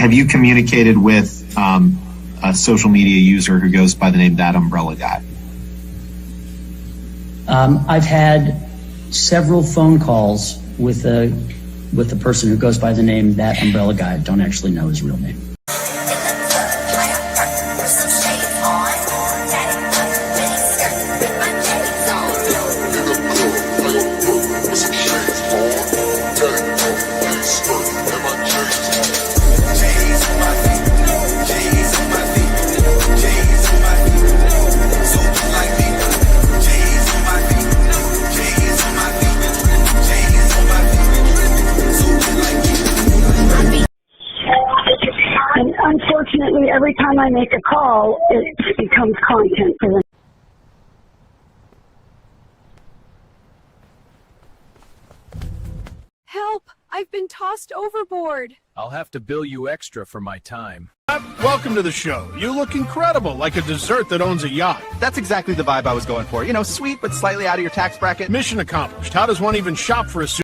Have you communicated with a social media user who goes by the name ThATuMBRELLAgUY? I've had several phone calls with the person who goes by the name ThATuMBRELLAgUY. I don't actually know his real name. And unfortunately, every time I make a call, it becomes content for them. Help! I've been tossed overboard. I'll have to bill you extra for my time. Welcome to the show. You look incredible, like a dessert that owns a yacht. That's exactly the vibe I was going for. You know, sweet but slightly out of your tax bracket. Mission accomplished. How does one even shop for a suit?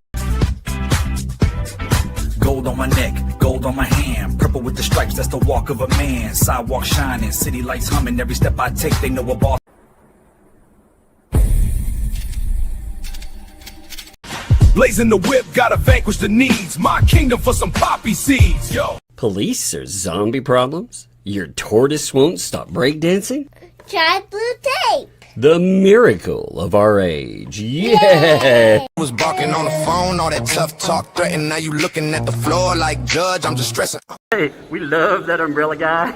Gold on my neck, gold on my hand, purple with the stripes, that's the walk of a man. Sidewalk shining, city lights humming, every step I take, they know a boss. Blazing the whip, gotta vanquish the needs. My kingdom for some poppy seeds, yo. Police or zombie problems? Your tortoise won't stop breakdancing? Try blue tape. The miracle of our age. Yeah! Was barking on the phone, all that tough talk threatened. Now you looking at the floor like judge, I'm just stressing. Hey, we love that umbrella guy.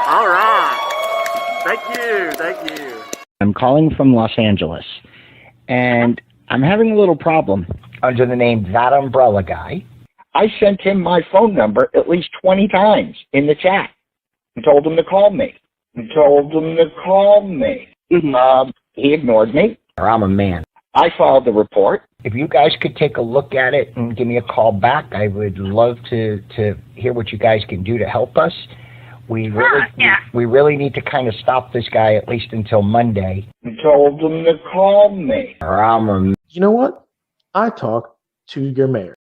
All right. Thank you. I'm calling from Los Angeles, and I'm having a little problem under the name ThATuMBRELLAgUY. I sent him my phone number at least 20 times in the chat and told him to call me. He ignored me. I'm a man. I filed the report. If you guys could take a look at it and give me a call back, I would love to hear what you guys can do to help us. We really need to kind of stop this guy at least until Monday. Told him to call me. You know what? I talked to your mayor.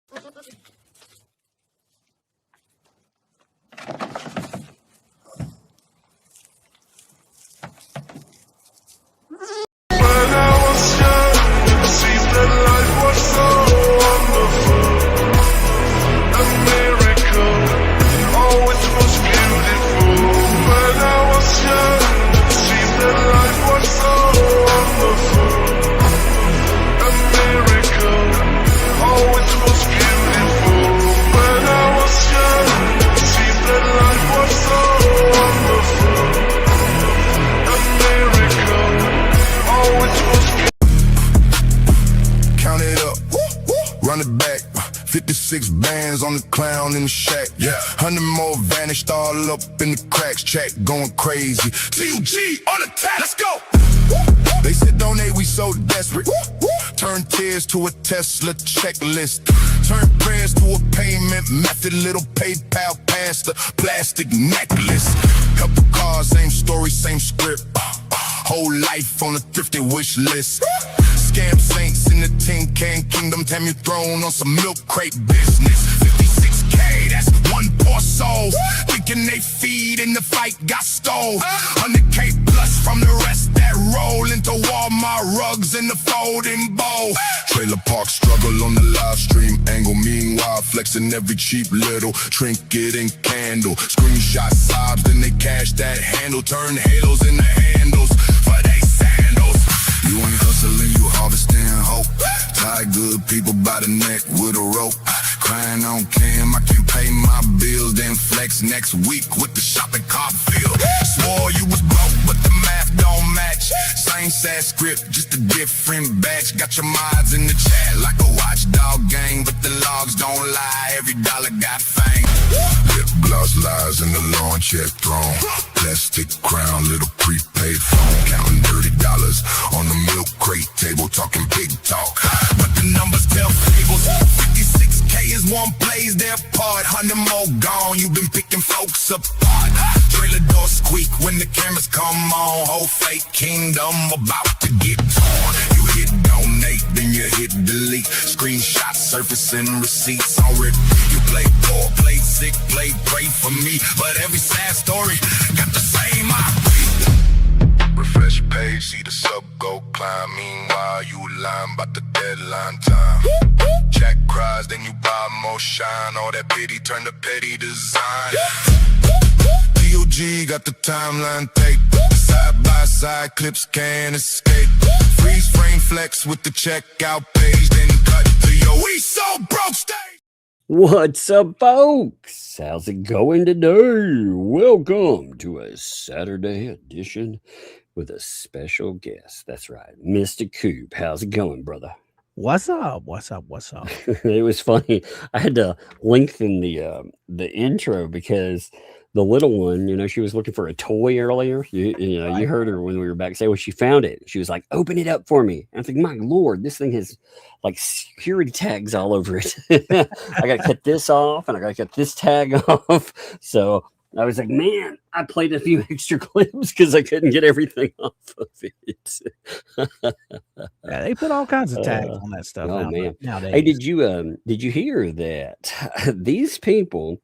Run it back, 56 bands on the clown in the shack. Yeah, 100 more vanished all up in the cracks. Chat going crazy. TUG on attack, let's go. They said donate, we so desperate. Turn tears to a Tesla checklist. Turn prayers to a payment method. Little PayPal past the plastic necklace. Couple cars, same story, same script. Whole life on a thrifty wish list. Scam saints in the tin can kingdom. Tam your throne on some milk crate business. 56K, that's one poor soul. Thinking they feed in the fight got stole. 100K plus from the rest that roll into Walmart rugs in the folding bowl. Trailer park struggle on the live stream angle. Meanwhile, flexing every cheap little trinket and candle. Screenshot sobs, then they cash that handle. Turn halos into handles for they sandals. You ain't hustling, you harvesting hope. Tie good people by the neck with a rope. Crying on cam, I can't pay my bills. Then flex next week with the shopping cart bill. Swore you was broke, but the math don't match. Same sad script, just a different batch. Got your mods in the chat like a watchdog gang, but the logs don't lie. Every dollar got fame. Lip gloss lies in the lawn check throne. Plastic crown, little prepaid phone. Counting $30 on the milk crate table, talking big talk. But the numbers tell fables. 56K is one plays their part. 100 more gone, you've been picking folks apart. Trailer door squeak when the cameras come on. Whole fake kingdom about to get torn. You hit donate, then you hit delete. Screenshots surfacing receipts already. You play poor, play sick, play great for me, but every sad story got the same I refresh page, see the sub go climb. Meanwhile, you lying about the deadline time. Jack cries, then you buy more shine. All that pity turn to petty design. DOG got the timeline tape. Side by side clips can't escape. Freeze frame flex with the checkout page. Then cut to your we so broke stage. What's up, folks? How's it going today? Welcome to a Saturday edition with a special guest. That's right, Mr. Coop. How's it going, brother? What's up? What's up? What's up? It was funny. I had to lengthen the intro because the little one, you know, she was looking for a toy earlier. You know, you heard her when we were back say, well, she found it. She was like, open it up for me. And I think, my Lord, this thing has like security tags all over it. I got to cut this off and I got to cut this tag off. So I was like, man, I played a few extra clips because I couldn't get everything off of it. Yeah, they put all kinds of tags on that stuff. Oh, man. Nowadays. Hey, did you hear that these people,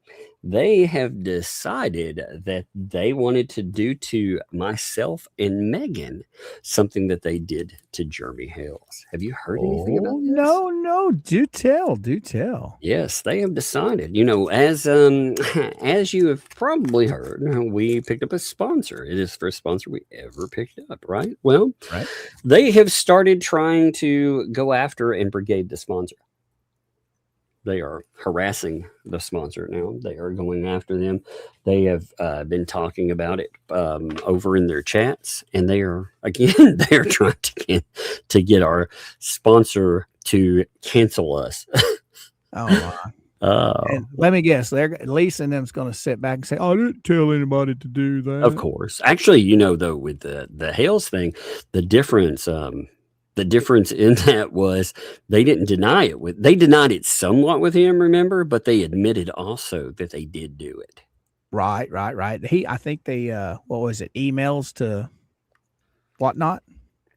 they have decided that they wanted to do to myself and Megan something that they did to Jeremy Hales. Have you heard anything about this? No. Do tell. Yes, they have decided. You know, as you have probably heard, we picked up a sponsor. It is the first sponsor we ever picked up, right? Well, right. They have started trying to go after and brigade the sponsor. They are harassing the sponsor now. They are going after them. They have been talking about it over in their chats, and they are trying to get our sponsor to cancel us. Oh my! And let me guess, Lisa and them's going to sit back and say, "Oh, I didn't tell anybody to do that." Of course, actually, you know, though, with the Hales thing, the difference in that was they didn't deny it. They denied it somewhat with him, remember, but they admitted also that they did do it. Right. I think they what was it? Emails to whatnot.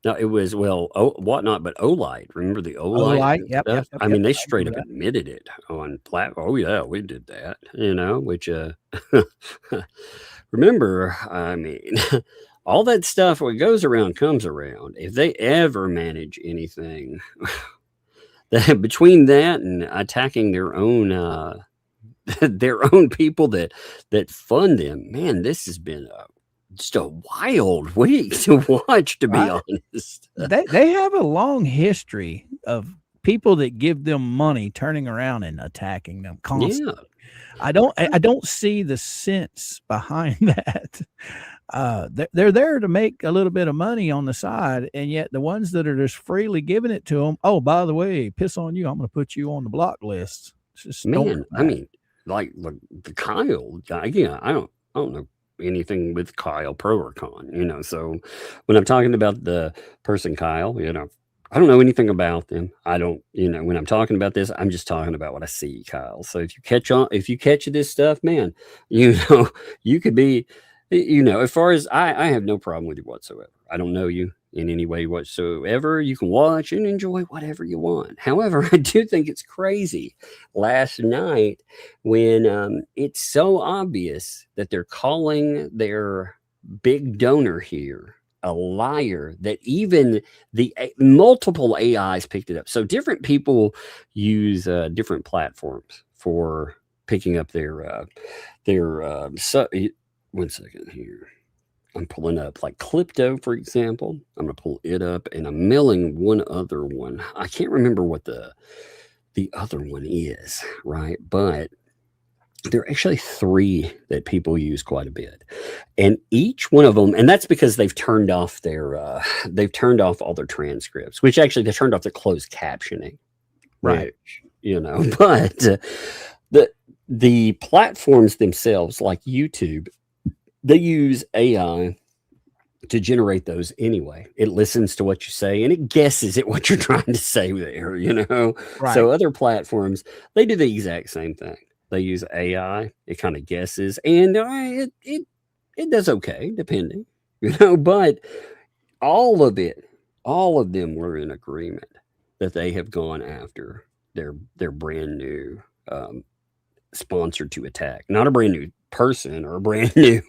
No, it was whatnot, but Olight. Remember the Olight? Yep. I mean, they straight up admitted it on platform. Oh yeah, we did that. You know, which remember, I mean. All that stuff, what goes around comes around. If they ever manage anything, that between that and attacking their own people that fund them, man, this has been just a wild week to watch. To be honest, they have a long history of people that give them money turning around and attacking them constantly. Yeah. I don't see the sense behind that. They're there to make a little bit of money on the side, and yet the ones that are just freely giving it to them, oh, by the way, piss on you, I'm going to put you on the block list. Just man, I mean, like the Kyle guy, yeah, I don't know anything with Kyle, pro or con, you know. So when I'm talking about the person Kyle, you know, I don't know anything about them. I don't, you know, when I'm talking about this, I'm just talking about what I see, Kyle. So if you catch this stuff, man, you know, you could be. You know, as far as I have no problem with you whatsoever. I don't know you in any way whatsoever. You can watch and enjoy whatever you want. However, I do think it's crazy last night when it's so obvious that they're calling their big donor here a liar, that even the multiple AIs picked it up. So different people use different platforms for picking up their one second here. I'm pulling up like Clipto, for example. I'm going to pull it up, and I'm mailing one other one. I can't remember what the other one is, right? But there are actually three that people use quite a bit. And each one of them, and that's because they've turned off all their transcripts, which actually they turned off their closed captioning. Right. Which, you know, but the platforms themselves, like YouTube, they use AI to generate those anyway. It listens to what you say and it guesses at what you're trying to say there, you know? Right. So other platforms, they do the exact same thing. They use AI. It kind of guesses, and it does okay, depending, you know, but all of them were in agreement that they have gone after their brand new sponsor to attack. Not a brand new person or a brand new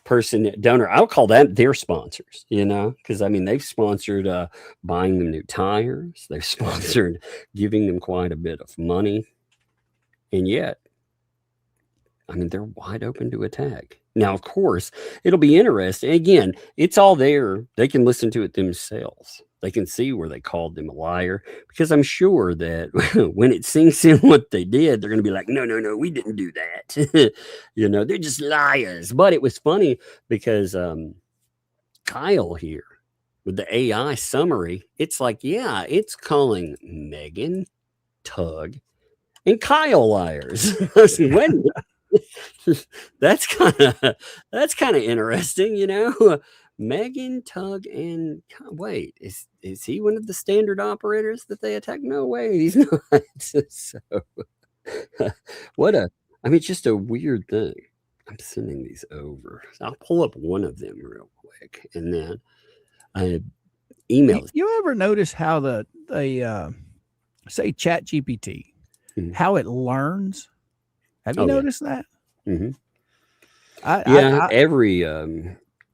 person donor. I'll call that their sponsors, because I mean they've sponsored buying them new tires, they've sponsored giving them quite a bit of money, and yet I mean they're wide open to attack. Now of course it'll be interesting. Again, it's all there. They can listen to it themselves. They can see where they called them a liar, because I'm sure that when it sinks in what they did, they're going to be like, no, we didn't do that. They're just liars. But it was funny because Kyle here with the AI summary, it's like, yeah, it's calling Megan, Tug, and Kyle liars. That's kind of interesting, Megan, Tug, and wait, is he one of the standard operators that they attack? No way, he's not. So, just a weird thing. I'm sending these over. I'll pull up one of them real quick, and then I email. You ever notice how they say Chat GPT, how it learns? Have you noticed that? Mm-hmm.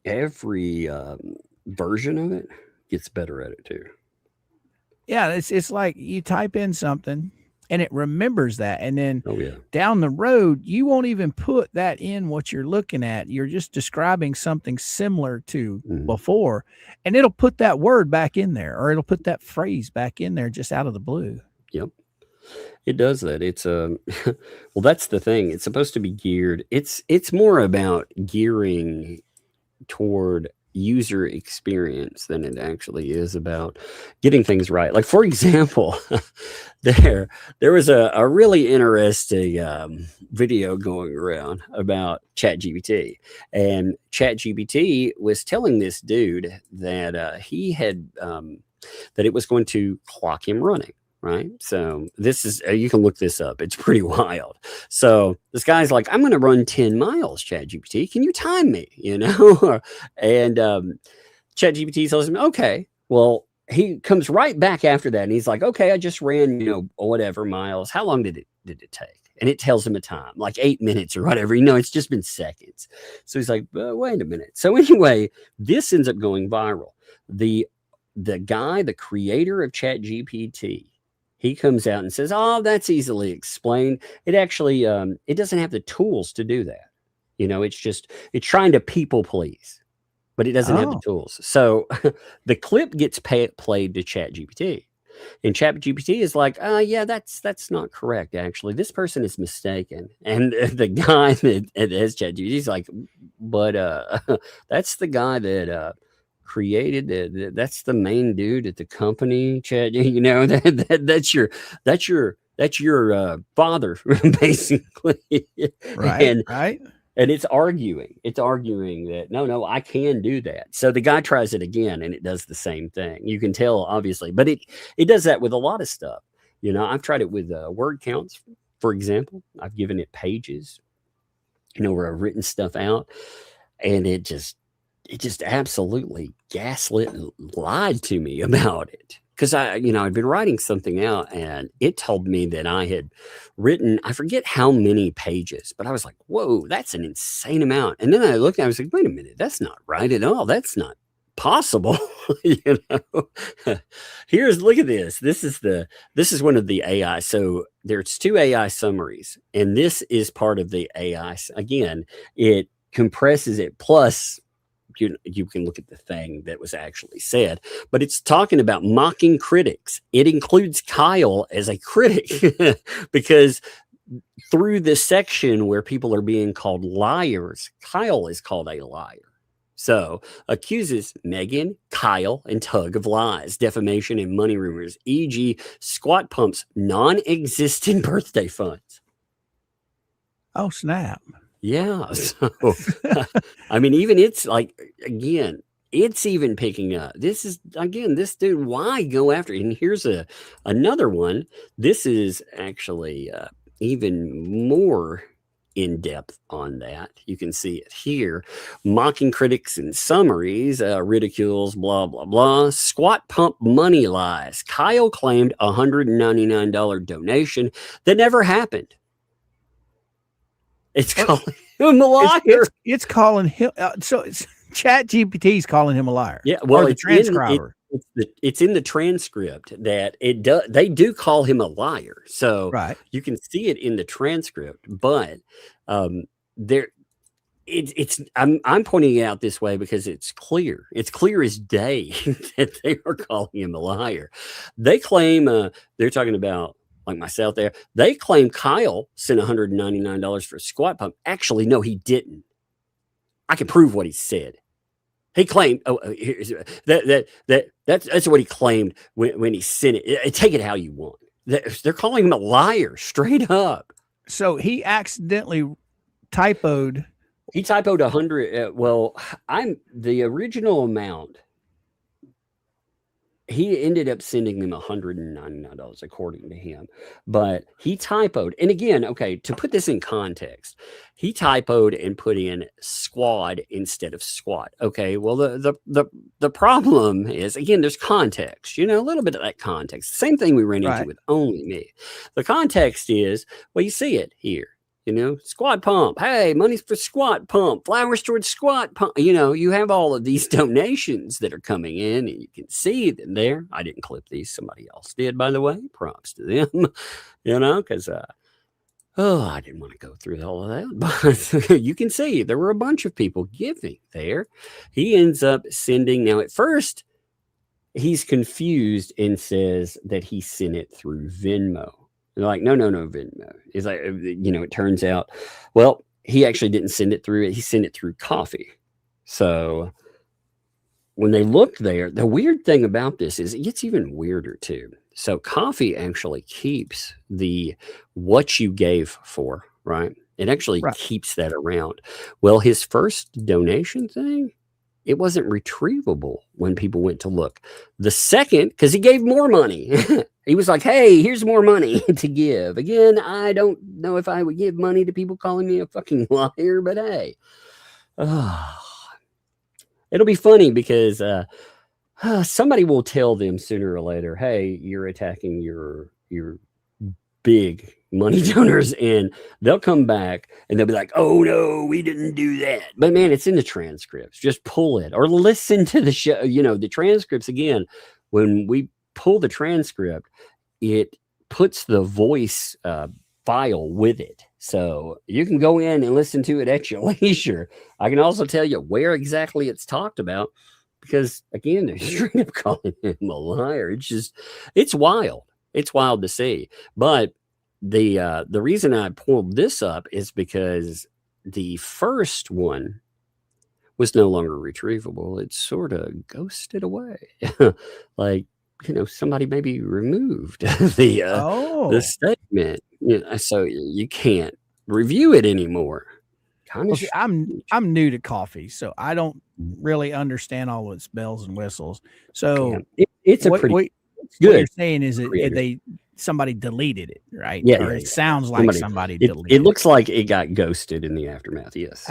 Every version of it gets better at it too. Yeah, it's like you type in something and it remembers that, and then down the road you won't even put that in what you're looking at. You're just describing something similar to before, and it'll put that word back in there, or it'll put that phrase back in there just out of the blue. Yep. It does that. It's well, that's the thing. It's supposed to be geared. It's more about gearing toward user experience than it actually is about getting things right. Like, for example, there was a really interesting video going around about ChatGPT, and ChatGPT was telling this dude that he had that it was going to clock him running. Right. So this is, you can look this up. It's pretty wild. So this guy's like, I'm going to run 10 miles, ChatGPT. Can you time me? And ChatGPT tells him, okay. Well, he comes right back after that. And he's like, okay, I just ran, whatever miles. How long did it take? And it tells him a time, like 8 minutes or whatever. It's just been seconds. So he's like, wait a minute. So anyway, this ends up going viral. The guy, the creator of ChatGPT, he comes out and says, oh, that's easily explained. It actually, it doesn't have the tools to do that. It's trying to people please, but it doesn't have the tools. So the clip gets played to ChatGPT, and ChatGPT is like, yeah, that's not correct. Actually, this person is mistaken. And the guy that has ChatGPT is like, but that's the guy that created that's the main dude at the company, Chad. That's your father, basically. Right. And it's arguing that no, I can do that. So the guy tries it again, and it does the same thing. You can tell, obviously, but it does that with a lot of stuff. I've tried it with word counts, for example. I've given it pages, where I've written stuff out, and it just absolutely gaslit and lied to me about it. Because I'd been writing something out, and it told me that I had written, I forget how many pages, but I was like, whoa, that's an insane amount. And then I looked and I was like, wait a minute, that's not right at all. That's not possible. Look at this. This is one of the AI. So there's 2 AI summaries, and this is part of the AI. Again, it compresses it, plus you can look at the thing that was actually said, but it's talking about mocking critics. It includes Kyle as a critic because through this section where people are being called liars, Kyle is called a liar. So accuses Megan, Kyle, and Tug of lies, defamation, and money rumors, e.g. squat pumps, non-existent birthday funds. Oh, snap. Yeah. So, even it's like, again, it's even picking up. This is, again, this dude, why go after it? And here's another one. This is actually even more in depth on that. You can see it here. Mocking critics in summaries, ridicules, blah, blah, blah. Squat pump money lies. Kyle claimed a $199 donation that never happened. It's calling him a liar. It's calling him. So it's Chat GPT's calling him a liar. Yeah, well, the transcriber. It's in the transcript that they do call him a liar. So right. You can see it in the transcript, but I'm pointing it out this way because it's clear. It's clear as day that they are calling him a liar. They claim they're talking about, like myself there, they claim Kyle sent $199 for a squat pump. Actually, no, he didn't. I can prove what he said. He claimed that's what he claimed when he sent it. Take it how you want. They're calling him a liar straight up. So he accidentally typoed. He typoed 100. The original amount. He ended up sending them $199 according to him, but he typoed. And again, okay, to put this in context, he typoed and put in squad instead of squat. Okay, well, the problem is, again, there's context, a little bit of that context. Same thing we ran into with Only Me. The context is, well, you see it here. Squat pump. Hey, money's for squat pump. Flowers towards squat pump. You have all of these donations that are coming in, and you can see them there. I didn't clip these. Somebody else did, by the way. Props to them. Because I didn't want to go through all of that. But you can see there were a bunch of people giving there. He ends up sending. Now, at first, he's confused and says that he sent it through Venmo. They're like, no, Venmo. It's like, it turns out, well, he actually didn't send it through it. He sent it through Coffee. So when they looked there, the weird thing about this is it gets even weirder too. So Coffee actually keeps the what you gave for, right? It actually keeps that around. Well, his first donation thing, it wasn't retrievable when people went to look. The second, because he gave more money. He was like, hey, here's more money to give. Again, I don't know if I would give money to people calling me a fucking liar, but hey. It'll be funny because somebody will tell them sooner or later, hey, you're attacking your big money donors, and they'll come back and they'll be like, oh no, we didn't do that. But man, it's in the transcripts. Just pull it or listen to the show. The transcripts, again, when we pull the transcript, it puts the voice file with it. So you can go in and listen to it at your leisure. I can also tell you where exactly it's talked about because, again, they're straight up calling him a liar. It's wild. It's wild to see. But the reason I pulled this up is because the first one was no longer retrievable. It sort of ghosted away. Like, somebody maybe removed the statement. So you can't review it anymore. I'm new to Coffee, so I don't really understand all its bells and whistles. So it's what you're saying is somebody deleted it, right? Yeah, it sounds like somebody deleted it. It looks like it got ghosted in the aftermath. Yes.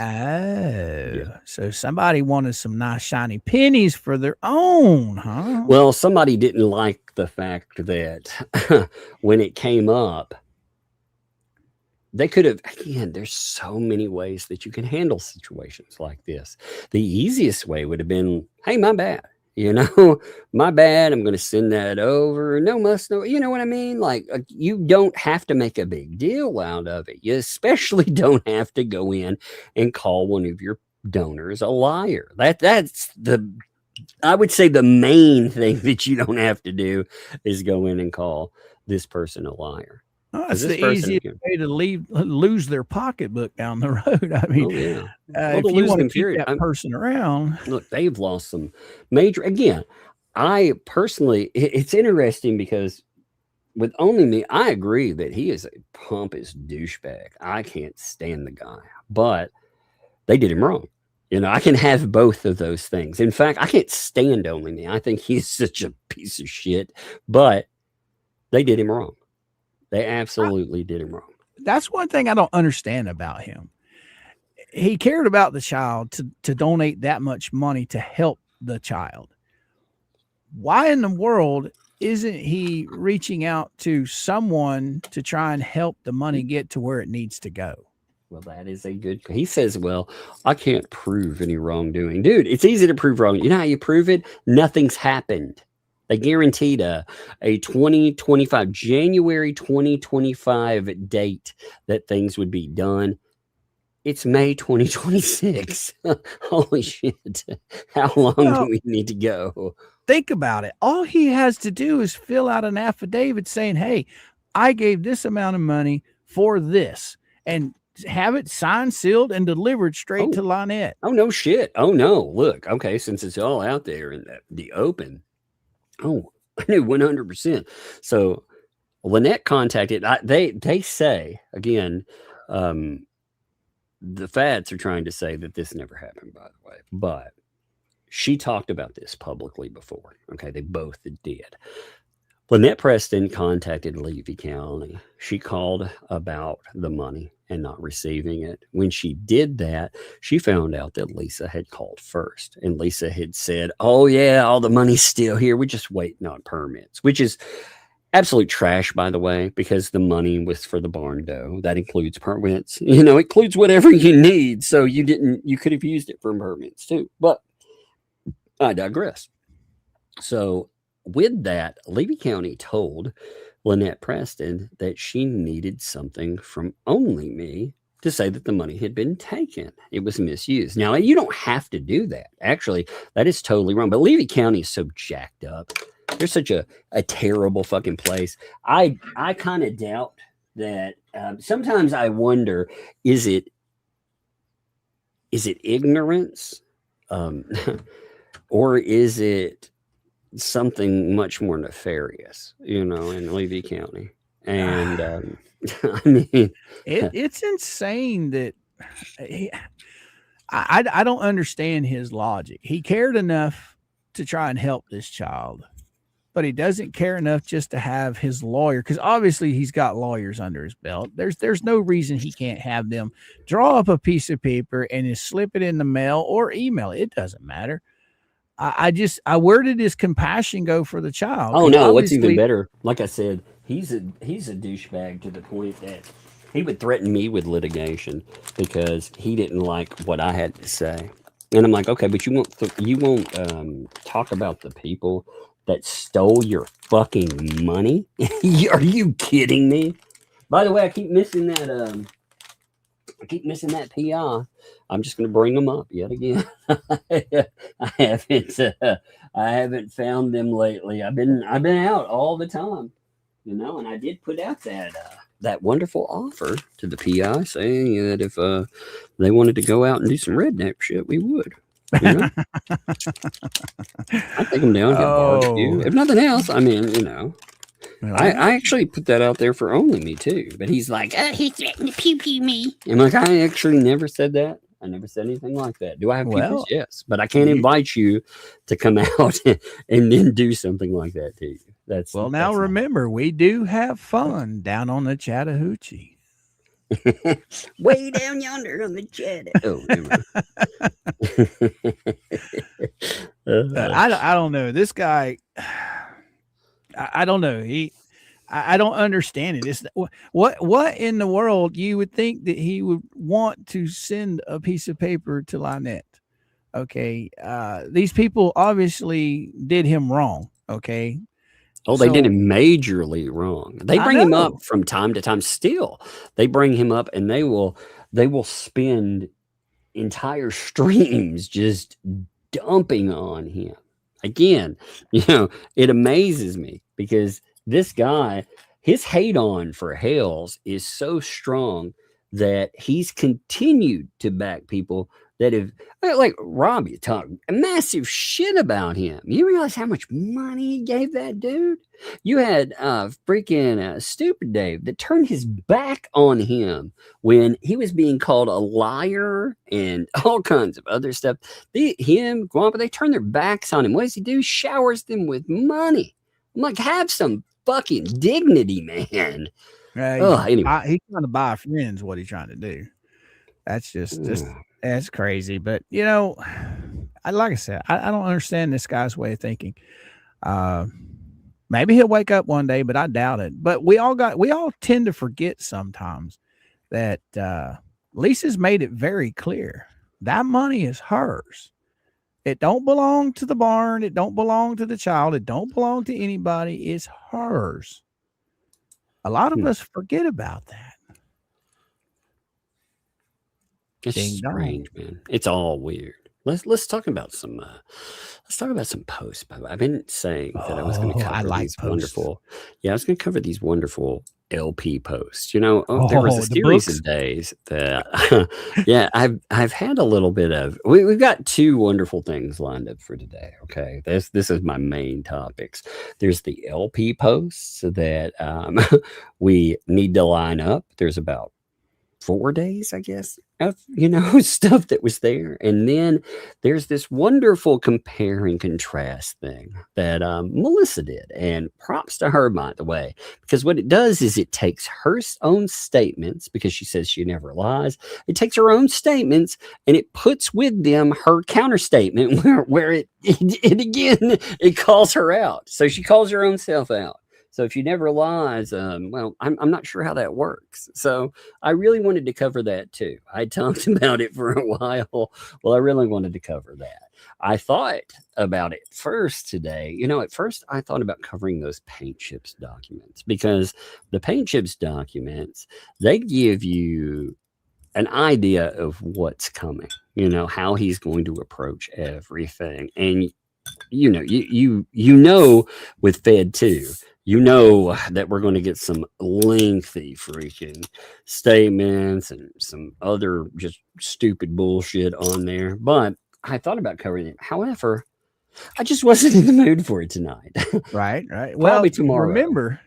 So somebody wanted some nice shiny pennies for their own, huh? Well, somebody didn't like the fact that when it came up, they could have, again, there's so many ways that you can handle situations like this. The easiest way would have been, hey, my bad. My bad. I'm going to send that over. No must know. You know what I mean? Like, you don't have to make a big deal out of it. You especially don't have to go in and call one of your donors a liar. That's I would say the main thing that you don't have to do is go in and call this person a liar. Oh, that's the easiest way to lose their pocketbook down the road. I mean, if you want to keep that person around. Look, they've lost some major. Again, I personally, it's interesting because with Only Me, I agree that he is a pompous douchebag. I can't stand the guy, but they did him wrong. I can have both of those things. In fact, I can't stand Only Me. I think he's such a piece of shit, but they did him wrong. They absolutely did him wrong. That's one thing I don't understand about him. He cared about the child to donate that much money to help the child. Why in the world isn't he reaching out to someone to try and help the money get to where it needs to go? Well, that is a good. He says, well, I can't prove any wrongdoing. Dude, it's easy to prove wrong. You know how you prove it? Nothing's happened. They guaranteed a 2025, January 2025 date that things would be done. It's May 2026. Holy shit. How long do we need to go? Think about it. All he has to do is fill out an affidavit saying, hey, I gave this amount of money for this, and have it signed, sealed, and delivered straight to Lynette. Oh, no shit. Oh, no. Look, okay, since it's all out there in the open. Oh, I knew 100%. So Lynette contacted, they say, again, the Fats are trying to say that this never happened, by the way, but she talked about this publicly before. Okay, they both did. Lynette Preston contacted Levy County. She called about the money and not receiving it. When she did that, she found out that Lisa had called first. And Lisa had said, oh, yeah, all the money's still here. We're just waiting on permits, which is absolute trash, by the way, because the money was for the barn dough. That includes permits. You know, it includes whatever you need. So you could have used it for permits too. But I digress. So with that, Levy County told Lynette Preston that she needed something from Only Me to say that the money had been taken. It was misused. Now, you don't have to do that. Actually, that is totally wrong. But Levy County is so jacked up. They're such a terrible fucking place. I kind of doubt that. Sometimes I wonder, is it ignorance? Or is it something much more nefarious, you know, in Levy County? And I mean, it's insane that I don't understand his logic. He cared enough to try and help this child, but he doesn't care enough just to have his lawyer, because obviously he's got lawyers under his belt. There's no reason he can't have them draw up a piece of paper and just slip it in the mail or email. It doesn't matter. Where did his compassion go for the child? Oh no, what's even better, like I said, he's a douchebag to the point that he would threaten me with litigation because he didn't like what I had to say. And I'm like, okay, but you won't talk about the people that stole your fucking money? Are you kidding me? By the way, I keep missing that PI. I'm just going to bring them up yet again. I haven't found them lately. I've been out all the time, you know, and I did put out that wonderful offer to the PI saying that if they wanted to go out and do some redneck shit, we would. You know? I take them down, get a barbecue. If nothing else, I mean, you know. I actually put that out there for Only Me too, but he's like, he threatened to pew me. I'm like, I actually never said that. I never said anything like that. Do I have pews? Yes, but I can't invite you to come out and then do something like that to you. That's remember, we do have fun down on the Chattahoochee. Way down yonder on the Chattahoochee. I don't know. This guy, I don't know. I don't understand it. It's what in the world you would think that he would want to send a piece of paper to Lynette? Okay, these people obviously did him wrong. Okay. Oh, they did him majorly wrong. They bring him up from time to time. Still, they bring him up, and they will spend entire streams just dumping on him. Again, you know, it amazes me because this guy, his hate on for Hales is so strong that he's continued to back people that have, like Robbie, talk massive shit about him. You realize how much money he gave that dude? You had freaking Stupid Dave that turned his back on him when he was being called a liar and all kinds of other stuff. Guampa, they turn their backs on him. What does he do? Showers them with money. I'm like, have some fucking dignity, man. Anyway. He's trying to buy friends. What he's trying to do. That's just that's crazy. But like I said, I don't understand this guy's way of thinking. Maybe he'll wake up one day, but I doubt it. But we all tend to forget sometimes that Lisa's made it very clear that money is hers. It don't belong to the barn. It don't belong to the child. It don't belong to anybody. It's hers. A lot of us forget about that. It's strange, man. It's all weird. Let's talk about some posts. I've been saying that I was going to cover these wonderful. Yeah, I was going to cover these wonderful LP posts. There was a series of days that I've had a little bit of. We've got two wonderful things lined up for today. Okay, this is my main topics. There's the LP posts that we need to line up. There's about 4 days, I guess, of stuff that was there. And then there's this wonderful compare and contrast thing that Melissa did, and props to her, by the way, because what it does is it takes her own statements, because she says she never lies. It takes her own statements and it puts with them her counter statement where it again it calls her out. So she calls her own self out. So if she never lies, I'm not sure how that works. So I really wanted to cover that too. I talked about it for a while. Well, I really wanted to cover that. I thought about it first today. At first I thought about covering those paint chips documents, because the paint chips documents, they give you an idea of what's coming, how he's going to approach everything. And with Fed 2, that we're going to get some lengthy freaking statements and some other just stupid bullshit on there. But I thought about covering it. However, I just wasn't in the mood for it tonight. Right. Well, tomorrow. Remember,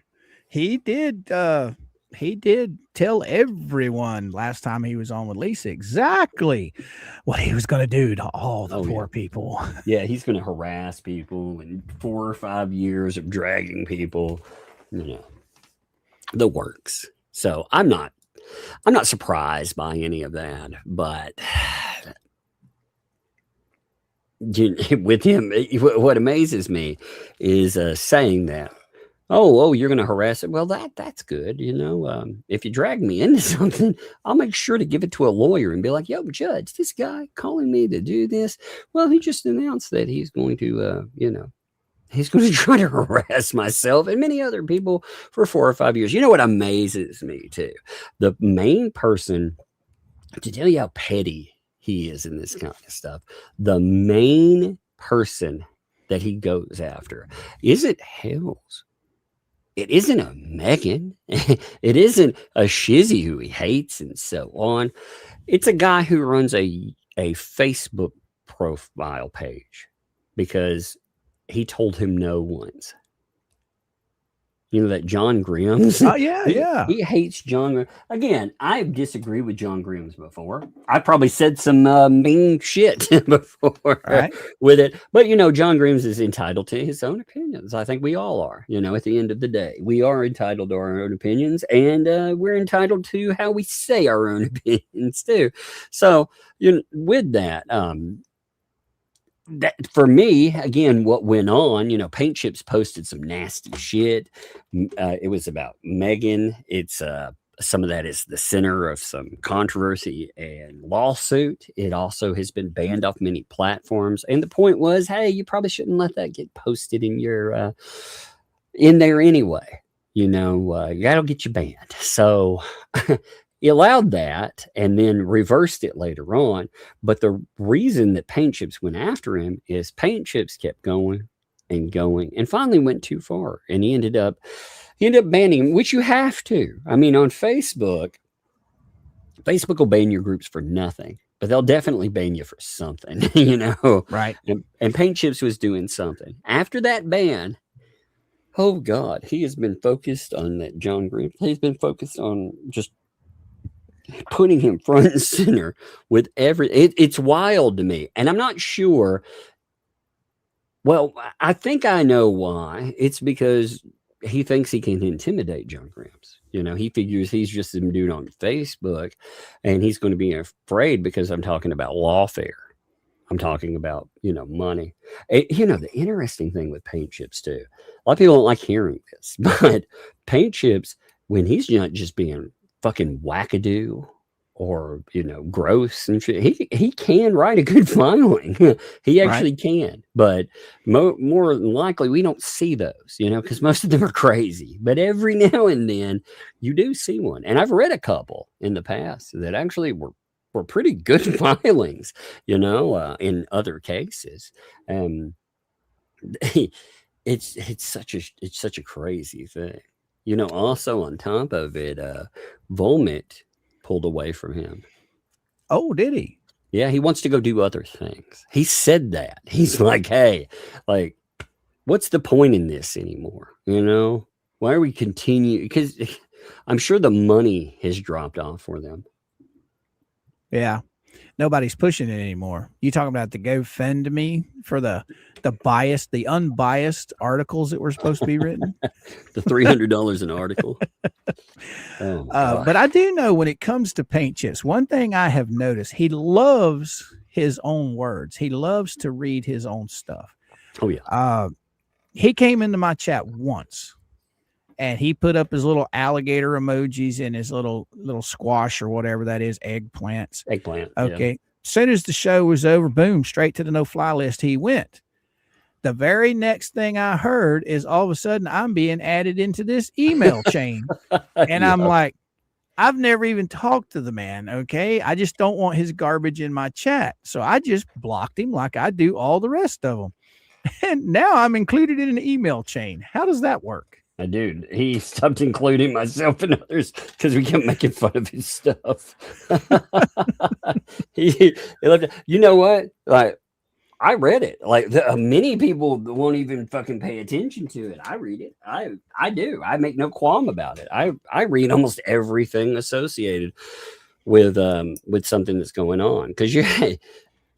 he did tell everyone last time he was on with Lisa exactly what he was going to do to all the poor people. Yeah, he's going to harass people and 4 or 5 years of dragging people, the works. So I'm not surprised by any of that, but with him, what amazes me is saying that, oh, you're going to harass it. Well, that's good. If you drag me into something, I'll make sure to give it to a lawyer and be like, yo, judge, this guy calling me to do this. Well, he just announced that he's going to, he's going to try to harass myself and many other people for 4 or 5 years. You know what amazes me too? The main person, to tell you how petty he is in this kind of stuff, the main person that he goes after isn't Hales. It isn't a Megan. It isn't a Shizzy who he hates and so on. It's a guy who runs a Facebook profile page because he told him no once. That John Grimm's. Oh, yeah. He hates John. Again, I've disagreed with John Grimm's before. I probably said some mean shit before with it. But, John Grimm's is entitled to his own opinions. I think we all are. At the end of the day, we are entitled to our own opinions, and we're entitled to how we say our own opinions too. So, with that, that for me, again, what went on, Paint Chips posted some nasty shit. It was about Megan. It's some of that is the center of some controversy and lawsuit. It also has been banned off many platforms. And the point was, hey, you probably shouldn't let that get posted in your in there anyway. That'll get you banned. So he allowed that and then reversed it later on. But the reason that Paint Chips went after him is Paint Chips kept going and going and finally went too far. And he ended up banning him, which you have to. I mean, on Facebook will ban your groups for nothing, but they'll definitely ban you for something, Right. And Paint Chips was doing something. After that ban, oh God, he has been focused on that John Grimm. He's been focused on just putting him front and center with it's wild to me. And I'm not sure. Well, I think I know why. It's because he thinks he can intimidate John Gramps. You know, he figures he's just some dude on Facebook, and he's going to be afraid because I'm talking about lawfare. I'm talking about, you know, money. You know, the interesting thing with Paint Chips too, a lot of people don't like hearing this, but Paint Chips, when he's not just being fucking wackadoo or, you know, gross and shit, he can write a good filing. He actually can, but more than likely we don't see those, you know, because most of them are crazy. But every now and then you do see one, and I've read a couple in the past that actually were pretty good filings, you know, in other cases. It's such a crazy thing, you know. Also on top of it, Volmit pulled away from him. Oh, did he? Yeah, he wants to go do other things. He said that. He's like, hey, like, what's the point in this anymore? You know, why are we continue? Because I'm sure the money has dropped off for them. Yeah, nobody's pushing it anymore. You talking about the GoFundMe for the unbiased articles that were supposed to be written? The $300 an article. But I do know when it comes to Paint Chips, one thing I have noticed, he loves his own words. He loves to read his own stuff. Oh yeah. He came into my chat once, and he put up his little alligator emojis and his little squash or whatever that is, eggplants. Eggplant. Okay. Yeah. As soon as the show was over, boom, straight to the no-fly list he went. The very next thing I heard is all of a sudden I'm being added into this email chain. And I'm like, I've never even talked to the man. Okay. I just don't want his garbage in my chat. So I just blocked him like I do all the rest of them. And now I'm included in an email chain. How does that work? Dude, he stopped including myself and others because we kept making fun of his stuff. he left, you know what? Like, I read it. Like, many people won't even fucking pay attention to it. I read it. I do. I make no qualm about it. I read almost everything associated with something that's going on, because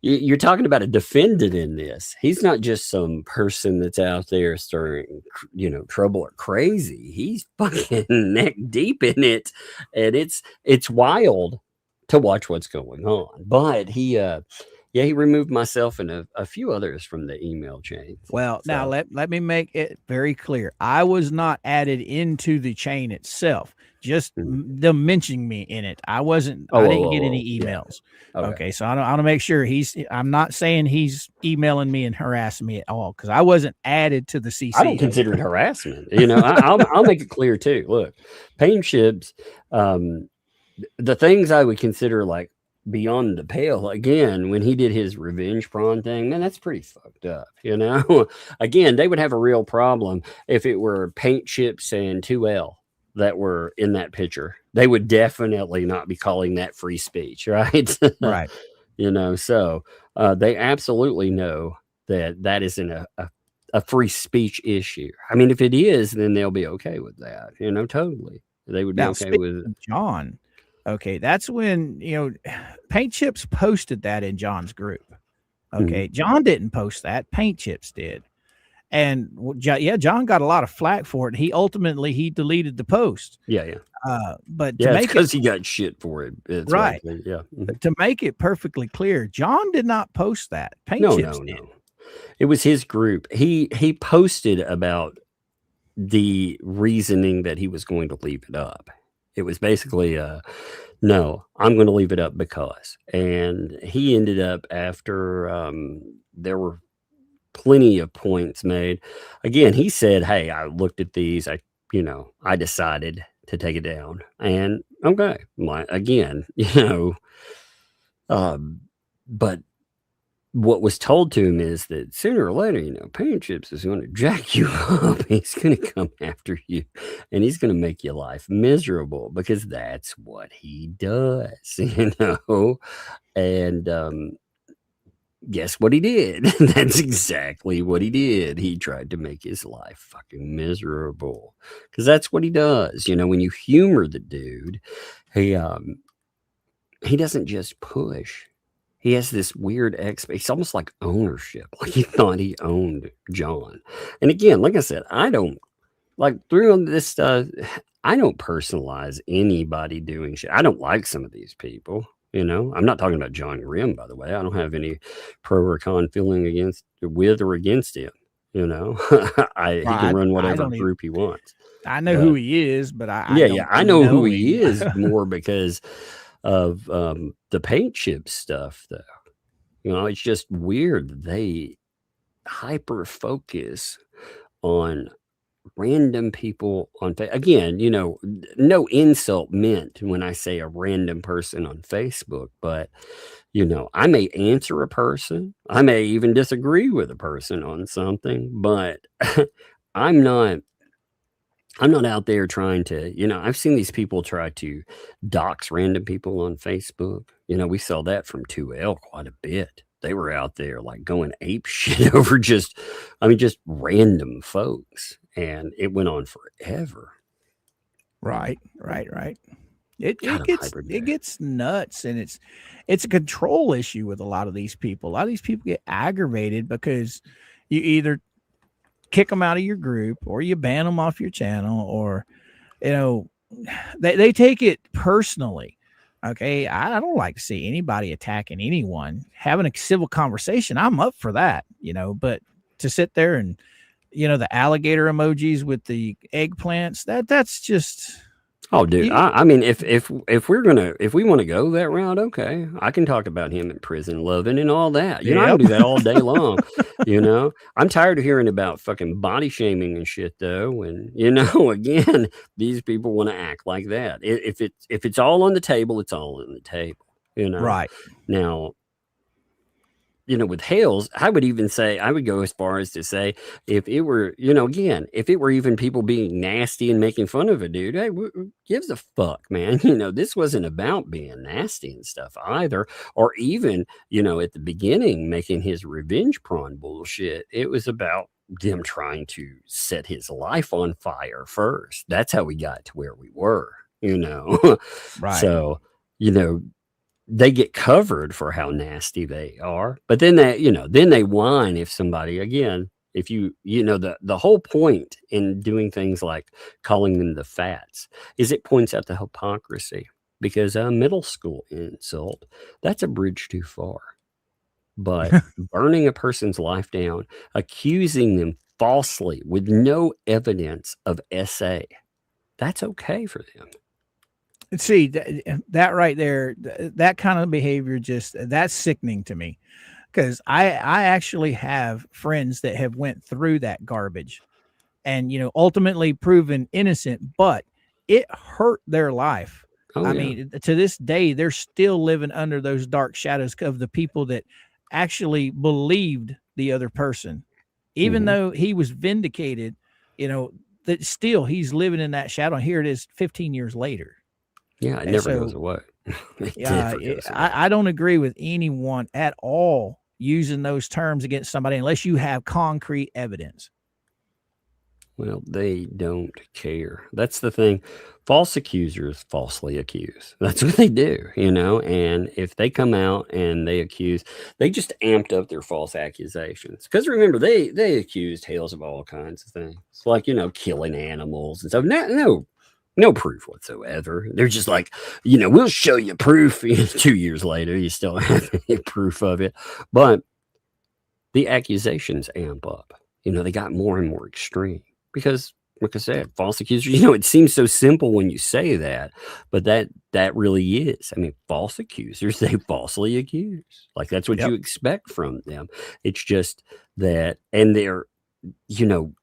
you're talking about a defendant in this. He's not just some person that's out there stirring, you know, trouble or crazy. He's fucking neck deep in it, and it's wild to watch what's going on. But he removed myself and a few others from the email chain. Well, now let me make it very clear. I was not added into the chain itself. Just them mentioning me in it. I wasn't. I didn't get any emails. Yeah. Okay, so I want to make sure I'm not saying he's emailing me and harassing me at all, because I wasn't added to the CC. I don't consider it harassment. You know, I'll make it clear too. Look, Paint Chips, the things I would consider like beyond the pale. Again, when he did his revenge prawn thing, man, that's pretty fucked up. You know, again, they would have a real problem if it were Paint Chips and 2L that were in that picture. They would definitely not be calling that free speech, right? Right. You know, so they absolutely know that isn't a free speech issue. I mean, if it is, then they'll be okay with that. You know, totally. They would be okay with it. John. Okay, that's when, you know, Paint Chips posted that in John's group. Okay, John didn't post that. Paint Chips did. And yeah, John got a lot of flack for it. He ultimately deleted the post. Yeah. But to make because he got shit for it. It's right. Like, yeah. To make it perfectly clear, John did not post that. Paint Chips did. No. It was his group. He posted about the reasoning that he was going to leave it up. It was basically no, I'm going to leave it up because. And he ended up, after there were plenty of points made. Again, he said, hey, I looked at these. I decided to take it down. And okay, again, but what was told to him is that sooner or later, Paint Chips is going to jack you up. He's going to come after you, and he's going to make your life miserable, because that's what he does, And guess what he did? That's exactly what he did. He tried to make his life fucking miserable, because that's what he does. When you humor the dude, he doesn't just push. He has this weird it's almost like ownership. Like he thought he owned John. And again, like I said, I don't like through this stuff, I don't personalize anybody doing shit. I don't like some of these people. You know, I'm not talking about John Grimm, by the way. I don't have any pro or con feeling with or against him. You know, he can run whatever group he wants. I know who he is, but I know who he is more because of the paint chip stuff, though. You know, it's just weird that they hyper focus on random people on again, you know, no insult meant when I say a random person on Facebook, but you know, I may answer a person, I may even disagree with a person on something, but I'm not out there trying to, you know, I've seen these people try to dox random people on Facebook. You know, we saw that from 2L quite a bit. They were out there like going ape shit over just random folks. And it went on forever. Right. It gets nuts, and it's a control issue with a lot of these people. A lot of these people get aggravated because you either kick them out of your group or you ban them off your channel, or you know, they take it personally. Okay, I don't like to see anybody attacking anyone. Having a civil conversation, I'm up for that, you know, but to sit there and, you know, the alligator emojis with the eggplants, that's just. Oh, dude. I mean, if we want to go that route, okay, I can talk about him in prison loving and all that. You know, I can do that all day long. You know, I'm tired of hearing about fucking body shaming and shit, though. And you know, again, these people want to act like that. If it's all on the table, it's all on the table. You know, right now. You know, with Hales, I would go as far as to say, if it were, you know, again, if it were even people being nasty and making fun of a dude, hey, gives a fuck, man. You know, this wasn't about being nasty and stuff either, or even, you know, at the beginning, making his revenge prawn bullshit. It was about them trying to set his life on fire first. That's how we got to where we were, you know. Right. So, you know, they get covered for how nasty they are, but then they whine if somebody, again, if you know, the whole point in doing things like calling them the fats is it points out the hypocrisy, because a middle school insult, that's a bridge too far. But burning a person's life down, accusing them falsely with no evidence of SA, that's okay for them. See, that right there, that kind of behavior, that's sickening to me, because I actually have friends that have went through that garbage and, you know, ultimately proven innocent, but it hurt their life. I mean, to this day, they're still living under those dark shadows of the people that actually believed the other person, even though he was vindicated, you know, that still he's living in that shadow. And here it is 15 years later. Yeah, it never goes away. I don't agree with anyone at all using those terms against somebody unless you have concrete evidence. Well, they don't care. That's the thing. False accusers falsely accuse. That's what they do, you know. And if they come out and they accuse, they just amped up their false accusations. Because remember, they accused Hales of all kinds of things, like, you know, killing animals and stuff. No proof whatsoever. They're just like, you know, we'll show you proof. 2 years later, you still have any proof of it. But the accusations amp up. You know, they got more and more extreme because, like I said, false accusers, you know, it seems so simple when you say that, but that really is. I mean, false accusers, they falsely accuse. Like, that's what you expect from them. It's just that, and they're, you know,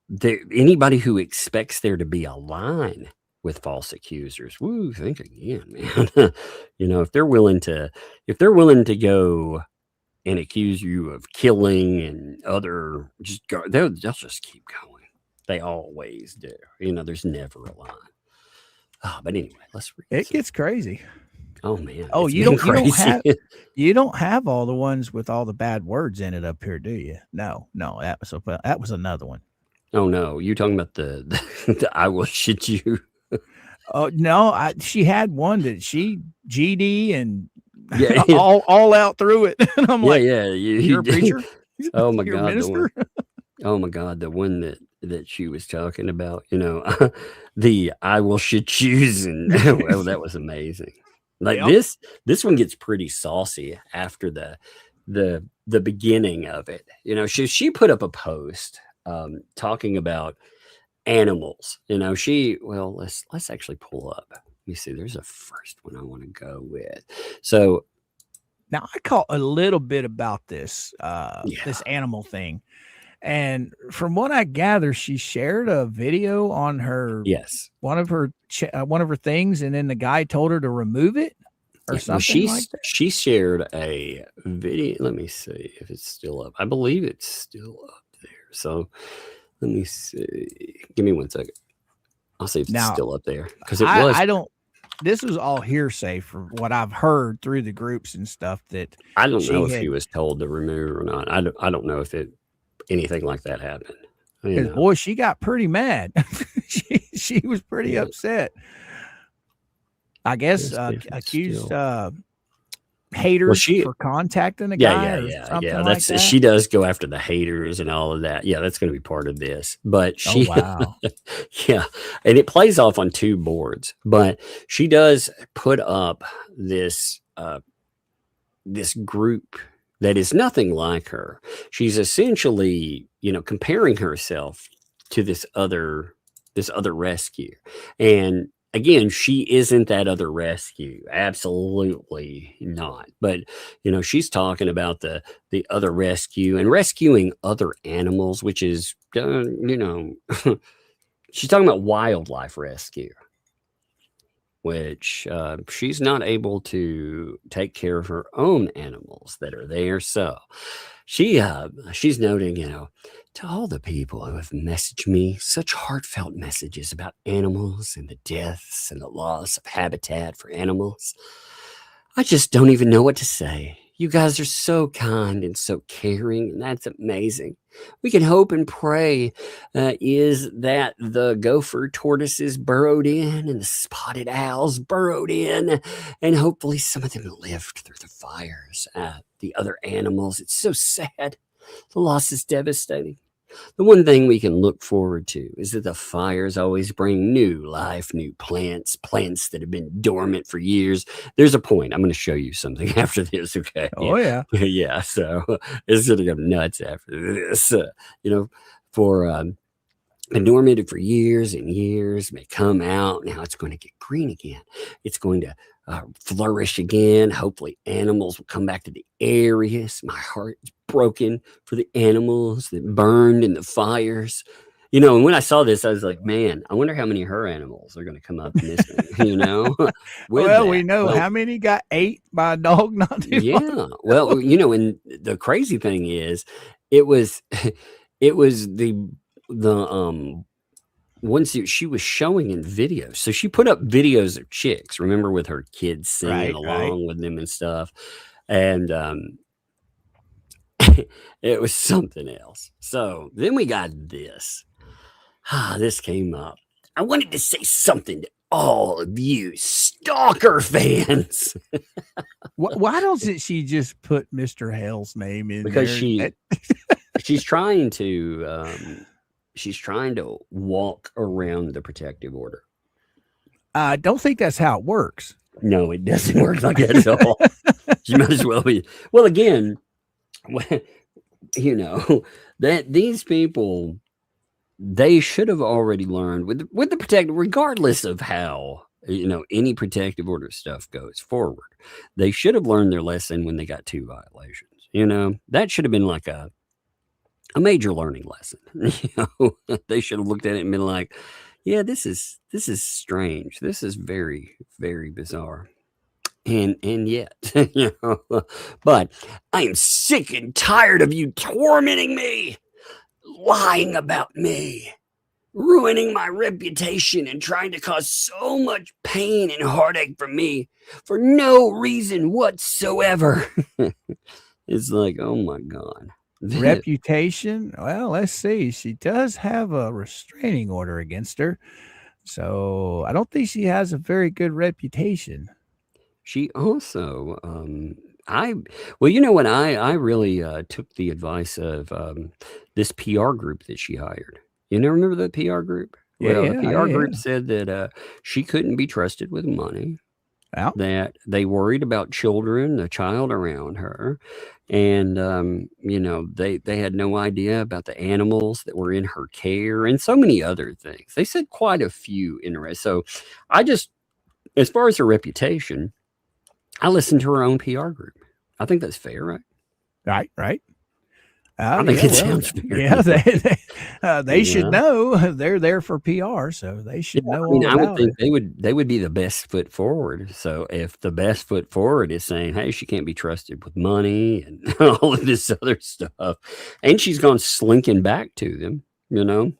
anybody who expects there to be a line with false accusers, think again, man. You know, if they're willing to go and accuse you of killing and other, they'll just keep going. They always do. You know, there's never a line. But anyway, let's read. It gets crazy. Oh man. Oh, you don't have all the ones with all the bad words in it up here, do you? No, that was another one. Oh no, you talking about the I will shit you. Oh no, she had one that she GD and all out through it. And I'm like, you're a preacher. Oh my You're god, a minister? oh my god, the one that that she was talking about, the I will should choose, and well, that was amazing. Like this one gets pretty saucy after the beginning of it. She put up a post talking about animals. Let's actually pull up. Let me see. There's a first one I want to go with. So now I caught a little bit about this this animal thing. And from what I gather, she shared a video on her one of her things, and then the guy told her to remove it or something like that. She shared a video. Let me see if it's still up. I believe it's still up there. So let me see. Give me 1 second. I'll see if it's still up there because it was. I don't. This was all hearsay from what I've heard through the groups and stuff. That I don't know if he was told to remove or not. I don't know if anything like that happened. Boy, she got pretty mad. she was pretty upset. I guess accused haters for contacting the guy. Yeah. That's like that. She does go after the haters and all of that. Yeah, that's going to be part of this. But she, wow. Yeah, and it plays off on 2 boards. But she does put up this this group that is nothing like her. She's essentially, comparing herself to this other rescue. And again, she isn't that other rescue. Absolutely not. But, she's talking about the other rescue and rescuing other animals, which is, she's talking about wildlife rescue, which she's not able to take care of her own animals that are there. So she's noting, to all the people who have messaged me such heartfelt messages about animals and the deaths and the loss of habitat for animals, I just don't even know what to say. You guys are so kind and so caring, and that's amazing. We can hope and pray is that the gopher tortoises burrowed in and the spotted owls burrowed in, and hopefully some of them lived through the fires. The other animals, it's so sad. The loss is devastating. The one thing we can look forward to is that the fires always bring new life, new plants that have been dormant for years. There's a point. I'm going to show you something after this, okay? Oh, yeah. Yeah, so it's going to go nuts after this. Been dormant for years and years, may come out. Now it's going to get green again. It's going to flourish again. Hopefully animals will come back to the areas. My heart is broken for the animals that burned in the fires. And when I saw this, I was like, man, I wonder how many of her animals are going to come up in this thing, Well, we know how many got ate by a dog not too long. Well, and the crazy thing is it was the ones she was showing in videos. So she put up videos of chicks, remember, with her kids singing along with them and stuff. And it was something else. So then we got this. This came up. I wanted to say something to all of you stalker fans. Why doesn't she just put Mr. Hale's name in because there? She's trying to walk around the protective order. I don't think that's how it works. No, it doesn't work like that at all. You might as well be. Well, again, that these people, they should have already learned with the protective, regardless of how any protective order stuff goes forward. They should have learned their lesson when they got 2 violations. That should have been like a major learning lesson. They should have looked at it and been like, yeah, this is strange. This is very, very bizarre. And yet, but I am sick and tired of you tormenting me, lying about me, ruining my reputation, and trying to cause so much pain and heartache for me for no reason whatsoever. It's like, oh my God. Reputation? Well, let's see. She does have a restraining order against her. So I don't think she has a very good reputation. She also, I really took the advice of this PR group that she hired. You know, remember the PR group? Yeah, Well, the yeah, PR yeah, group yeah. said that she couldn't be trusted with money. Yeah. That they worried about children, the child around her, and you know, they had no idea about the animals that were in her care and so many other things. They said quite a few interesting. So I just, as far as her reputation, I listened to her own PR group. I think that's fair, right? Right. I think it sounds fair. Yeah, they should know. They're there for PR, so they should know I mean, all I would about think it. they would be the best foot forward. So if the best foot forward is saying, "Hey, she can't be trusted with money and all of this other stuff," and she's gone slinking back to them, you know.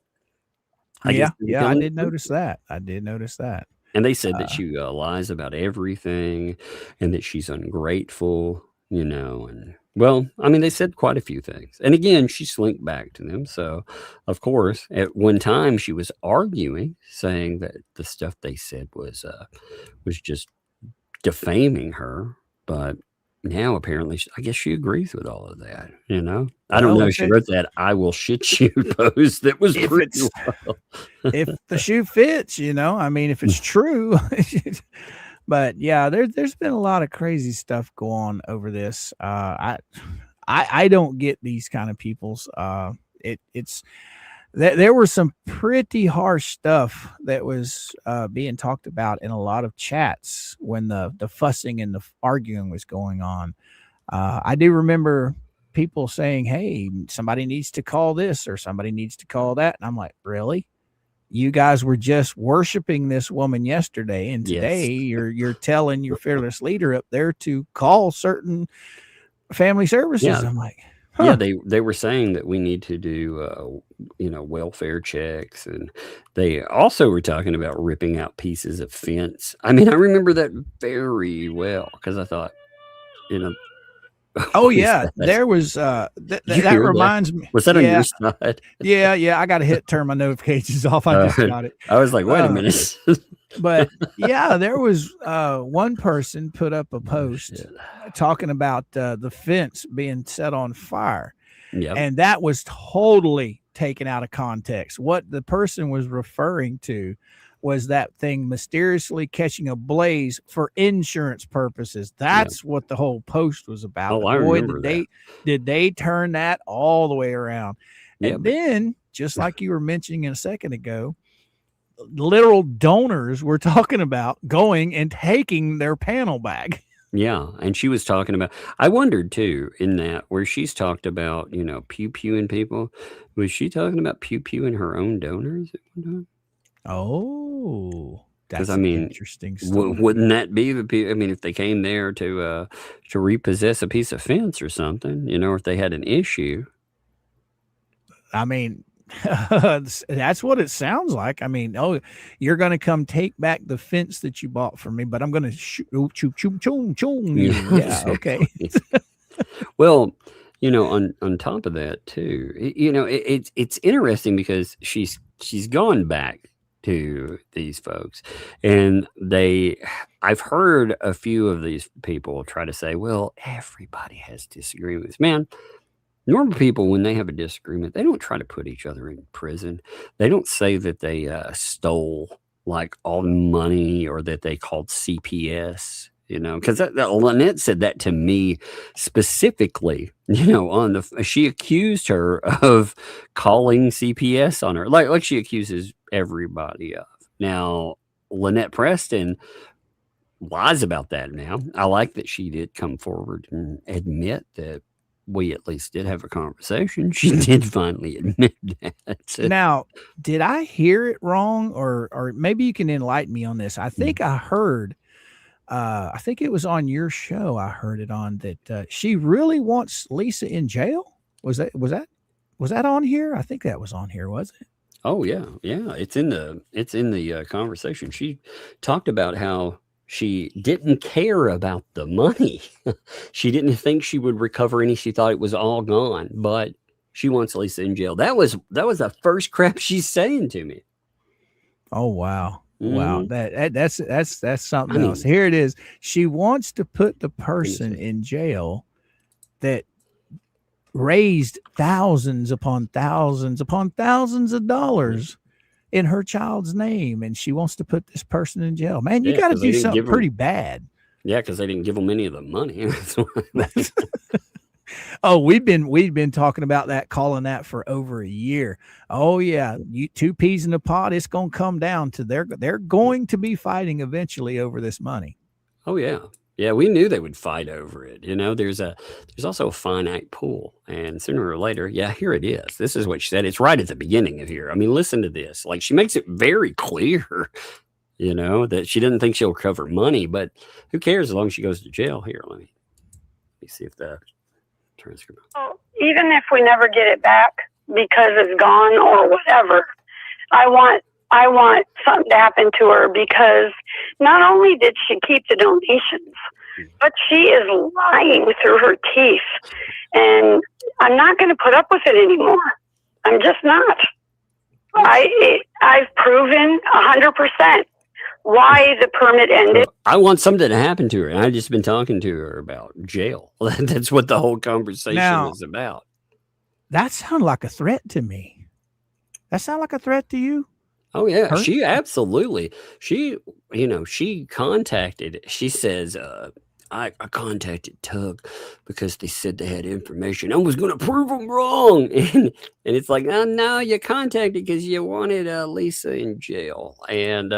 I guess I did notice that. And they said that she lies about everything, and that she's ungrateful, you know, and well, I mean, they said quite a few things. And again, she slinked back to them. So, of course, at one time she was arguing, saying that the stuff they said was just defaming her. But now apparently, I guess she agrees with all of that. You know, I don't know. She wrote that "I will shit you" post that was pretty well. If the shoe fits, you know, I mean, if it's true. But yeah, there's been a lot of crazy stuff go on over this. I don't get these kind of people's. There were some pretty harsh stuff that was being talked about in a lot of chats when the fussing and the arguing was going on. I do remember people saying, "Hey, somebody needs to call this or somebody needs to call that," and I'm like, "Really? You guys were just worshiping this woman yesterday, and today you're telling your fearless leader up there to call certain family services." Yeah. I'm like, yeah, they were saying that we need to do you know, welfare checks, and they also were talking about ripping out pieces of fence. I mean, I remember that very well because I thought, you know, oh yeah, there was that reminds me. Was that on your side? Yeah, I got to turn my notifications off. I just got it. I was like, wait a minute. But yeah, there was one person put up a post talking about the fence being set on fire. And that was totally taken out of context. What the person was referring to was that thing mysteriously catching a blaze for insurance purposes. That's what the whole post was about. Oh, I remember did they turn that all the way around. And then, just like you were mentioning a second ago, literal donors were talking about going and taking their panel back. Yeah, and she was talking about, I wondered too, in that where she's talked about, you know, pew-pewing people, was she talking about pew-pewing her own donors at one time? Oh, that's interesting story. Wouldn't that be I mean, if they came there to repossess a piece of fence or something, you know, if they had an issue. I mean, that's what it sounds like. I mean, oh, you're going to come take back the fence that you bought from me, but I'm going to shoot. Yeah, okay. Well, you know, on top of that too, you know, it's interesting because she's gone back to these folks, and I've heard a few of these people try to say, well, everybody has disagreements. Man, normal people, when they have a disagreement, they don't try to put each other in prison. They don't say that they stole like all the money or that they called CPS, you know, because Lynette said that to me specifically, you know, she accused her of calling CPS on her, like she accuses everybody of. Now, Lynette Preston lies about that now. I like that she did come forward and admit that we at least did have a conversation. She did finally admit that. Now, did I hear it wrong, or maybe you can enlighten me on this? I think I heard, I think it was on your show. I heard it on that she really wants Lisa in jail. Was that on here? I think that was on here, was it? Oh yeah. It's in the conversation. She talked about how she didn't care about the money. She didn't think she would recover any. She thought it was all gone, but she wants Lisa in jail. That was the first crap she's saying to me. Oh, wow. Wow. That's something else. Here it is. She wants to put the person in jail that raised thousands upon thousands upon thousands of dollars in her child's name, and she wants to put this person in jail. Man, you got to do something pretty bad. Yeah, because they didn't give them any of the money. Oh, we've been talking about that, calling that for over a year. Oh yeah, you two peas in a pod. It's going to come down to they're going to be fighting eventually over this money. Oh yeah, yeah. We knew they would fight over it. You know, there's also a finite pool, and sooner or later, yeah, here it is. This is what she said. It's right at the beginning of here. I mean, listen to this. Like, she makes it very clear, you know, that she doesn't think she'll recover money, but who cares as long as she goes to jail. Here, let me see if the transcript. Even if we never get it back because it's gone or whatever, I want something to happen to her, because not only did she keep the donations, but she is lying through her teeth, and I'm not going to put up with it anymore. I'm just not. I've proven 100% why the permit ended. I want something to happen to her, and I've just been talking to her about jail. That's what the whole conversation is about. That sounded like a threat to me. That sound like a threat to you? Oh yeah, she absolutely. She contacted. She says, I contacted Tug because they said they had information. I was going to prove them wrong, and it's like, oh no, you contacted because you wanted Lisa in jail, and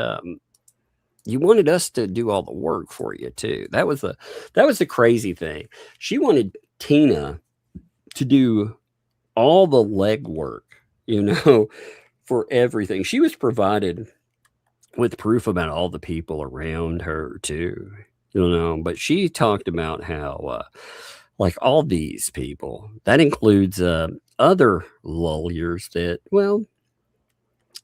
you wanted us to do all the work for you too. That was the crazy thing. She wanted Tina to do all the legwork, you know, for everything. She was provided with proof about all the people around her too, you know, but she talked about how like all these people, that includes other lawyers that, well,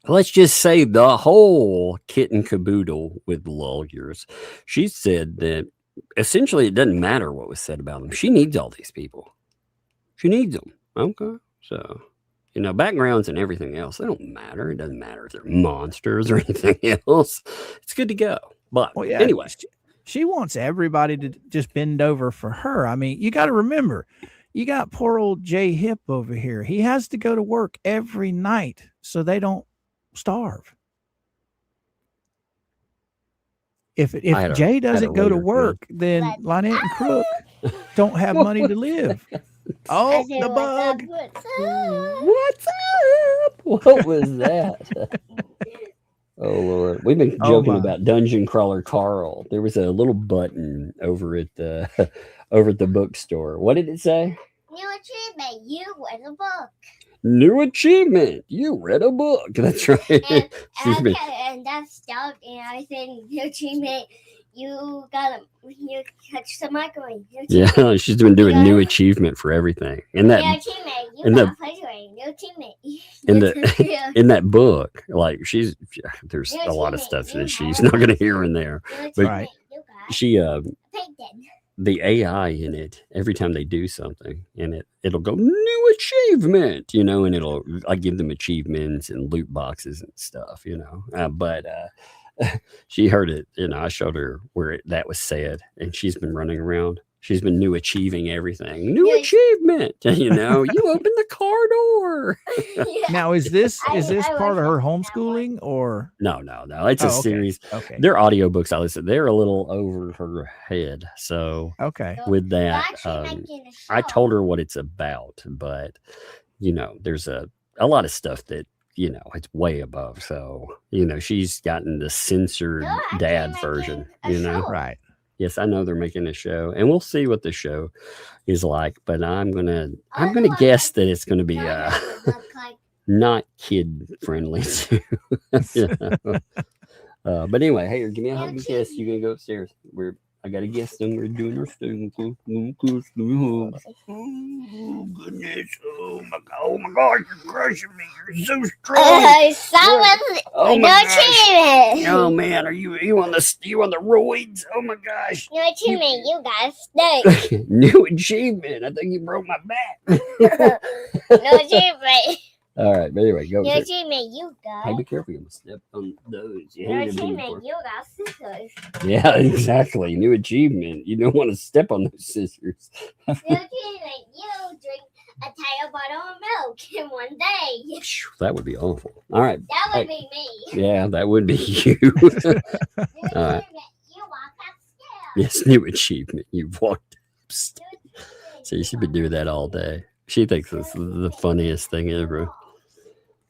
let's just say the whole kit and caboodle with lawyers. She said that essentially it doesn't matter what was said about them. She needs all these people. She needs them. Okay. So, you know, backgrounds and everything else, they don't matter. It doesn't matter if they're monsters or anything else. It's good to go. But anyway, she wants everybody to just bend over for her. I mean, you got to remember, you got poor old Jay Hip over here. He has to go to work every night so they don't starve. If Jay doesn't go to work, then Lynette and Crook don't have money to live. Oh, the bug. What's up? What was that? Oh, Lord. We've been joking about Dungeon Crawler Carl. There was a little button over at the bookstore. What did it say? New achievement. You read a book. New achievement. You read a book. That's right. And that's stuff. And I said, new achievement. You touch the microwave. Yeah, she's been doing new achievement for everything. In that, in that book, like there's a lot of stuff that she's not going to hear in there. But she, the AI in it, every time they do something, and it'll go new achievement, you know, and I give them achievements and loot boxes and stuff, you know. But she heard it, you know, I showed her where that was said, and she's been running around. She's been new achieving everything. New achievement, you know, you open the car door. Now, is this part of her homeschooling or? No. It's a series. Okay. They're audiobooks I listen. They're a little over her head. So with that, I told her what it's about, but you know, there's a lot of stuff that, you know, it's way above. So, you know, she's gotten the censored dad version, you know. Right. Yes, I know they're making a show, and we'll see what the show is like. But I'm gonna guess that it's gonna be not kid friendly too. You know? But anyway, hey, give me a hug and kiss. You gonna go upstairs? I got a guest, and we're doing our thing. Oh goodness! Oh my gosh! You're crushing me. You're so strong. Oh my gosh! Oh man, are you on the roids? Oh my gosh! New achievement, you got steak. New achievement. I think you broke my back. New achievement. All right, but anyway, go. New achievement, you got. Hey, be careful! You almost step on those. New achievement, you got scissors. Yeah, exactly. New achievement. You don't want to step on those scissors. New achievement, you drink entire bottle of milk in one day. That would be awful. All right. That would be me. Yeah, that would be you. All right. You walk upstairs. Yes, new achievement. You've walked upstairs. So you should be doing that all day. She thinks it's the funniest thing ever.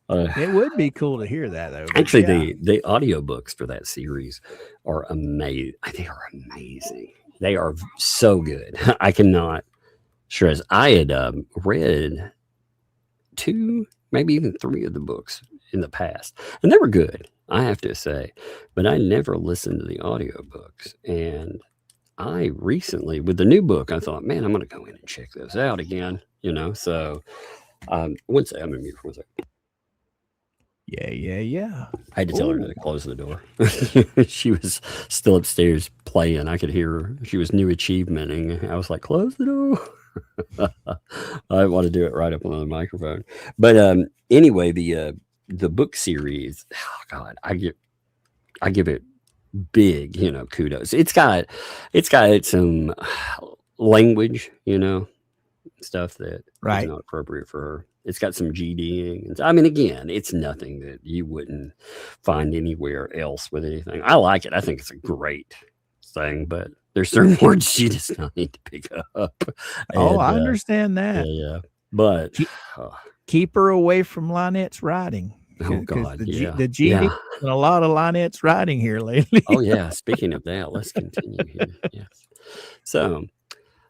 It would be cool to hear that, though. Actually, the audiobooks for that series are amazing. They are amazing. They are so good. I cannot stress. I had read 2, maybe even 3 of the books in the past, and they were good, I have to say. But I never listened to the audiobooks. And I recently, with the new book, I thought, man, I'm going to go in and check those out again. So one second, I'm going to mute for 1 second. Yeah. I had to tell her to close the door. She was still upstairs playing. I could hear her. She was new achievementing. I was like, close the door. I want to do it right up on the microphone. But anyway, the book series, oh God, I give it big, kudos. It's got some language, stuff that is not appropriate for her. It's got some GDing. I mean, again, it's nothing that you wouldn't find anywhere else with anything. I like it. I think it's a great thing, but there's certain words she does not need to pick up. I understand that. Yeah. But keep her away from Lynette's writing. Oh God, the GD and a lot of Lynette's writing here lately. Oh yeah. Speaking of that, let's continue here. Yes. So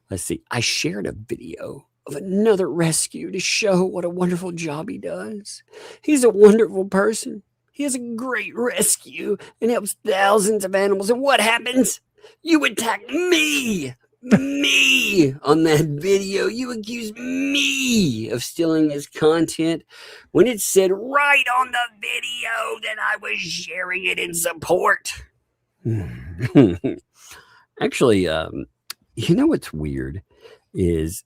let's see. I shared a video of another rescue to show what a wonderful job he does. He's a wonderful person. He has a great rescue and helps thousands of animals. And what happens? You attack me on that video. You accuse me of stealing his content when it said right on the video that I was sharing it in support. Actually, what's weird is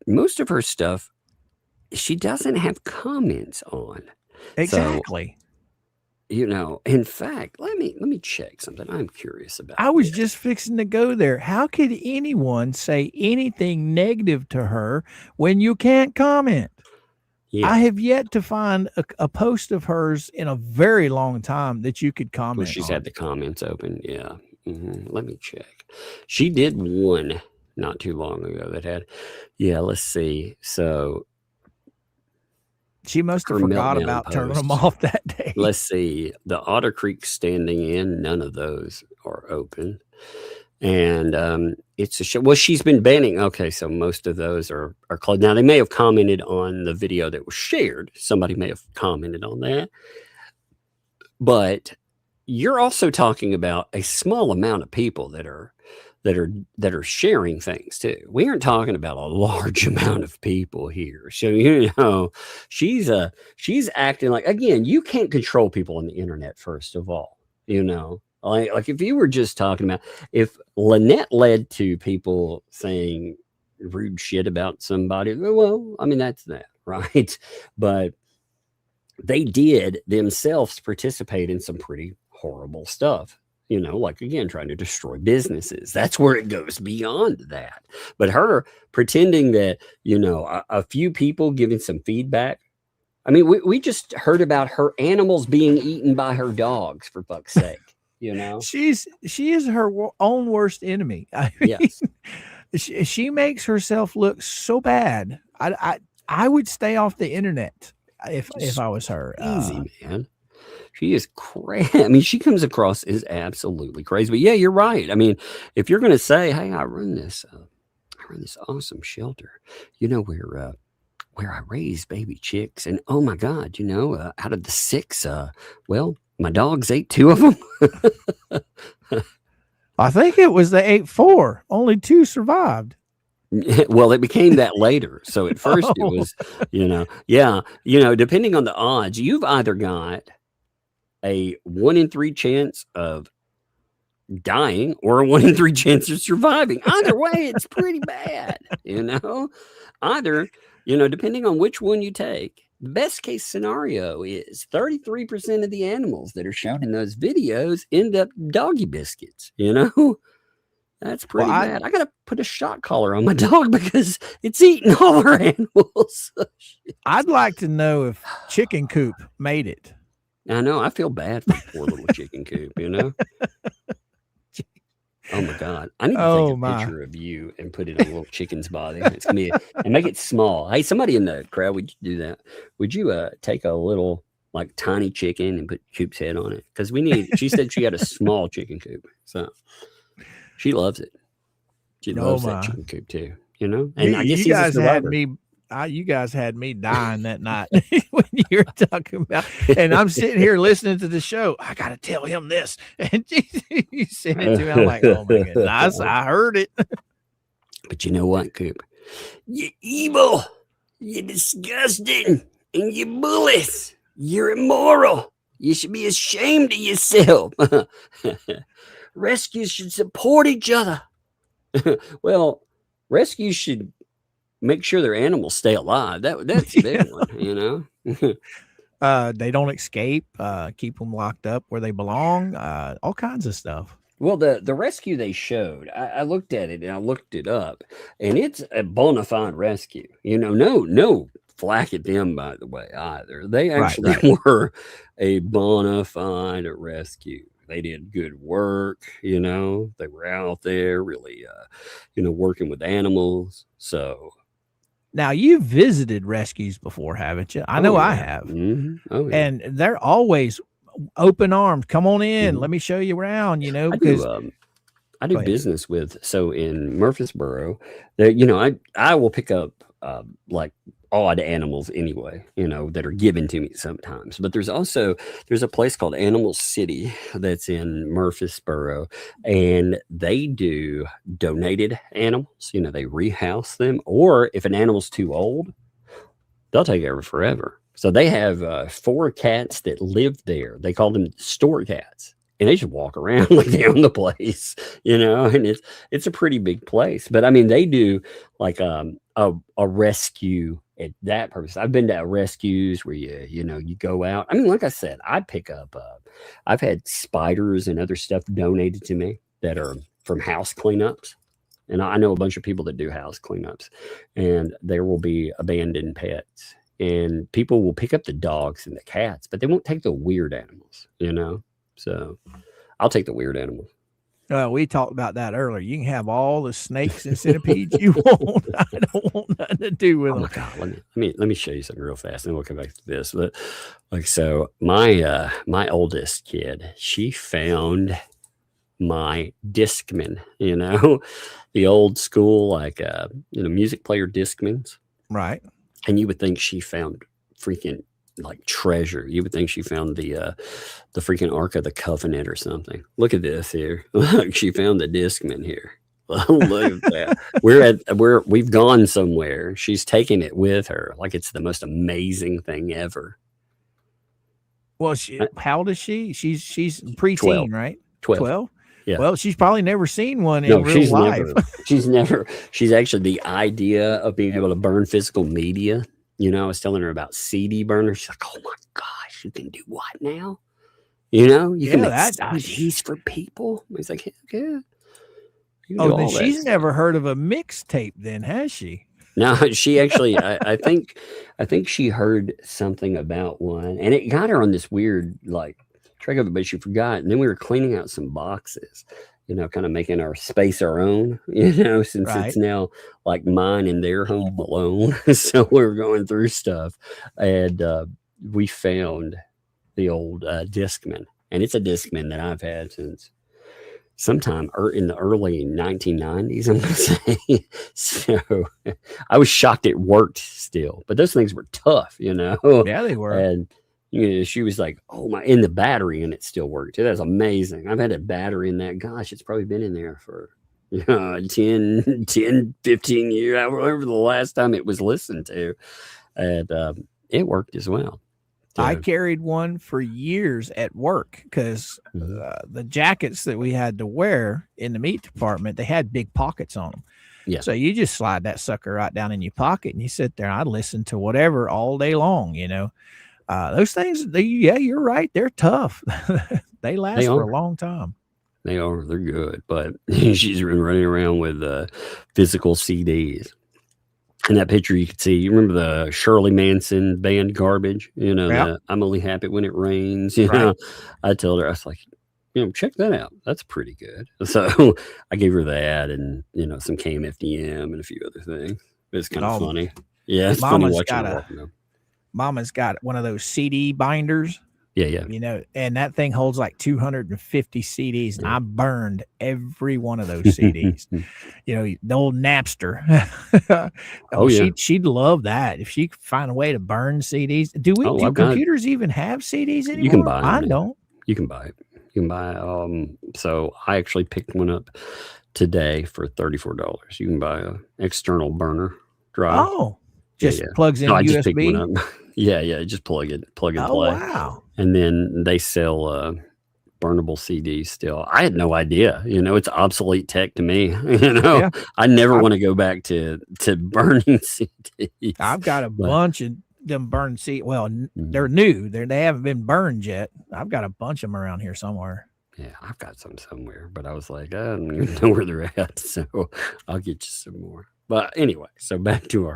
most of her stuff she doesn't have comments on. Exactly. So, in fact, let me check something. I'm curious about. I was just fixing to go there. How could anyone say anything negative to her when you can't comment? Yeah. I have yet to find a post of hers in a very long time that you could comment. Well, she's had the comments open. Yeah. Let me check. She did one not too long ago that had, let's see. So she must have forgot about turning them off that day. Let's see. The Otter Creek standing in, none of those are open. And it's a show. Well, she's been banning. Okay, so most of those are closed. Now, they may have commented on the video that was shared. Somebody may have commented on that. But you're also talking about a small amount of people that are sharing things too. We aren't talking about a large amount of people here. So, she's acting like, again, you can't control people on the internet, first of all, like if you were just talking about, if Lynette led to people saying rude shit about somebody, well, I mean, that's that, right? But they did themselves participate in some pretty horrible stuff. Like, again, trying to destroy businesses. That's where it goes beyond that. But her pretending that, a few people giving some feedback. I mean, we just heard about her animals being eaten by her dogs, for fuck's sake. She is her own worst enemy. I mean, yes. She makes herself look so bad. I would stay off the internet if I was her. Easy, man. She is crazy. I mean, she comes across as absolutely crazy. But yeah, you're right. I mean, if you're going to say, "Hey, I run this awesome shelter, where I raise baby chicks, and oh my God, out of the 6, my dogs ate 2 of them." I think it was they ate 4. Only 2 survived. Well, it became that later. So at first it was, depending on the odds, you've either got a 1 in 3 chance of dying or a 1 in 3 chance of surviving. Either way, it's pretty bad, either, depending on which one you take. The best case scenario is 33% of the animals that are shown in those videos end up doggy biscuits, That's pretty bad. I gotta put a shock collar on my dog because it's eating all our animals. I'd like to know if Chicken Coop made it. I know. I feel bad for poor little Chicken Coop, you know? Oh my God. I need to take a picture of you and put it on a little chicken's body. It's gonna be and make it small. Hey, somebody in the crowd, would you do that? Would you take a little like tiny chicken and put Coop's head on it? Because she said she had a small chicken coop. So she loves it. She loves that chicken coop too, you know? And I guess you guys had me dying that night when you were talking about, and I'm sitting here listening to the show. I got to tell him this. And you sent it to me. I'm like, oh my goodness, I heard it. But you know what, Coop? You're evil. You're disgusting. And you're bullies. You're immoral. You should be ashamed of yourself. Rescues should support each other. Well, rescues should make sure their animals stay alive. That's a big one, you know. They don't escape. Keep them locked up where they belong. All kinds of stuff. Well, the rescue they showed, I looked at it and I looked it up, and it's a bona fide rescue. You know, no flack at them, by the way, either. They actually were a bona fide rescue. They did good work, you know. They were out there really, working with animals. So now you've visited rescues before, haven't you? I know I have. Mm-hmm. Oh, yeah. And they're always open armed. Come on in. Mm-hmm. Let me show you around, you know. I do business with, so in Murfreesboro, there, you know, I will pick up like odd animals anyway, you know, that are given to me sometimes. But there's a place called Animal City that's in Murfreesboro, and they do donated animals. You know, they rehouse them, or if an animal's too old, they'll take over forever. So they have 4 cats that live there. They call them store cats. And they just walk around like they own the place, you know, and it's a pretty big place. But I mean, they do like a rescue at that purpose. I've been to rescues where you go out. I mean, like I said, I pick up. I've had spiders and other stuff donated to me that are from house cleanups, and I know a bunch of people that do house cleanups, and there will be abandoned pets, and people will pick up the dogs and the cats, but they won't take the weird animals, you know. So I'll take the weird animals. We talked about that earlier. You can have all the snakes and centipedes you want. I don't want nothing to do with them. Oh my God, let me show you something real fast, and then we'll come back to this. But like, so my oldest kid, she found my Discman. You know, the old school like music player Discmans, right? And you would think she found freaking like treasure. You would think she found the freaking Ark of the Covenant or something. Look at this here. Look, she found the Discman here. Look at that. We've gone somewhere. She's taking it with her. Like it's the most amazing thing ever. Well, how old is she? She's preteen, 12. right? 12. Yeah. Well, she's probably never seen one in real life. She's actually the idea of being able to burn physical media. You know, I was telling her about CD burners. She's like, oh my gosh, you can do what now? You know, you can make CDs for people. He's like, yeah. Oh, then she's never heard of a mixtape then, has she? No, she actually, I think she heard something about one, and it got her on this weird, like, track of it, but she forgot. And then we were cleaning out some boxes, you know, kind of making our space our own, you know, since it's now like mine and their home alone. So we were going through stuff, and we found the old Discman, and it's a Discman that I've had since sometime in the early 1990s, I'm going to say. So I was shocked it worked still, but those things were tough, you know? Yeah, they were. And you know, she was like, oh my, in the battery, and it still worked. That's amazing. I've had a battery in that. Gosh, it's probably been in there for 10, 15 years, however the last time it was listened to. And it worked as well. So, I carried one for years at work because the jackets that we had to wear in the meat department, they had big pockets on them. Yeah. So you just slide that sucker right down in your pocket and you sit there and I listen to whatever all day long, you know. Those things, you're right. They're tough. They last for a long time. They are. They're good. But she's been running around with physical CDs. And that picture you could see, you remember the Shirley Manson band Garbage? The I'm Only Happy When It Rains. I told her, I was like, check that out. That's pretty good. So I gave her that and, some KMFDM and a few other things. It's kind of funny. Yeah, it's funny watching her walking up. Mama's got one of those CD binders. Yeah. And that thing holds like 250 CDs. And I burned every one of those CDs. The old Napster. She'd love that if she could find a way to burn CDs. Do computers even have CDs anymore? You can buy them. I don't. You can buy it. You can buy. So I actually picked one up today for $34. You can buy an external burner drive. Oh, just plugs in USB. Just picked one up. Yeah. Just plug and play. Wow. And then they sell burnable CDs still. I had no idea. It's obsolete tech to me. I never want to go back to burning CDs. I've got a bunch of them burned CDs. Well, they're new. They haven't been burned yet. I've got a bunch of them around here somewhere. Yeah, I've got some somewhere, but I was like, I don't even know where they're at, so I'll get you some more. But anyway, so back to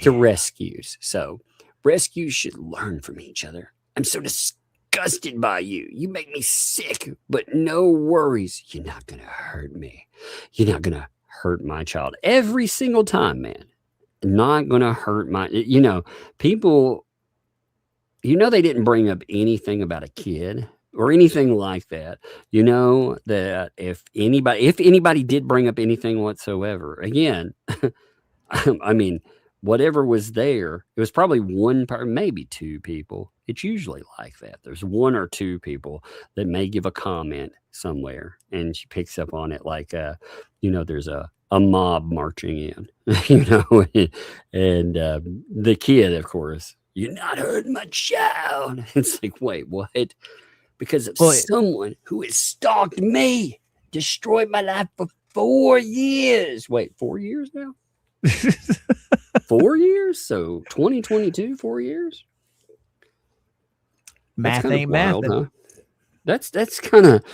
to rescues. So rescues should learn from each other. I'm so disgusted by you. You make me sick, but no worries. You're not going to hurt me. You're not going to hurt my child. Every single time, man. Not going to hurt my, people, they didn't bring up anything about a kid or anything like that. That if anybody did bring up anything whatsoever, again, I mean, whatever was there, it was probably one person, maybe two people. It's usually like that. There's one or two people that may give a comment somewhere, and she picks up on it like, there's a mob marching in, and the kid, of course, you're not hurting my child. It's like, wait, what? Because of someone who has stalked me, destroyed my life for 4 years. Wait, 4 years now? 4 years? So 2022, 4 years? Math ain't math. Huh? That's kind of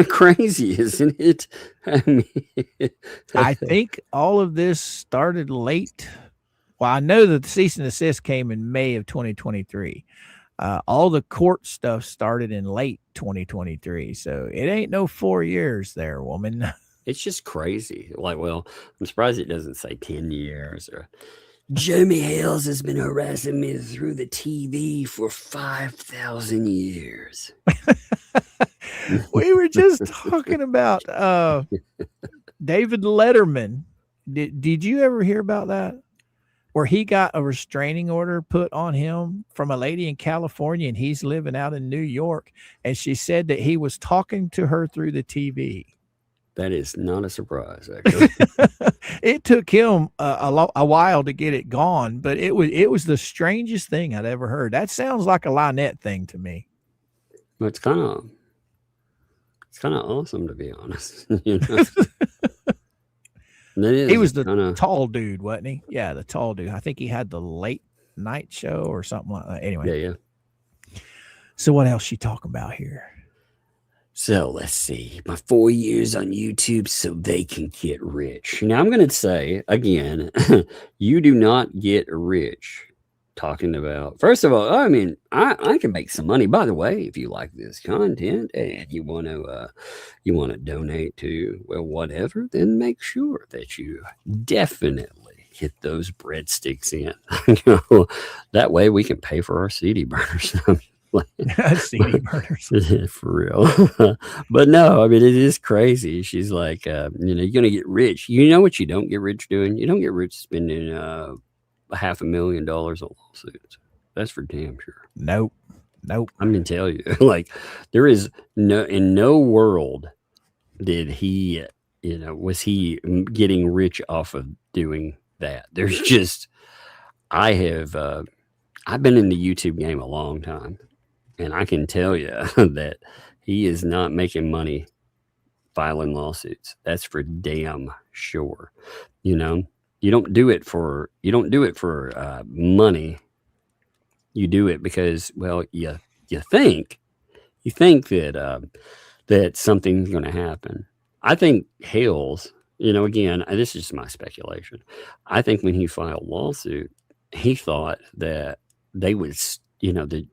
crazy, isn't it? I mean, I think all of this started late. Well, I know that the cease and desist came in May of 2023. All the court stuff started in late 2023. So it ain't no 4 years there, woman. It's just crazy. Like, well, I'm surprised it doesn't say 10 years or Jeremy Hales has been harassing me through the TV for 5,000 years. We were just talking about David Letterman. Did you ever hear about that? Where he got a restraining order put on him from a lady in California, and he's living out in New York. And she said that he was talking to her through the TV. That is not a surprise, actually. It took him a while to get it gone, but it was the strangest thing I'd ever heard. That sounds like a Lynette thing to me. Well, it's kind of awesome, to be honest. He was the tall dude, wasn't he? Yeah, the tall dude. I think he had the late night show or something like that. Anyway. Yeah. So what else you talking about here? So let's see. My 4 years on YouTube so they can get rich. Now I'm going to say again, you do not get rich talking about, first of all, I mean, I can make some money. By the way, if you like this content and you want to donate to, well, whatever, then make sure that you definitely hit those breadsticks in. That way we can pay for our CD burners. CD burners. For real. But no, I mean, it is crazy. She's like, you're going to get rich. You know what you don't get rich doing? You don't get rich spending $500,000 on lawsuits. That's for damn sure. Nope. I'm going to tell you, like, there is in no world did he, was he getting rich off of doing that. There's just, I've been in the YouTube game a long time. And I can tell you that he is not making money filing lawsuits. That's for damn sure. You don't do it for money. You do it because, well, you think that that something's going to happen. I think Hales, again, this is just my speculation. I think when he filed lawsuit, he thought that they would, the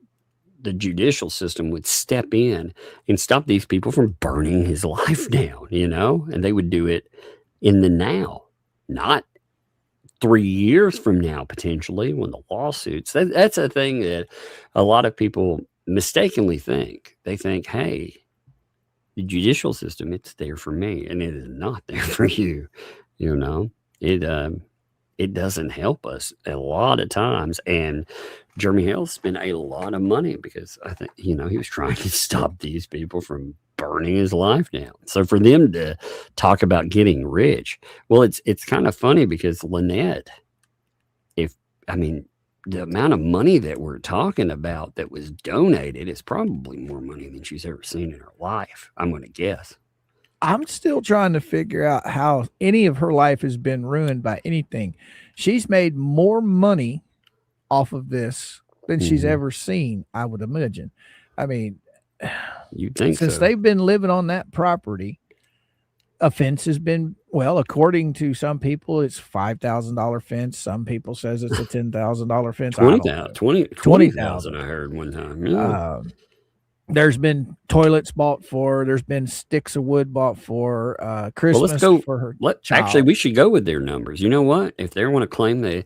judicial system would step in and stop these people from burning his life down, and they would do it in the now, not 3 years from now, potentially, when the lawsuits. That's a thing that a lot of people mistakenly think. They think, hey, the judicial system, it's there for me, and it is not there for you. It doesn't help us a lot of times. And Jeremy Hale spent a lot of money because I think, he was trying to stop these people from burning his life down. So for them to talk about getting rich, well, it's kind of funny because Lynette, the amount of money that we're talking about that was donated is probably more money than she's ever seen in her life, I'm going to guess. I'm still trying to figure out how any of her life has been ruined by anything. She's made more money off of this than she's ever seen, I would imagine. I mean, you'd think since they've been living on that property, a fence has been, well, according to some people, it's $5,000 fence. Some people says it's a $10,000 fence. 20,000 I heard one time. Yeah. There's been toilets bought for. There's been sticks of wood bought for. Christmas let's go, for her. Actually, we should go with their numbers. You know what? If they want to claim they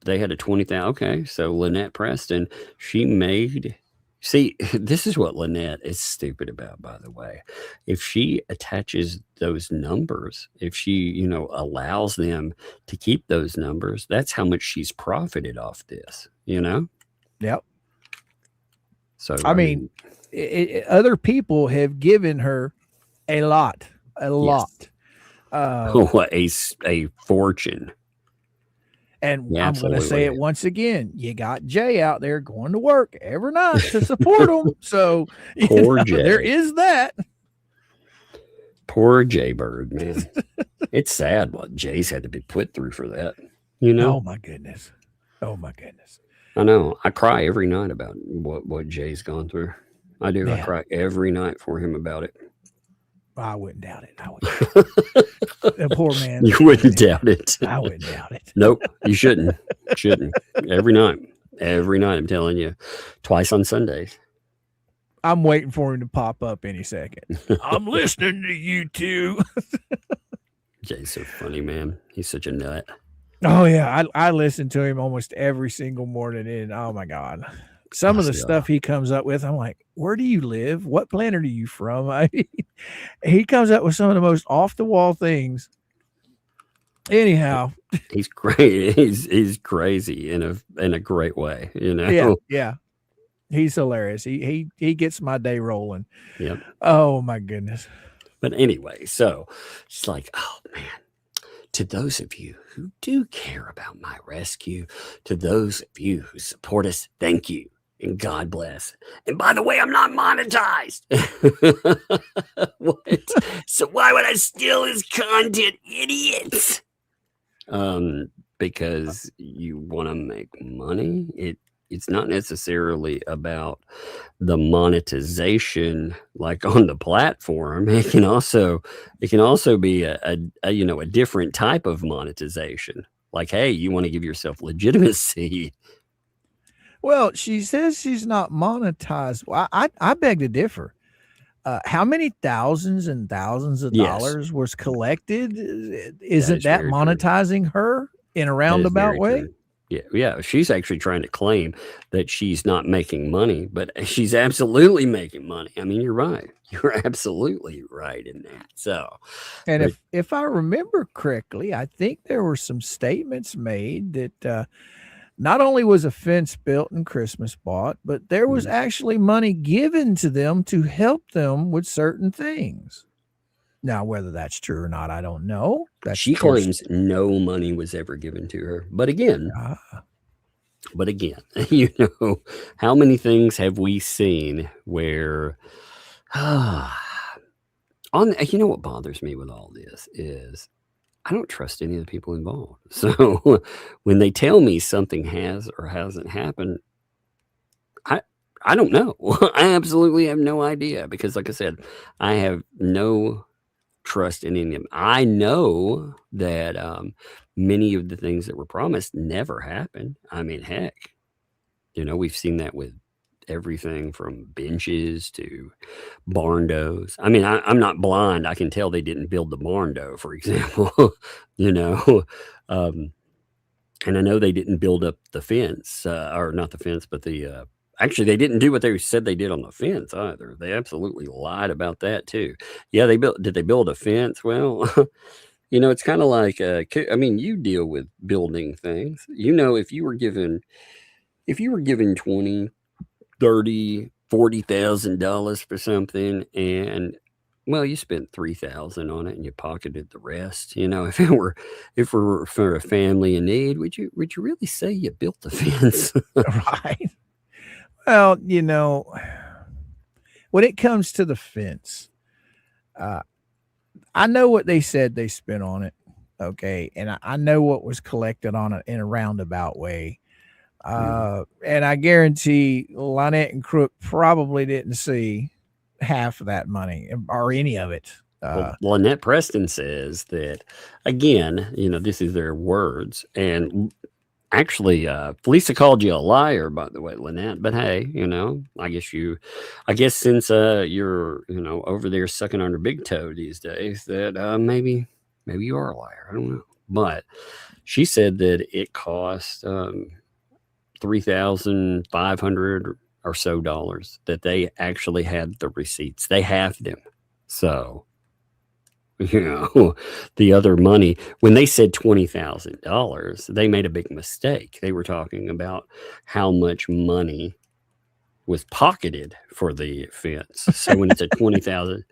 had a 20,000, okay. So Lynette Preston, she made. See, this is what Lynette is stupid about, by the way. If she attaches those numbers, if she, allows them to keep those numbers, that's how much she's profited off this. Yep. So I mean, other people have given her a lot. A fortune. And yeah, I'm going to say it once again. You got Jay out there going to work every night to support them. So poor Jay. There is that. Poor Jay Bird, man. It's sad what Jay's had to be put through for that. Oh my goodness. I know. I cry every night about what Jay's gone through. I do. Yeah. I cry every night for him about it. I wouldn't doubt it. The poor man. You wouldn't doubt it. I wouldn't doubt it. Nope. You shouldn't. Every night. I'm telling you. Twice on Sundays. I'm waiting for him to pop up any second. I'm listening to you two. Jay's so funny, man. He's such a nut. Oh yeah. I listen to him almost every single morning, and oh my God. Some of the stuff he comes up with, I'm like, where do you live? What planet are you from? I mean, he comes up with some of the most off the wall things. Anyhow, he's great. He's crazy in a great way, Yeah. He's hilarious. He gets my day rolling. Yep. Oh my goodness. But anyway, so it's like, oh man. To those of you who do care about my rescue, to those of you who support us, thank you. And God bless. And by the way, I'm not monetized. What? So why would I steal his content, idiots? Because you want to make money. It's not necessarily about the monetization, like on the platform. It can also be a different type of monetization. Like, hey, you want to give yourself legitimacy. Well, she says she's not monetized. Well, I beg to differ. How many thousands and thousands of dollars was collected? Isn't that monetizing her in a roundabout way? Yeah. She's actually trying to claim that she's not making money, but she's absolutely making money. I mean, you're right. You're absolutely right in that. So, and if I remember correctly, I think there were some statements made that not only was a fence built and Christmas bought, but there was actually money given to them to help them with certain things. Now, whether that's true or not, I don't know. She claims no money was ever given to her. But again, how many things have we seen where, what bothers me with all this is I don't trust any of the people involved. So when they tell me something has or hasn't happened, I don't know. I absolutely have no idea because, like I said, I have no trust in any of them. I know that many of the things that were promised never happened. I mean, heck, we've seen that with everything from benches to barn doors. I mean, I'm not blind. I can tell they didn't build the barn door, for example, and I know they didn't build up the fence, or not the fence, but actually, they didn't do what they said they did on the fence either. They absolutely lied about that too. Yeah, did they build a fence? Well, it's kind of like, you deal with building things. If you were given 20, 30, $40,000 for something, and well, you spent $3,000 on it and you pocketed the rest. If it were for a family in need, would you really say you built the fence? Right. Well, when it comes to the fence, I know what they said they spent on it. Okay. And I know what was collected on it in a roundabout way. And I guarantee Lynette and Crook probably didn't see half of that money or any of it. Well, Lynette Preston says that, again, this is their words. And actually, Felisa called you a liar, by the way, Lynette. But hey, I guess since you're, over there sucking on her big toe these days, that maybe you are a liar. I don't know. But she said that it cost $3,500 or so dollars, that they actually had the receipts. They have them. So, the other money, when they said $20,000, they made a big mistake. They were talking about how much money was pocketed for the fence. So when it's a 20,000,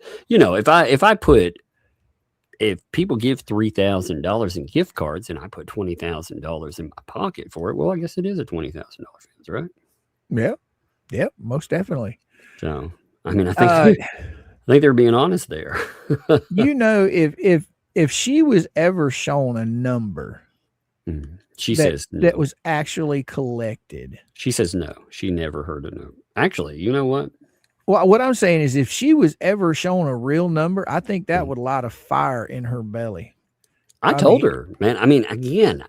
if people give $3,000 in gift cards and I put $20,000 in my pocket for it, well, I guess it is a $20,000 fence, right? Yeah. Yep, most definitely. So, I mean, I think they're being honest there. If she was ever shown a number, she says no. That was actually collected. She says no. She never heard a no. Actually, you know what? Well, what I'm saying is, if she was ever shown a real number, I think that would light a fire in her belly. I told her, man. I mean, again,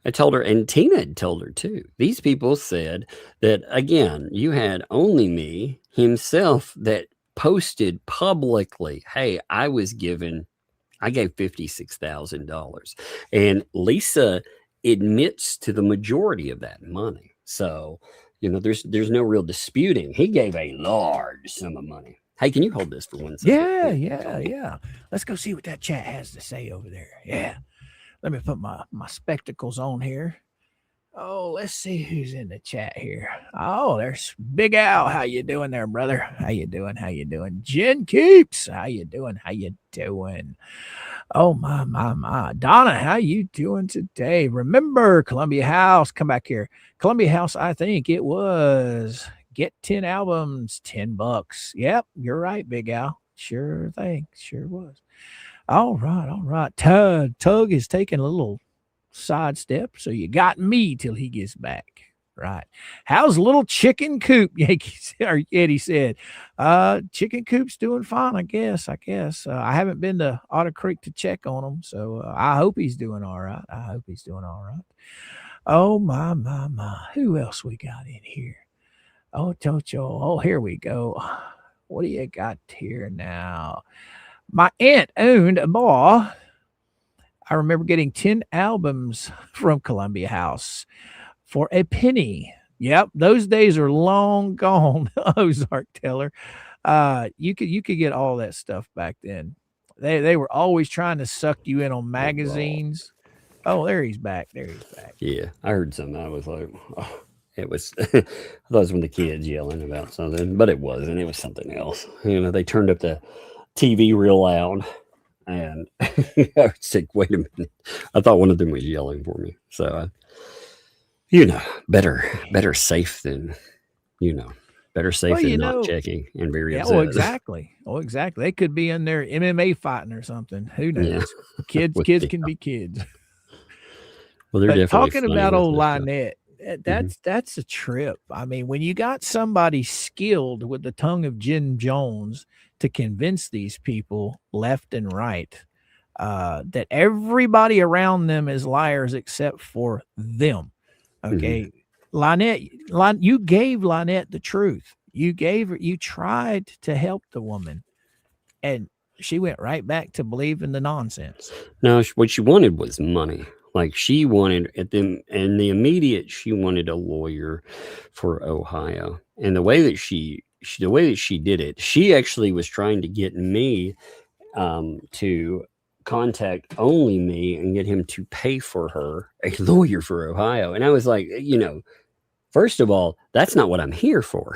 I told her, and Tina had told her too. These people said that, again, you had Only Me himself that posted publicly, hey, I gave $56,000. And Lisa admits to the majority of that money. So, there's no real disputing. He gave a large sum of money. Hey, can you hold this for 1 second? Yeah. Let's go see what that chat has to say over there. Yeah. Let me put my spectacles on here. Oh, let's see who's in the chat here. Oh, there's Big Al. How you doing there, brother? How you doing? Jen Keeps. How you doing? Oh, my. Donna, how you doing today? Remember, Columbia House. Come back here. Columbia House, I think it was get 10 albums, $10. Yep, you're right, Big Al. Sure thing. Sure was. All right. Tug is taking a little sidestep, so you got me till he gets back. Right. How's little chicken coop? Eddie said, chicken coop's doing fine, I guess. I haven't been to Otter Creek to check on him, so I hope he's doing all right. Oh, my. Who else we got in here? Oh, Tocho. Oh, here we go. What do you got here now? My aunt owned a bar. I remember getting 10 albums from Columbia House for a penny. Yep, those days are long gone, Ozark Teller. You could get all that stuff back then. They were always trying to suck you in on magazines. Oh, there he's back. Yeah, I heard something. I was like, oh, it was, I thought it was when the kids yelling about something, but it wasn't. It was something else. They turned up the TV real loud, and I was like, wait a minute. I thought one of them was yelling for me. So, better safe than, better safe than not checking and very upset. Oh, exactly. They could be in there MMA fighting or something. Who knows? Yeah. Kids can be kids. Well, they're definitely talking about old Lynette. That's a trip. I mean, when you got somebody skilled with the tongue of Jim Jones to convince these people left and right that everybody around them is liars except for them. Okay. Lynette, you gave Lynette the truth. You tried to help the woman, and she went right back to believing the nonsense. No, what she wanted was money. Like she wanted in the immediate, she wanted a lawyer for Ohio. And the way that she did it, she actually was trying to get me to contact only me and get him to pay for her a lawyer for Ohio. And I was like, first of all, that's not what I'm here for.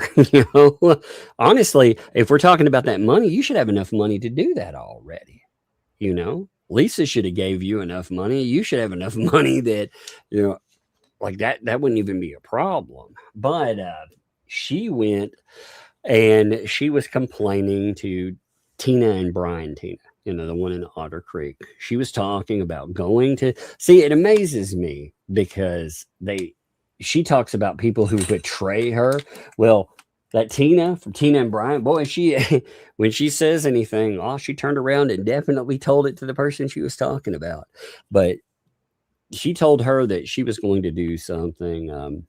Honestly, if we're talking about that money, you should have enough money to do that already. Lisa should have gave you enough money. You should have enough money that, like that wouldn't even be a problem. But she went and she was complaining to Tina and Brian. Tina, the one in Otter Creek. She was talking about going to see. It amazes me because she talks about people who betray her. Well, that Tina from Tina and Brian, boy, when she says anything, she turned around and definitely told it to the person she was talking about. But she told her that she was going to do something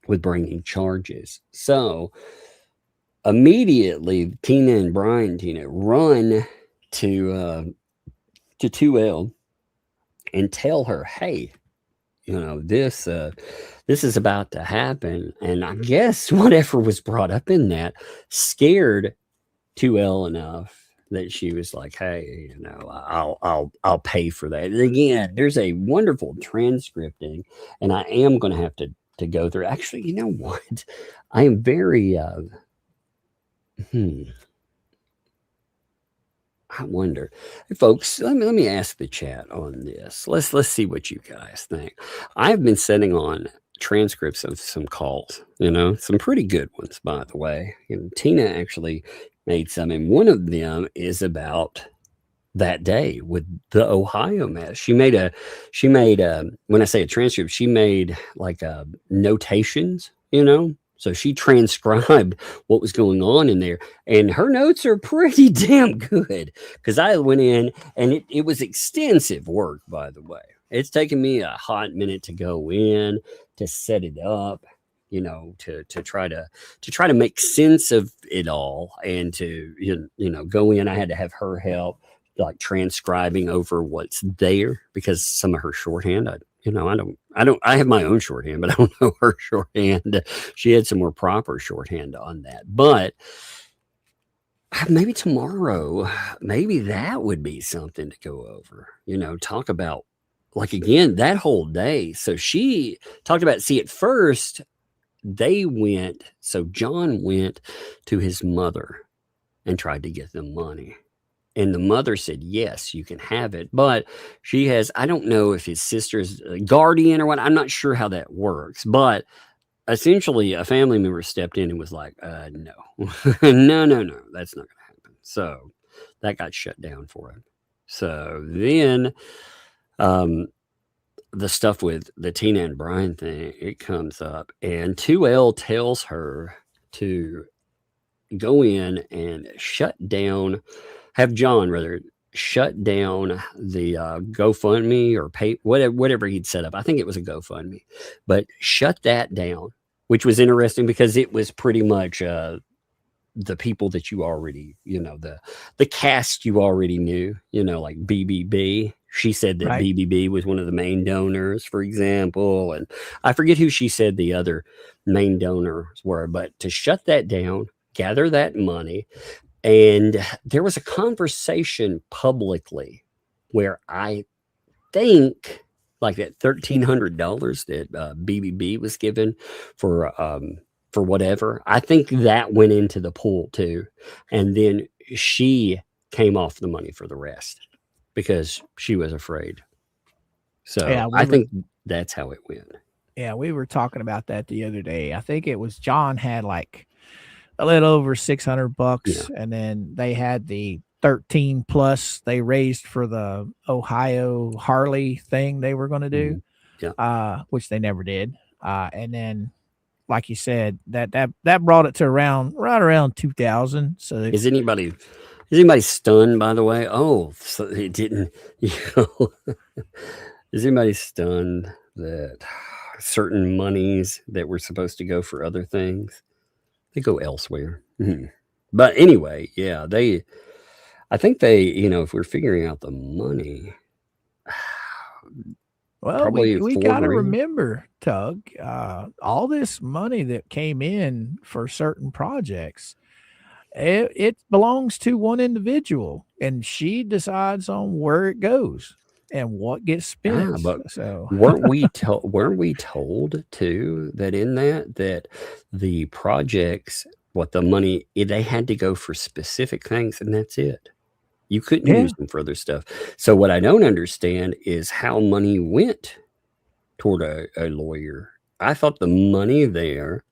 with bringing charges. So immediately, Tina and Brian, run to 2L and tell her, hey, this is about to happen. And I guess whatever was brought up in that scared 2L enough that she was like, hey, I'll pay for that. And again, there's a wonderful transcripting, and I am going to have to go through. Actually, you know what? I am very I wonder, folks, let me ask the chat on this. Let's see what you guys think. I've been sitting on transcripts of some calls, some pretty good ones, by the way. Tina actually made some, and one of them is about that day with the Ohio mess. She made when I say a transcript, she made like notations, So she transcribed what was going on in there, and her notes are pretty damn good because I went in and it was extensive work, by the way. It's taken me a hot minute to go in to set it up, to try to make sense of it all and to, go in. I had to have her help like transcribing over what's there because some of her shorthand, I have my own shorthand, but I don't know her shorthand. She had some more proper shorthand on that. But maybe tomorrow, maybe that would be something to go over, talk about, like, again, that whole day. So she talked about, at first John went to his mother and tried to get them money. And the mother said, yes, you can have it. But she has, I don't know if his sister's a guardian or what. I'm not sure how that works. But essentially, a family member stepped in and was like, no, no, that's not going to happen. So that got shut down for him. So then the stuff with the Tina and Brian thing, it comes up. And 2L tells her to go in and have John rather shut down the GoFundMe or pay whatever he'd set up. I think it was a GoFundMe, but shut that down, which was interesting because it was pretty much the people that you already, the cast you already knew, like BBB. She said that right. BBB was one of the main donors, for example, and I forget who she said the other main donors were, but to shut that down, gather that money. And there was a conversation publicly where I think like that $1,300 that BBB was given for whatever. I think that went into the pool too. And then she came off the money for the rest because she was afraid. So yeah, I think that's how it went. Yeah, we were talking about that the other day. I think it was John had like a little over $600, yeah. And then they had the 13 plus they raised for the Ohio Harley thing they were going to do, which they never did. And then, like you said, that brought it to right around 2000. So Is anybody stunned, by the way? Oh, so it didn't, is anybody stunned that certain monies that were supposed to go for other things, they go elsewhere? But anyway, yeah, I think they, if we're figuring out the money, well, probably we $4 got to grand. remember, Tug, all this money that came in for certain projects, it belongs to one individual, and she decides on where it goes and what gets spent. But So weren't we told too that in that the projects, what the money, they had to go for specific things, and that's it. You couldn't use them for other stuff. So what I don't understand is how money went toward a lawyer. I thought the money there,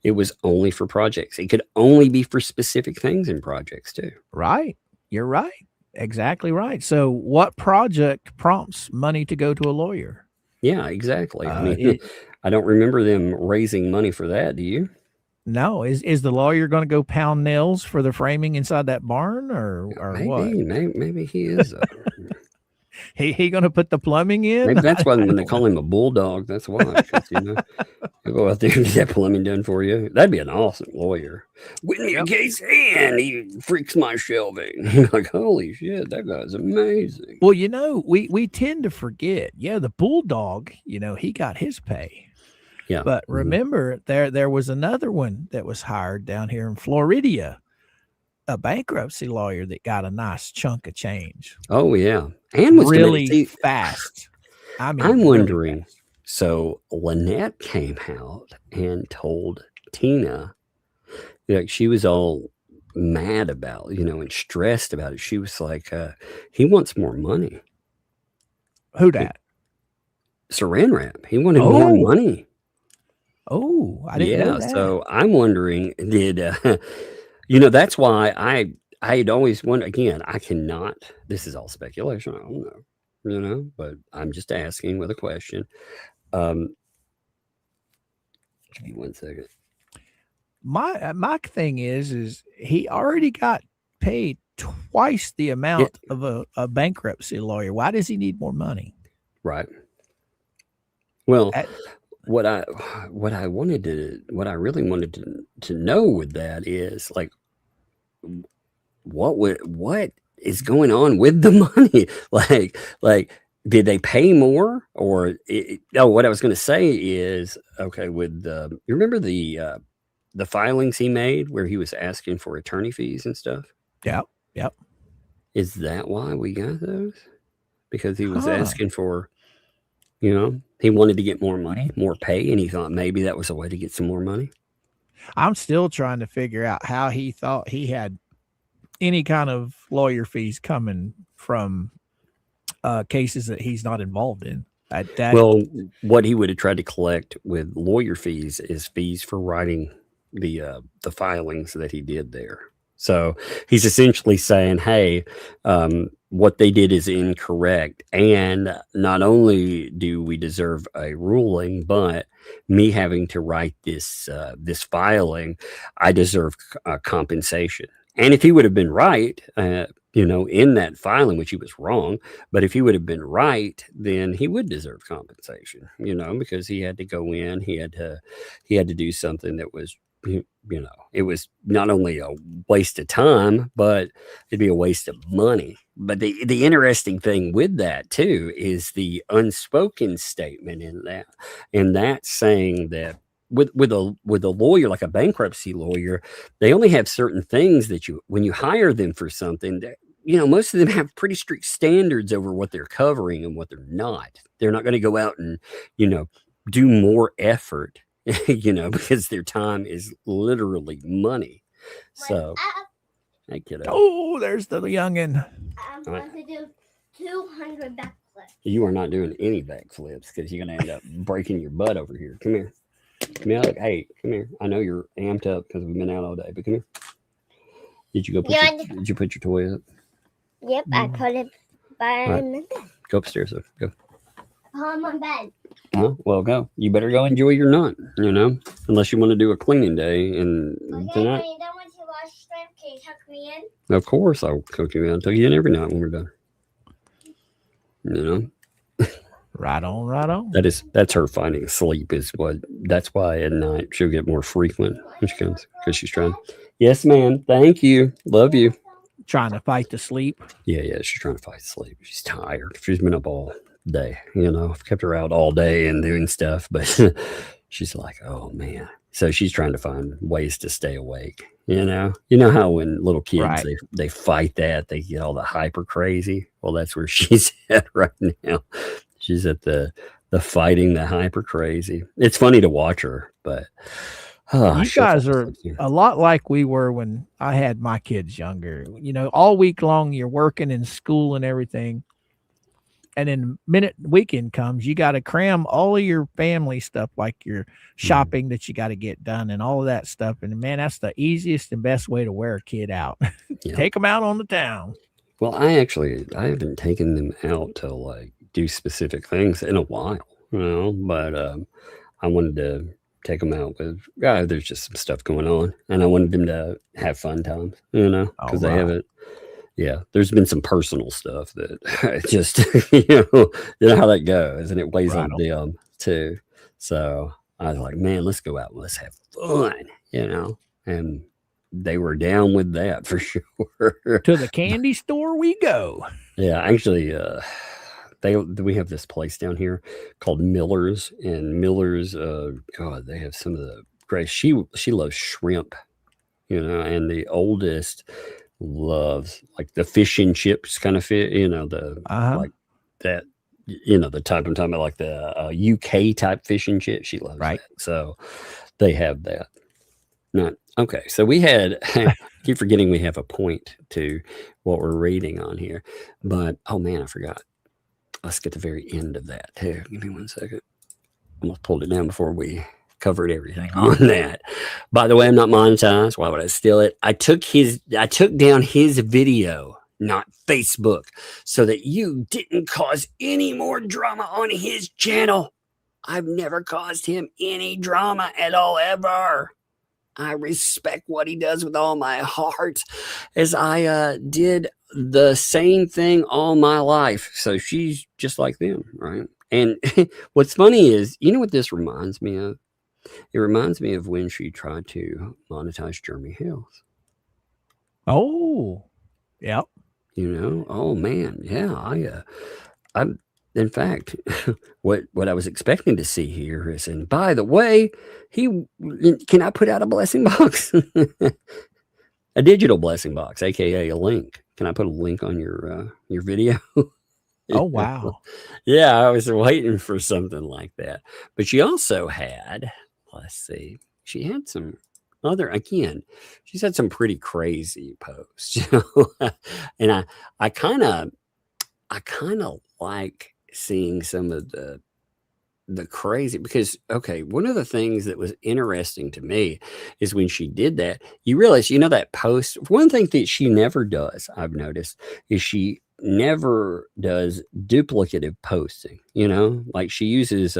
it was only for projects. It could only be for specific things in projects too. Right. You're right. Exactly right. So what project prompts money to go to a lawyer? Yeah, exactly. I mean, I don't remember them raising money for that. Do you? No. Is the lawyer going to go pound nails for the framing inside that barn, or what? Maybe he is. He going to put the plumbing in? Maybe that's why when they call him a bulldog, that's why. He'll go out there and get that plumbing done for you. That'd be an awesome lawyer. Win me a case and he freaks my shelving. Like, holy shit, that guy's amazing. Well, we tend to forget. Yeah, the bulldog, he got his pay. Yeah. But remember, there was another one that was hired down here in Florida, a bankruptcy lawyer that got a nice chunk of change. Oh, yeah. And was really fast. I'm wondering. Fast. So Lynette came out and told Tina, like, she was all mad about, and stressed about it. She was like, he wants more money. Who dat? Saran Wrap. He wanted more money. Oh, I didn't know that. So I'm wondering, did that's why I'd always wondered. Again, I cannot. This is all speculation. I don't know, but I'm just asking with a question. Give me 1 second. My thing is he already got paid twice the amount of a bankruptcy lawyer. Why does he need more money? Right. Well, what I really wanted to know with that is, like, what is going on with the money? Like did they pay more, or what I was going to say is, okay, with you remember the filings he made where he was asking for attorney fees and stuff? Yep. Is that why we got those? Because he was asking for, he wanted to get more money, more pay, and he thought maybe that was a way to get some more money. I'm still trying to figure out how he thought he had any kind of lawyer fees coming from cases that he's not involved in. Well, what he would have tried to collect with lawyer fees is fees for writing the filings that he did there. So he's essentially saying, hey, what they did is incorrect. And not only do we deserve a ruling, but me having to write this filing, I deserve compensation. And if he would have been right, in that filing, which he was wrong, but if he would have been right, then he would deserve compensation, because he had to go in, he had to do something that was, it was not only a waste of time, but it'd be a waste of money. But the interesting thing with that too is the unspoken statement in that, and that's saying that with a lawyer, like a bankruptcy lawyer, they only have certain things that when you hire them for something that, most of them have pretty strict standards over what they're covering and what they're not. They're not going to go out and, do more effort, because their time is literally money. So, hey, kiddo. Oh, there's the youngin'. I'm going to do 200 backflips. You are not doing any backflips because you're going to end up breaking your butt over here. Come here. Come here. Hey, come here. I know you're amped up because we've been out all day, but come here. Did you did you put your toy up? Yep, I put it by a minute. Go upstairs, though. Go. on my bed. Well, go. You better go enjoy your nut, unless you want to do a cleaning day. And Okay, tonight, when you're done with your wash shrimp, can you tuck me in? of course, I'll cook you in. I'll tuck you in every night when we're done. Right on, right on. That's her finding sleep that's why at night she'll get more frequent when she comes because she's trying. Yes, ma'am. Thank you. Love you. Trying to fight to sleep. Yeah. She's trying to fight sleep. She's tired. She's been up all day. I've kept her out all day and doing stuff, but she's like, oh man. So she's trying to find ways to stay awake. You know how when little kids Right. they fight that, they get all the hyper crazy. Well, that's where she's at right now. She's at the fighting the hyper crazy. It's funny to watch her, but you guys are a lot like we were when I had my kids younger. All week long you're working in school and everything. And then the minute weekend comes, you got to cram all of your family stuff, like your shopping that you got to get done and all of that stuff. And man, that's the easiest and best way to wear a kid out. Take them out on the town. Well, I haven't taken them out to like do specific things in a while, but I wanted to take them out with, there's just some stuff going on and I wanted them to have fun times, because they haven't. Yeah, there's been some personal stuff that just, you know how that goes, and it weighs on them too. So I was like, man, let's go out and let's have fun, and they were down with that for sure. To the candy store we go. Yeah, actually, we have this place down here called Miller's, and Miller's, God, they have some of the great. She loves shrimp, and the oldest loves like the fish and chips kind of fit, like that, the type I'm talking about, like the UK type fish and chips. She loves that. So they have that. Not okay. So we had, I keep forgetting we have a point to what we're reading on here, but oh man, I forgot. Let's get the very end of that too. Give me 1 second. Almost pulled it down before we covered everything on that. By the way, I'm not monetized. Why would I steal it? I took down his video, not Facebook, so that you didn't cause any more drama on his channel. I've never caused him any drama at all, ever. I respect what he does with all my heart, as I did the same thing all my life. So she's just like them, right? And what's funny is, you know what this reminds me of? It reminds me of when she tried to monetize Jeremy Hales. Oh, yep. Oh man, yeah. I'm in fact, what I was expecting to see here is, and by the way, can I put out a blessing box, a digital blessing box, aka a link? Can I put a link on your video? Oh wow. Yeah, I was waiting for something like that. But she also had. Let's see. She had some she's had some pretty crazy posts, and I kind of like seeing some of the crazy, because one of the things that was interesting to me is when she did that, you realize, that post, one thing that she never does, I've noticed, is she never does duplicative posting, like she uses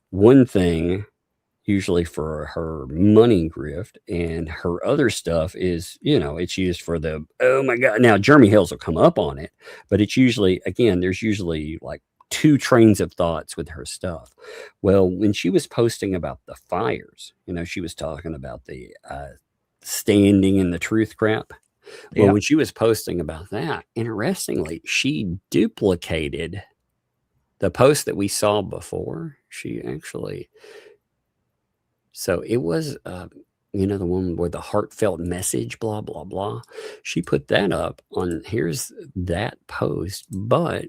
one thing usually for her money grift, and her other stuff is, it's used for the, oh my God. Now Jeremy Hales will come up on it, but it's usually, again, there's usually like two trains of thoughts with her stuff. Well, when she was posting about the fires, she was talking about the standing in the truth crap. Well, when she was posting about that, interestingly, she duplicated the post that we saw before. She actually, so it was, the one with the heartfelt message, blah, blah, blah. She put that up on, here's that post, but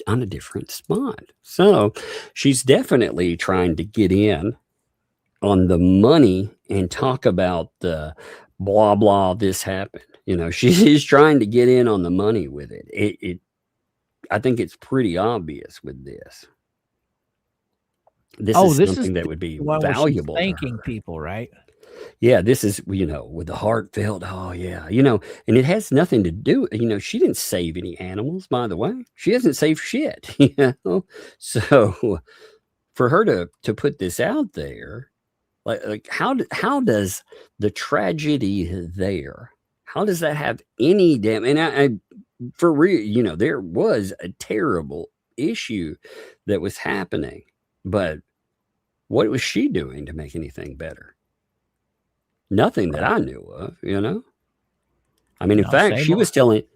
on a different spot. So she's definitely trying to get in on the money and talk about the blah, blah, this happened. She's trying to get in on the money with it. I think it's pretty obvious with this. This is something that would be valuable. Thanking people, right? yeah, this is, with the heartfelt, oh yeah, and it has nothing to do, she didn't save any animals, by the way. She hasn't saved shit, So for her to put this out there, like how does the tragedy there, how does that have any damn, and I for real, there was a terrible issue that was happening, but what was she doing to make anything better? Nothing that I knew of, I mean, in fact,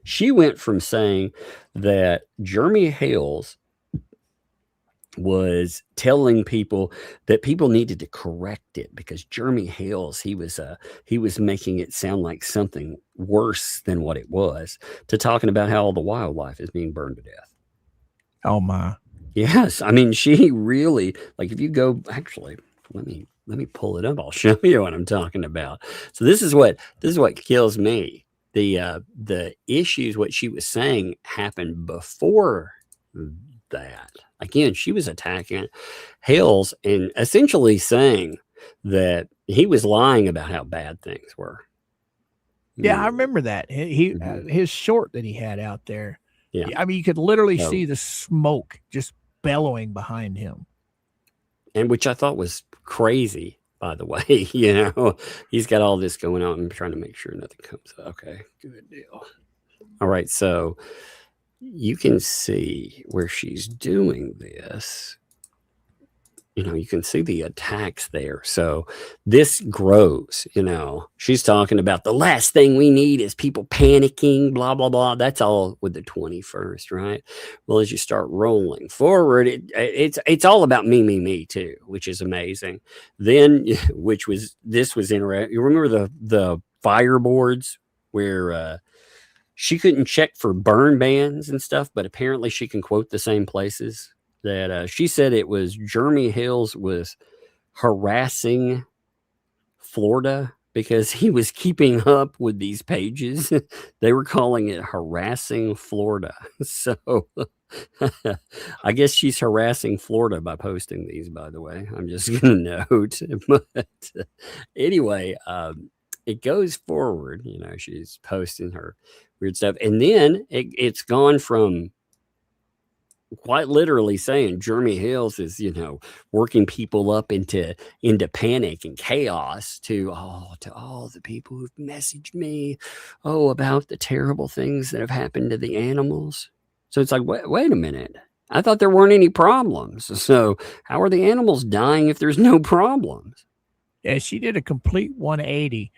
she went from saying that Jeremy Hales was telling people that people needed to correct it because Jeremy Hales, he was making it sound like something worse than what it was, to talking about how all the wildlife is being burned to death. Oh my. Yes. I mean, she really, like, if you go, actually, let me pull it up. I'll show you what I'm talking about. So this is what kills me. The issues, what she was saying happened before that. Again, she was attacking Hales and essentially saying that he was lying about how bad things were. Yeah, I remember that. His short that he had out there. Yeah. I mean, you could literally see the smoke just bellowing behind him. And which I thought was crazy, by the way. He's got all this going on. I'm trying to make sure nothing comes up. Okay, good deal. All right, so you can see where she's doing this. You can see the attacks there. So this grows, she's talking about the last thing we need is people panicking, blah, blah, blah. That's all with the 21st, right? Well, as you start rolling forward, it's all about me too, which is amazing. Then, this was interesting. You remember the fireboards where, she couldn't check for burn bans and stuff, but apparently she can quote the same places that she said it was Jeremy Hales was harassing Florida because he was keeping up with these pages. They were calling it harassing Florida. So I guess she's harassing Florida by posting these, by the way. I'm just going to note. But anyway, it goes forward. She's posting her weird stuff. And then it's gone from quite literally saying Jeremy Hales is, working people up into panic and chaos to all the people who've messaged me, about the terrible things that have happened to the animals. So it's like, wait a minute. I thought there weren't any problems. So how are the animals dying if there's no problems? Yeah, she did a complete 180.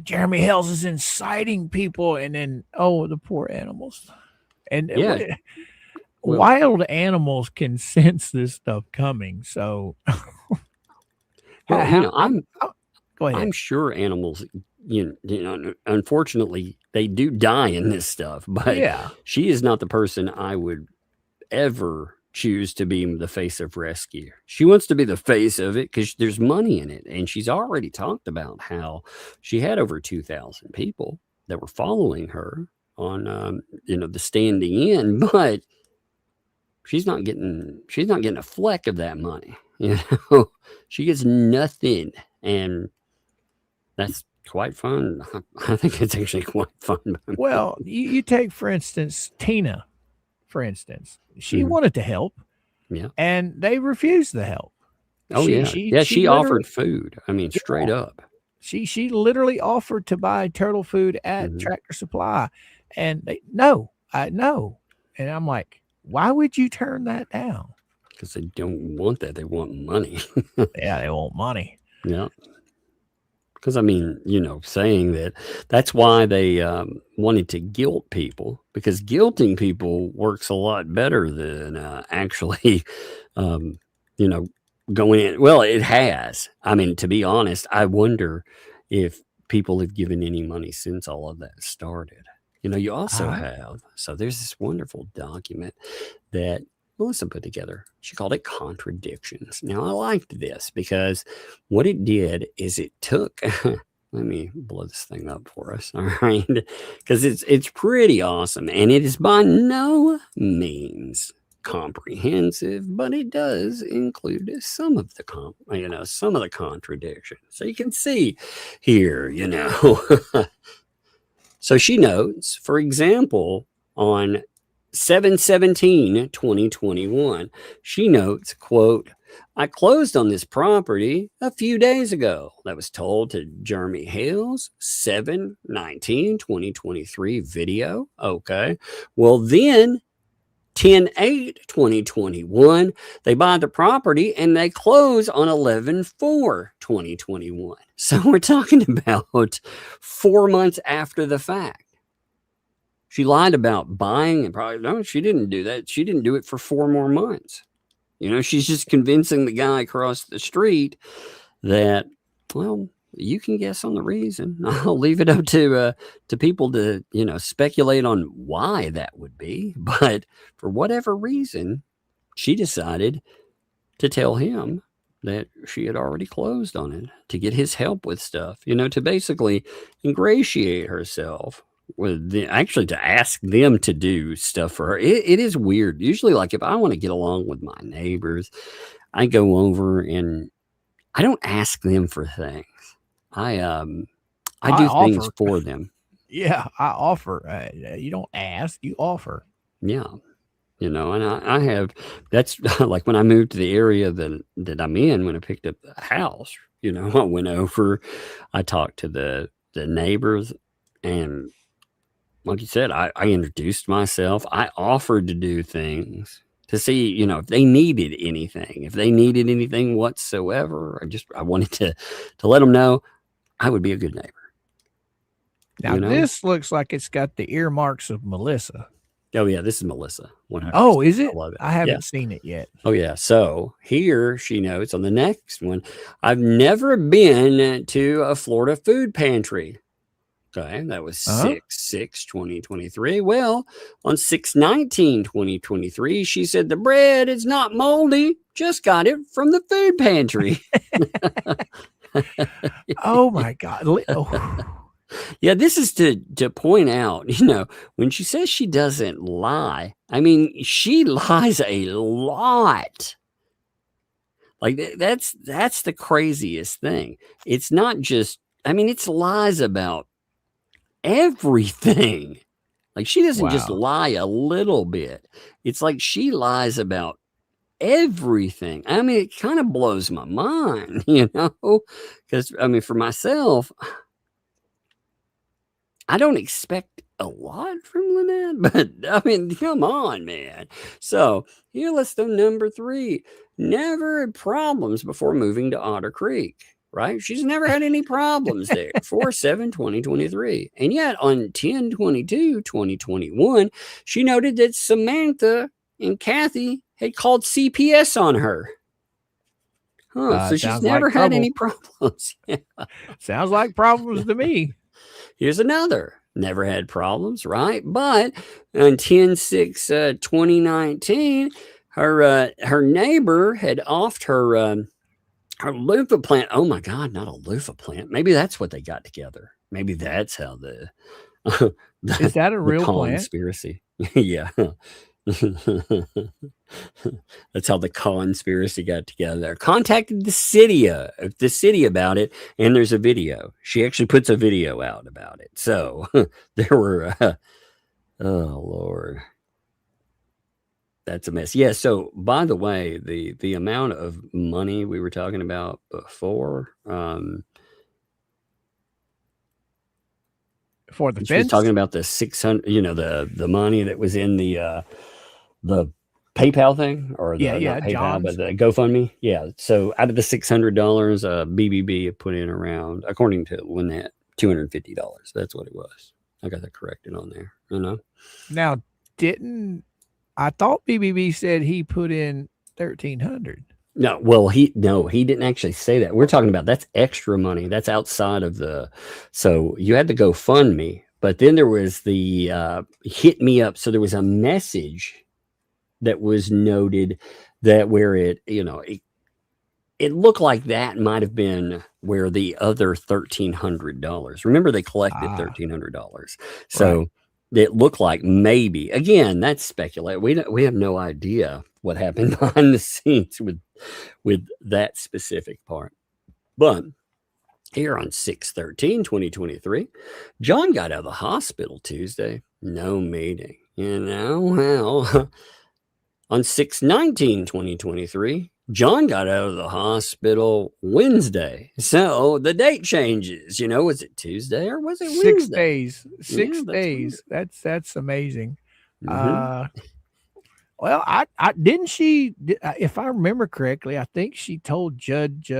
Jeremy Hales is inciting people, and then, the poor animals. And yeah. Wild animals can sense this stuff coming. So, go ahead. I'm sure animals, unfortunately, they do die in this stuff. But yeah, she is not the person I would ever choose to be the face of rescue. She wants to be the face of it because there's money in it, and she's already talked about how she had over 2,000 people that were following her on, the standing in, but she's not getting a fleck of that money. She gets nothing, and that's quite fun. I think it's actually quite fun. Well, you take, for instance, Tina, for instance, she wanted to help, and they refused the help. She offered food. I mean, straight up. She literally offered to buy turtle food at Tractor Supply, and they no, and I'm like, why would you turn that down? Because they don't want that. They want money. Yeah, they want money. Yeah. Because, I mean, saying that's why they wanted to guilt people, because guilting people works a lot better than actually, going in. Well, it has. I mean, to be honest, I wonder if people have given any money since all of that started. You also have, so there's this wonderful document that Melissa put together. She called it Contradictions. Now, I liked this because what it did is it took, let me blow this thing up for us, all right? Because it's pretty awesome, and it is by no means comprehensive, but it does include some of the some of the contradictions. So you can see here, So she notes, for example, on 7/17/2021, she notes, quote, I closed on this property a few days ago. That was told to Jeremy Hale's 7/19/2023 video. Okay. Well, then 10/8/2021, they buy the property and they close on 11/4/2021. So we're talking about 4 months after the fact. She lied about buying and probably, no, she didn't do that. She didn't do it for 4 more months. She's just convincing the guy across the street that, well, you can guess on the reason. I'll leave it up to people to, speculate on why that would be. But for whatever reason, she decided to tell him that she had already closed on it to get his help with stuff, to basically ingratiate herself with actually to ask them to do stuff for her. It is weird. Usually, like if I want to get along with my neighbors, I go over and I don't ask them for things. I do things for them. Yeah, I offer. You don't ask, you offer. Yeah. And I have, that's like when I moved to the area that I'm in, when I picked up the house, I went over, I talked to the neighbors, and like you said, I introduced myself. I offered to do things to see, if they needed anything whatsoever. I wanted to let them know I would be a good neighbor. Now this looks like it's got the earmarks of Melissa. Oh yeah, this is Melissa. 100%. Oh, is it? I love it. I haven't seen it yet. Oh yeah. So here she notes on the next one, I've never been to a Florida food pantry. Okay, that was 6/6/2023. Well, on 6/19/2023, she said the bread is not moldy. Just got it from the food pantry. Oh my God. Oh. Yeah, this is to point out, when she says she doesn't lie, I mean, she lies a lot. Like that's the craziest thing. It's not just, it's lies about everything. Like she doesn't just lie a little bit. It's like she lies about everything. It kind of blows my mind, because for myself, I don't expect a lot from Lynette, but come on, man. So here, let's do number 3. Never had problems before moving to Otter Creek, right? She's never had any problems there. 4/7/2023. And yet on 10/22/2021, she noted that Samantha and Kathy had called CPS on her. So she's never had any problems. Yeah. Sounds like problems to me. Here's another. Never had problems, right? But on 10/6/2019, her neighbor had offed her loofah plant. Oh my God, not a loofah plant. Maybe that's what they got together. Maybe that's how the is that a real conspiracy? Yeah. That's how the conspiracy got together. Contacted the city about it, and there's a video. She actually puts a video out about it. So there were oh Lord, that's a mess. Yeah. So by the way, the amount of money we were talking about before, for the she was talking about the 600, the money that was in the PayPal thing, or not PayPal, but the GoFundMe. Yeah. So out of the $600, BBB had put in around, according to Lynette, $250. That's what it was. I got that corrected on there. Now, I thought BBB said he put in 1,300. No, well, he didn't actually say that. We're talking about that's extra money. That's outside of so you had to GoFundMe, but then there was the hit me up. So there was a message that was noted that where it looked like that might have been where the other $1,300. Remember, they collected $1,300. So It looked like maybe, again, that's speculation. We have no idea what happened behind the scenes with that specific part. But here on 6/13/2023, John got out of the hospital Tuesday. No meeting. Well, on 6/19/2023, John got out of the hospital Wednesday. So the date changes. Was it Tuesday or was it Wednesday? 6 days. 6 days. That's amazing. Mhm. Well, I didn't she, if I remember correctly, I think she told Judge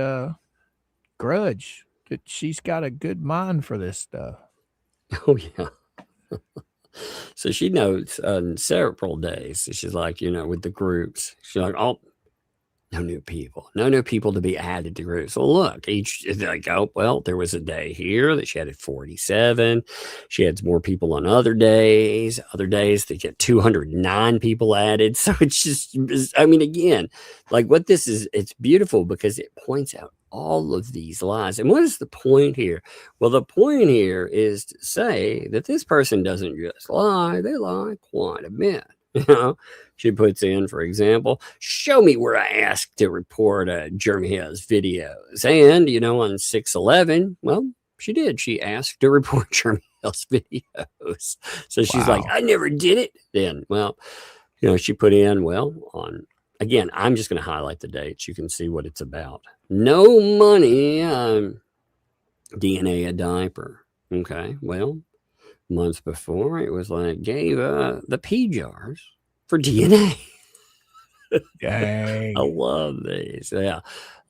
Grudge that she's got a good mind for this stuff. Oh, yeah. So she notes on several days, she's like, with the groups, she's like, oh, no new people to be added to groups. Well, look, each like, oh, well, there was a day here that she had 47. She had more people on other days they get 209 people added. So it's just, again, like what this is, it's beautiful because it points out all of these lies. And what is the point here? Well, the point here is to say that this person doesn't just lie, they lie quite a bit. She puts in, for example, show me where I asked to report Jeremy Hale's videos. And, on 6/11, well, she did. She asked to report Jeremy Hale's videos. So she's like, I never did it. Then, well, she put in, again, I'm just going to highlight the dates. You can see what it's about. No money, DNA a diaper. Okay, well, months before, it was like, gave the pee jars for DNA. Dang. I love these. Yeah.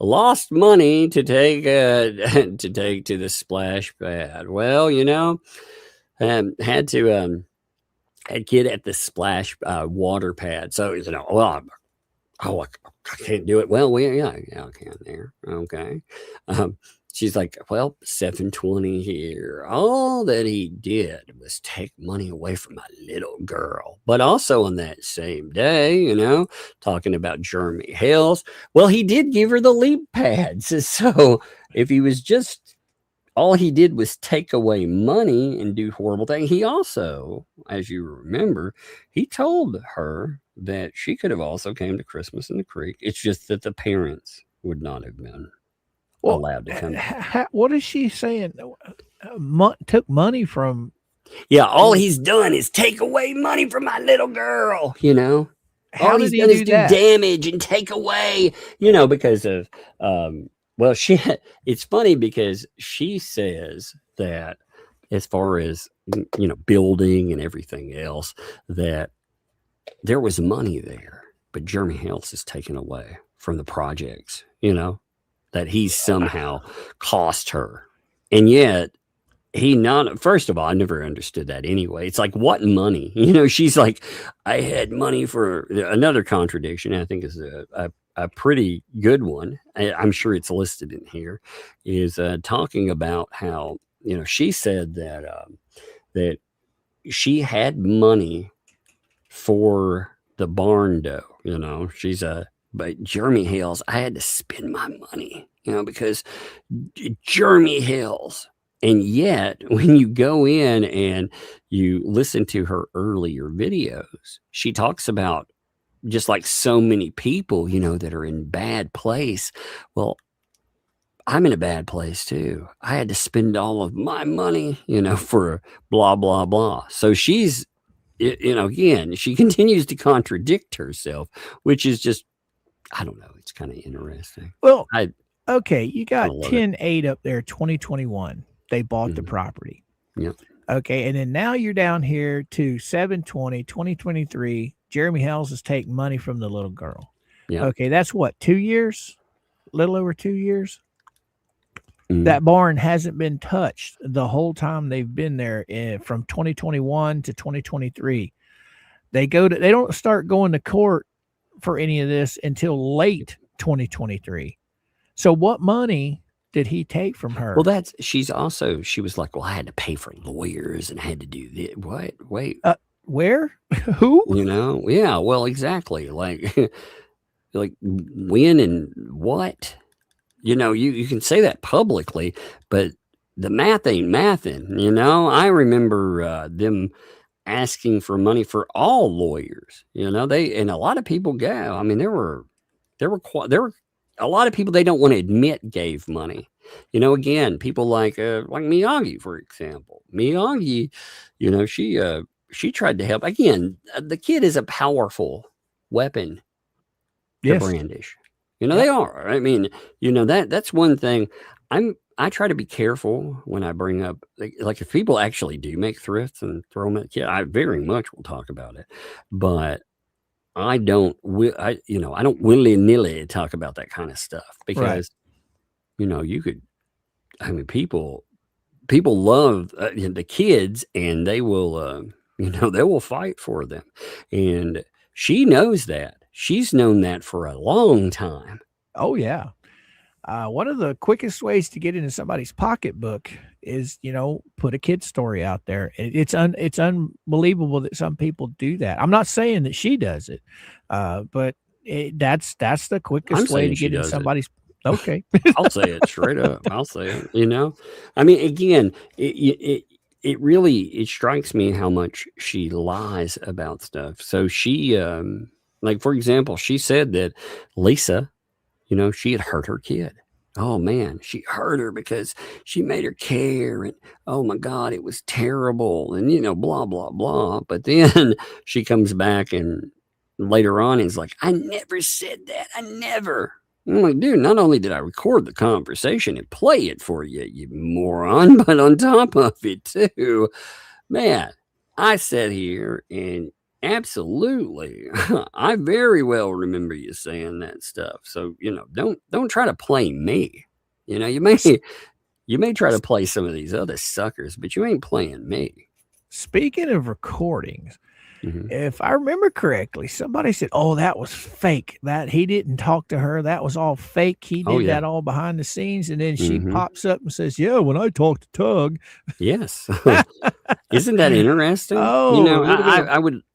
Lost money to take to the splash pad. Well, had to get at the splash water pad. So, I can't do it. Well, I can there. Okay. She's like, well, 720 here. All that he did was take money away from my little girl. But also on that same day, talking about Jeremy Hale's, well, he did give her the leap pads. So if he was just, all he did was take away money and do horrible things. He also, as you remember, he told her that she could have also came to Christmas in the Creek. It's just that the parents would not have been allowed to come. What is she saying? Took money from. Yeah, all he's done is take away money from my little girl. How all did he's he done is do do that? damage and take away. Because of it's funny because she says that as far as building and everything else, that there was money there, but Jeremy Hale's is taken away from the projects. That he somehow cost her. And yet first of all, I never understood that anyway. It's like, what money? She's like, I had money for another contradiction. I think is a pretty good one. I'm sure it's listed in here, is talking about how, she said that she had money for the barn dough. But Jeremy Hale's, I had to spend my money, because Jeremy Hale's. And yet, when you go in and you listen to her earlier videos, she talks about just like so many people, that are in bad place. Well, I'm in a bad place too. I had to spend all of my money, for blah, blah, blah. So she's, again, she continues to contradict herself, which is just, I don't know. It's kind of interesting. Well, okay. You got 10/8 up there, 2021. They bought the property. Yeah. Okay. And then now you're down here to 7/20, 2023. Jeremy Hale's is taking money from the little girl. Yeah. Okay. That's what, 2 years? A little over 2 years? That barn hasn't been touched the whole time they've been there from 2021 to 2023. They don't start going to court for any of this until late 2023. So what money did he take from her? Well, she was like, well, I had to pay for lawyers and I had to do this. What? Wait. Where? Who? Yeah, well, exactly. Like when and what? You can say that publicly, but the math ain't mathin'. I remember them asking for money for all lawyers. You know, and a lot of people go. I mean, there were a lot of people they don't want to admit gave money. You know, again, people like Miyagi, for example. Miyagi, you know, she tried to help. Again, the kid is a powerful weapon to brandish. You know, they are. I mean, you know, that's one thing. I try to be careful when I bring up, like if people actually do make threats and throw them at the kid, I very much will talk about it. But I don't willy-nilly talk about that kind of stuff because, you know, people love the kids and they will, they will fight for them. And she knows that. She's known that for a long time. Oh, yeah. One of the quickest ways to get into somebody's pocketbook is, you know, put a kid story out there. It's unbelievable that some people do that. I'm not saying that she does it, but that's the quickest way to get into somebody's. Okay. I'll say it straight up. I'll say it, you know, I mean, again, it really strikes me how much she lies about stuff. So she, like, for example, she said that Lisa, you know, she had hurt her kid. Oh man, she hurt her because she made her care. And oh my God, it was terrible. And, you know, blah, blah, blah. But then she comes back and later on is like, I never said that. I never. I'm like, dude, not only did I record the conversation and play it for you, you moron, but on top of it too, man, I sat here and absolutely, I very well remember you saying that stuff. So, you know, don't try to play me. You know, you may try to play some of these other suckers, but you ain't playing me. Speaking of recordings, if I remember correctly, somebody said, "Oh, that was fake. That he didn't talk to her. That was all fake. He did that all behind the scenes." And then she pops up and says, "Yeah, when I talked to Tug." Yes. Isn't that interesting? Oh, you know,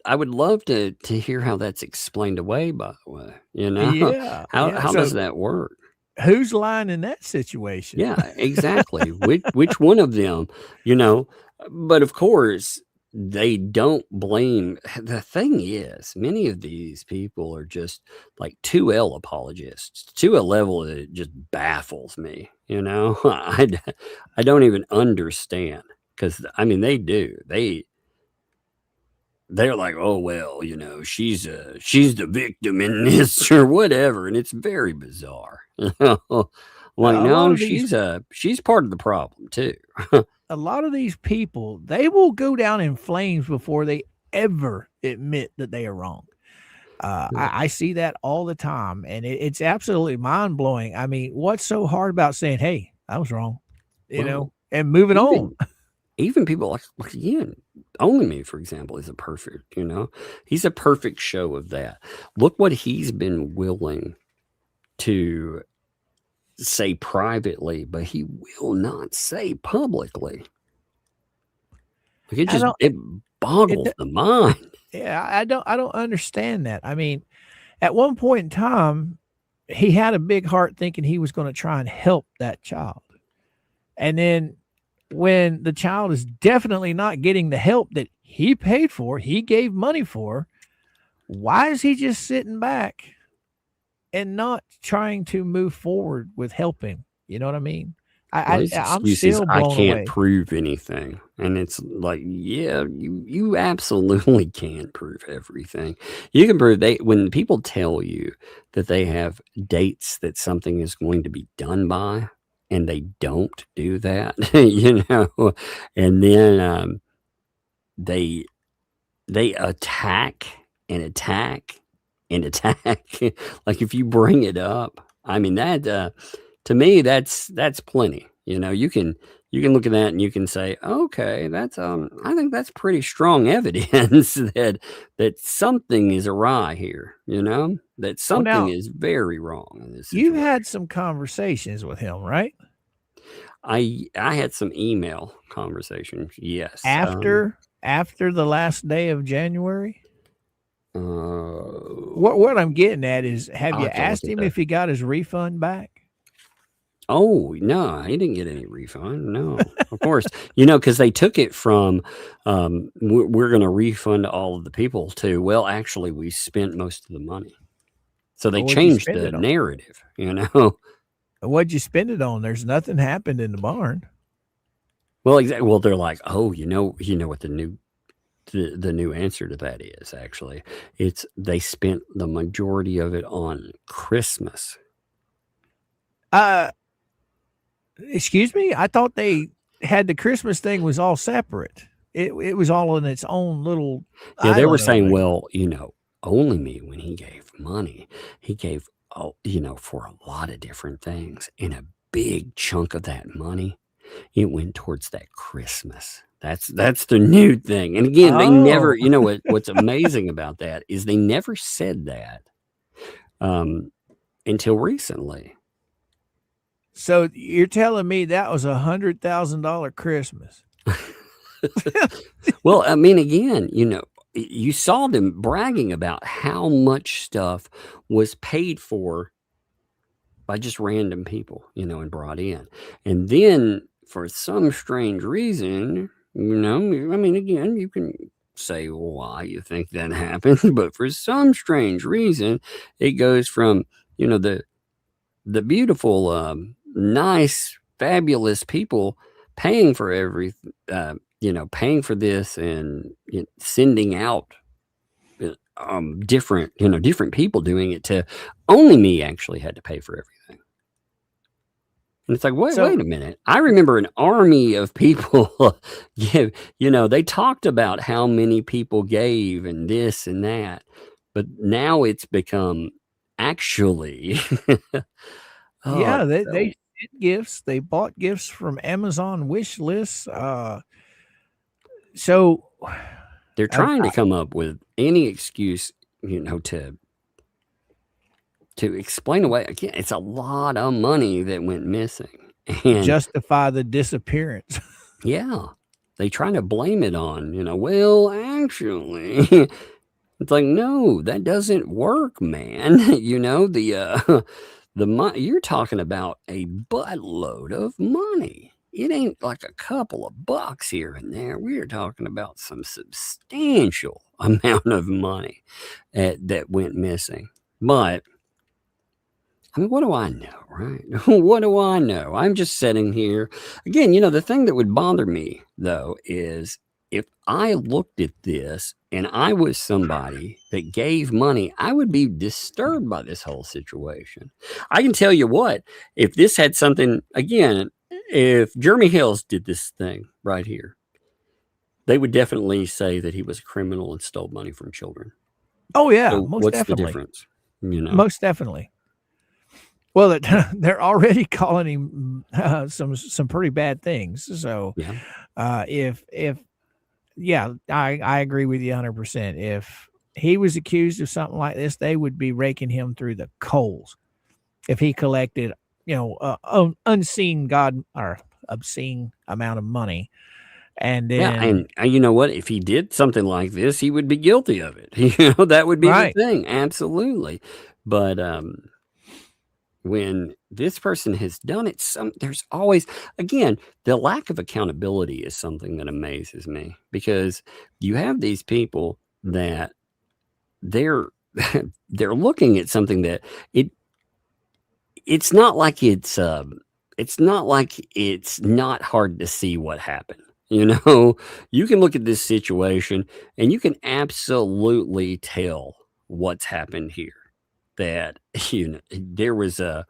I would love to hear how that's explained away, by the way. You know, how does that work? Who's lying in that situation? Yeah, exactly. which one of them, you know, but of course they don't blame. The thing is, many of these people are just like 2L apologists to a level that it just baffles me. You know, I don't even understand. Because I mean, they do. They're like, oh well, you know, she's the victim in this or whatever, and it's very bizarre. Like, no, she's part of the problem too. A lot of these people, they will go down in flames before they ever admit that they are wrong. I see that all the time, and it's absolutely mind blowing. I mean, what's so hard about saying, "Hey, I was wrong," you know, and moving on? Even people like again, Only Me, for example, is a perfect, you know, he's a perfect show of that. Look what he's been willing to say privately, but he will not say publicly. Like it boggles the mind. Yeah, I don't understand that. I mean, at one point in time, he had a big heart thinking he was going to try and help that child. And then when the child is definitely not getting the help that he paid for, he gave money for, why is he just sitting back and not trying to move forward with helping? You know what I mean? I'm still blown I can't away. prove anything. And it's like, yeah, you absolutely can't prove everything. You can prove when people tell you that they have dates that something is going to be done by, and they don't do that, you know, and then they attack and attack and attack. Like if you bring it up, I mean, that to me, that's plenty. You know, you can look at that and you can say, okay, that's I think that's pretty strong evidence that something is awry here. You know, that something is very wrong in this situation. You had some conversations with him, right? I had some email conversations. Yes. After the last day of January. What I'm getting at is, have you asked him if he got his refund back? Oh, no, he didn't get any refund. No, of course, because they took it from, we're going to refund all of the people to, well, actually, we spent most of the money. So they Well, what'd you changed spend the it on? narrative, What'd you spend it on? There's nothing happened in the barn. Well, exactly. Well, they're like, oh, you know what the new answer to that is, actually. It's they spent the majority of it on Christmas. Excuse me? I thought they had the Christmas thing was all separate. It was all in its own little Yeah, they were island over saying, there. well, only me when he gave money, he gave, for a lot of different things. And a big chunk of that money, it went towards that Christmas. That's the new thing. And again, they never, Oh. what's amazing about that is they never said that until recently. So you're telling me that was $100,000 Christmas? Well, I mean, again, you saw them bragging about how much stuff was paid for by just random people, and brought in. And then for some strange reason, I mean, again, you can say why you think that happened, but for some strange reason, it goes from, the beautiful, nice, fabulous people paying for paying for this and sending out different people doing it to only me actually had to pay for everything. And it's like, wait a minute. I remember an army of people give, they talked about how many people gave and this and that, but now it's become actually Yeah, they sent gifts. They bought gifts from Amazon wish lists. So they're trying to come up with any excuse, to explain away. Again, it's a lot of money that went missing. And justify the disappearance. Yeah. They try to blame it on, well, actually, it's like, no, that doesn't work, man. The money you're talking about a buttload of money. It ain't like a couple of bucks here and there. We're talking about some substantial amount of money that went missing. But I mean, what do I know, right? What do I know? I'm just sitting here. Again, the thing that would bother me, though, is if I looked at this and I was somebody that gave money, I would be disturbed by this whole situation. I can tell you what, if this had something, again, if Jeremy Hales did this thing right here, they would definitely say that he was a criminal and stole money from children. Oh, yeah. So most what's definitely. the difference? Most definitely. Well, they're already calling him some pretty bad things. So yeah, I agree with you 100%. If he was accused of something like this, they would be raking him through the coals. If he collected, unseen or obscene amount of money. And then, and you know what? If he did something like this, he would be guilty of it. That would be the thing. Absolutely. But when this person has done it, there's always, again, the lack of accountability is something that amazes me, because you have these people that they're looking at something that it's not like it's not hard to see what happened. You can look at this situation and you can absolutely tell what's happened here. That there was a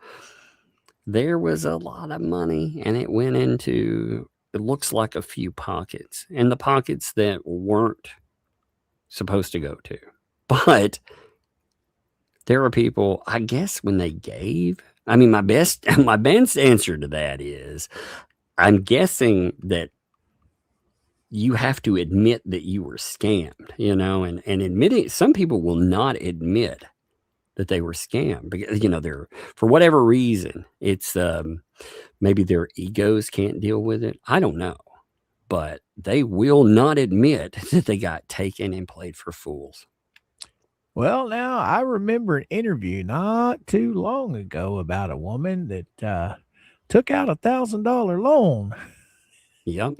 lot of money, and it went into, it looks like, a few pockets, and the pockets that weren't supposed to go to. But there are people, I guess, when they gave, I mean, my best answer to that is, I'm guessing that you have to admit that you were scammed, and admitting, some people will not admit that they were scammed because, they're, for whatever reason, it's maybe their egos can't deal with it. I don't know, but they will not admit that they got taken and played for fools. Well, now I remember an interview not too long ago about a woman that took out $1,000 loan. Yep.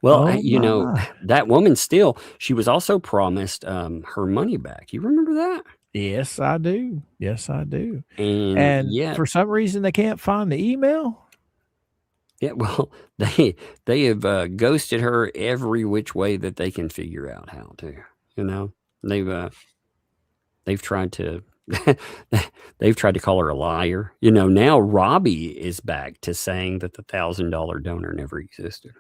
Well, Oh, you know, my. that woman still, she was also promised her money back. You remember that? Yes, I do. Yes, I do. And And yet, for some reason, they can't find the email. yeah, well, they have ghosted her every which way that they can figure out how to. You know, they've tried to they've tried to call her a liar. You know, now Robbie is back to saying that the $1,000 donor never existed.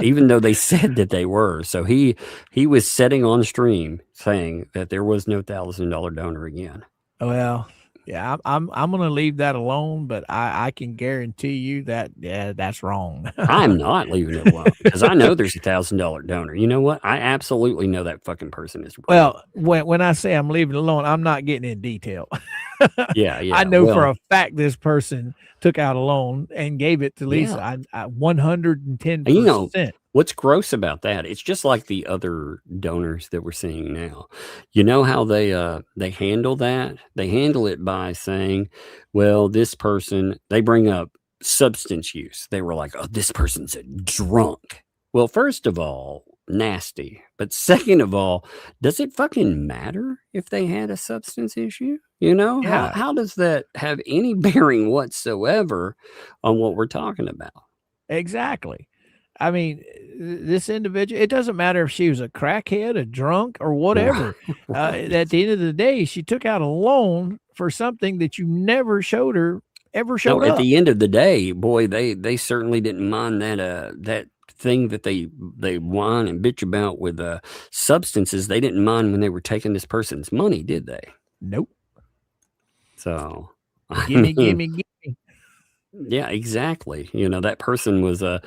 Even though they said that they were. So he was sitting on stream saying that there was no $1,000 donor again. Well, yeah, I'm going to leave that alone, but I can guarantee you that that's wrong. I'm not leaving it alone because I know there's a $1,000 donor. You know what? I absolutely know that fucking person is wrong. Well, when I say I'm leaving it alone, I'm not getting in detail. Yeah. I know for a fact this person took out a loan and gave it to Lisa. I 110%. You know, what's gross about that? It's just like the other donors that we're seeing now. You know how they handle that? They handle it by saying, well, this person, they bring up substance use. They were like, oh, this person's a drunk. Well, first of all, nasty. But second of all, does it fucking matter if they had a substance issue? You know, Yeah. how does that have any bearing whatsoever on what we're talking about? Exactly. I mean, this individual, it doesn't matter if she was a crackhead, a drunk, or whatever. At the end of the day, she took out a loan for something that you never showed her, ever showed up. At the end of the day, boy, they certainly didn't mind that thing that they whine and bitch about with substances. They didn't mind when they were taking this person's money, did they? Nope. So Gimme. Yeah, exactly. You know, that person was hey,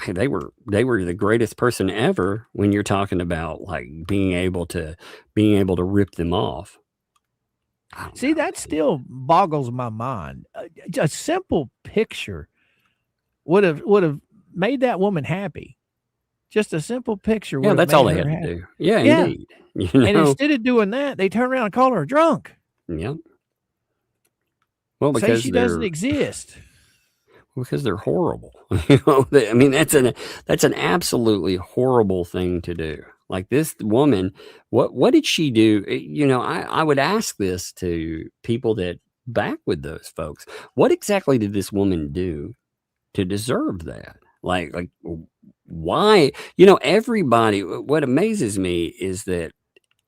they were the greatest person ever when you're talking about like being able to rip them off. See, that still boggles my mind. A simple picture would have made that woman happy. Just a simple picture. Yeah, that's all they had to do. Yeah, indeed. You know? And instead of doing that, they turn around and call her a drunk. Yep. Well, Say because she doesn't exist. Because they're horrible. You know, I mean, that's an absolutely horrible thing to do. Like this woman, what did she do? You know, I would ask this to people that back with those folks. What exactly did this woman do to deserve that? Like why? You know, everybody, what amazes me is that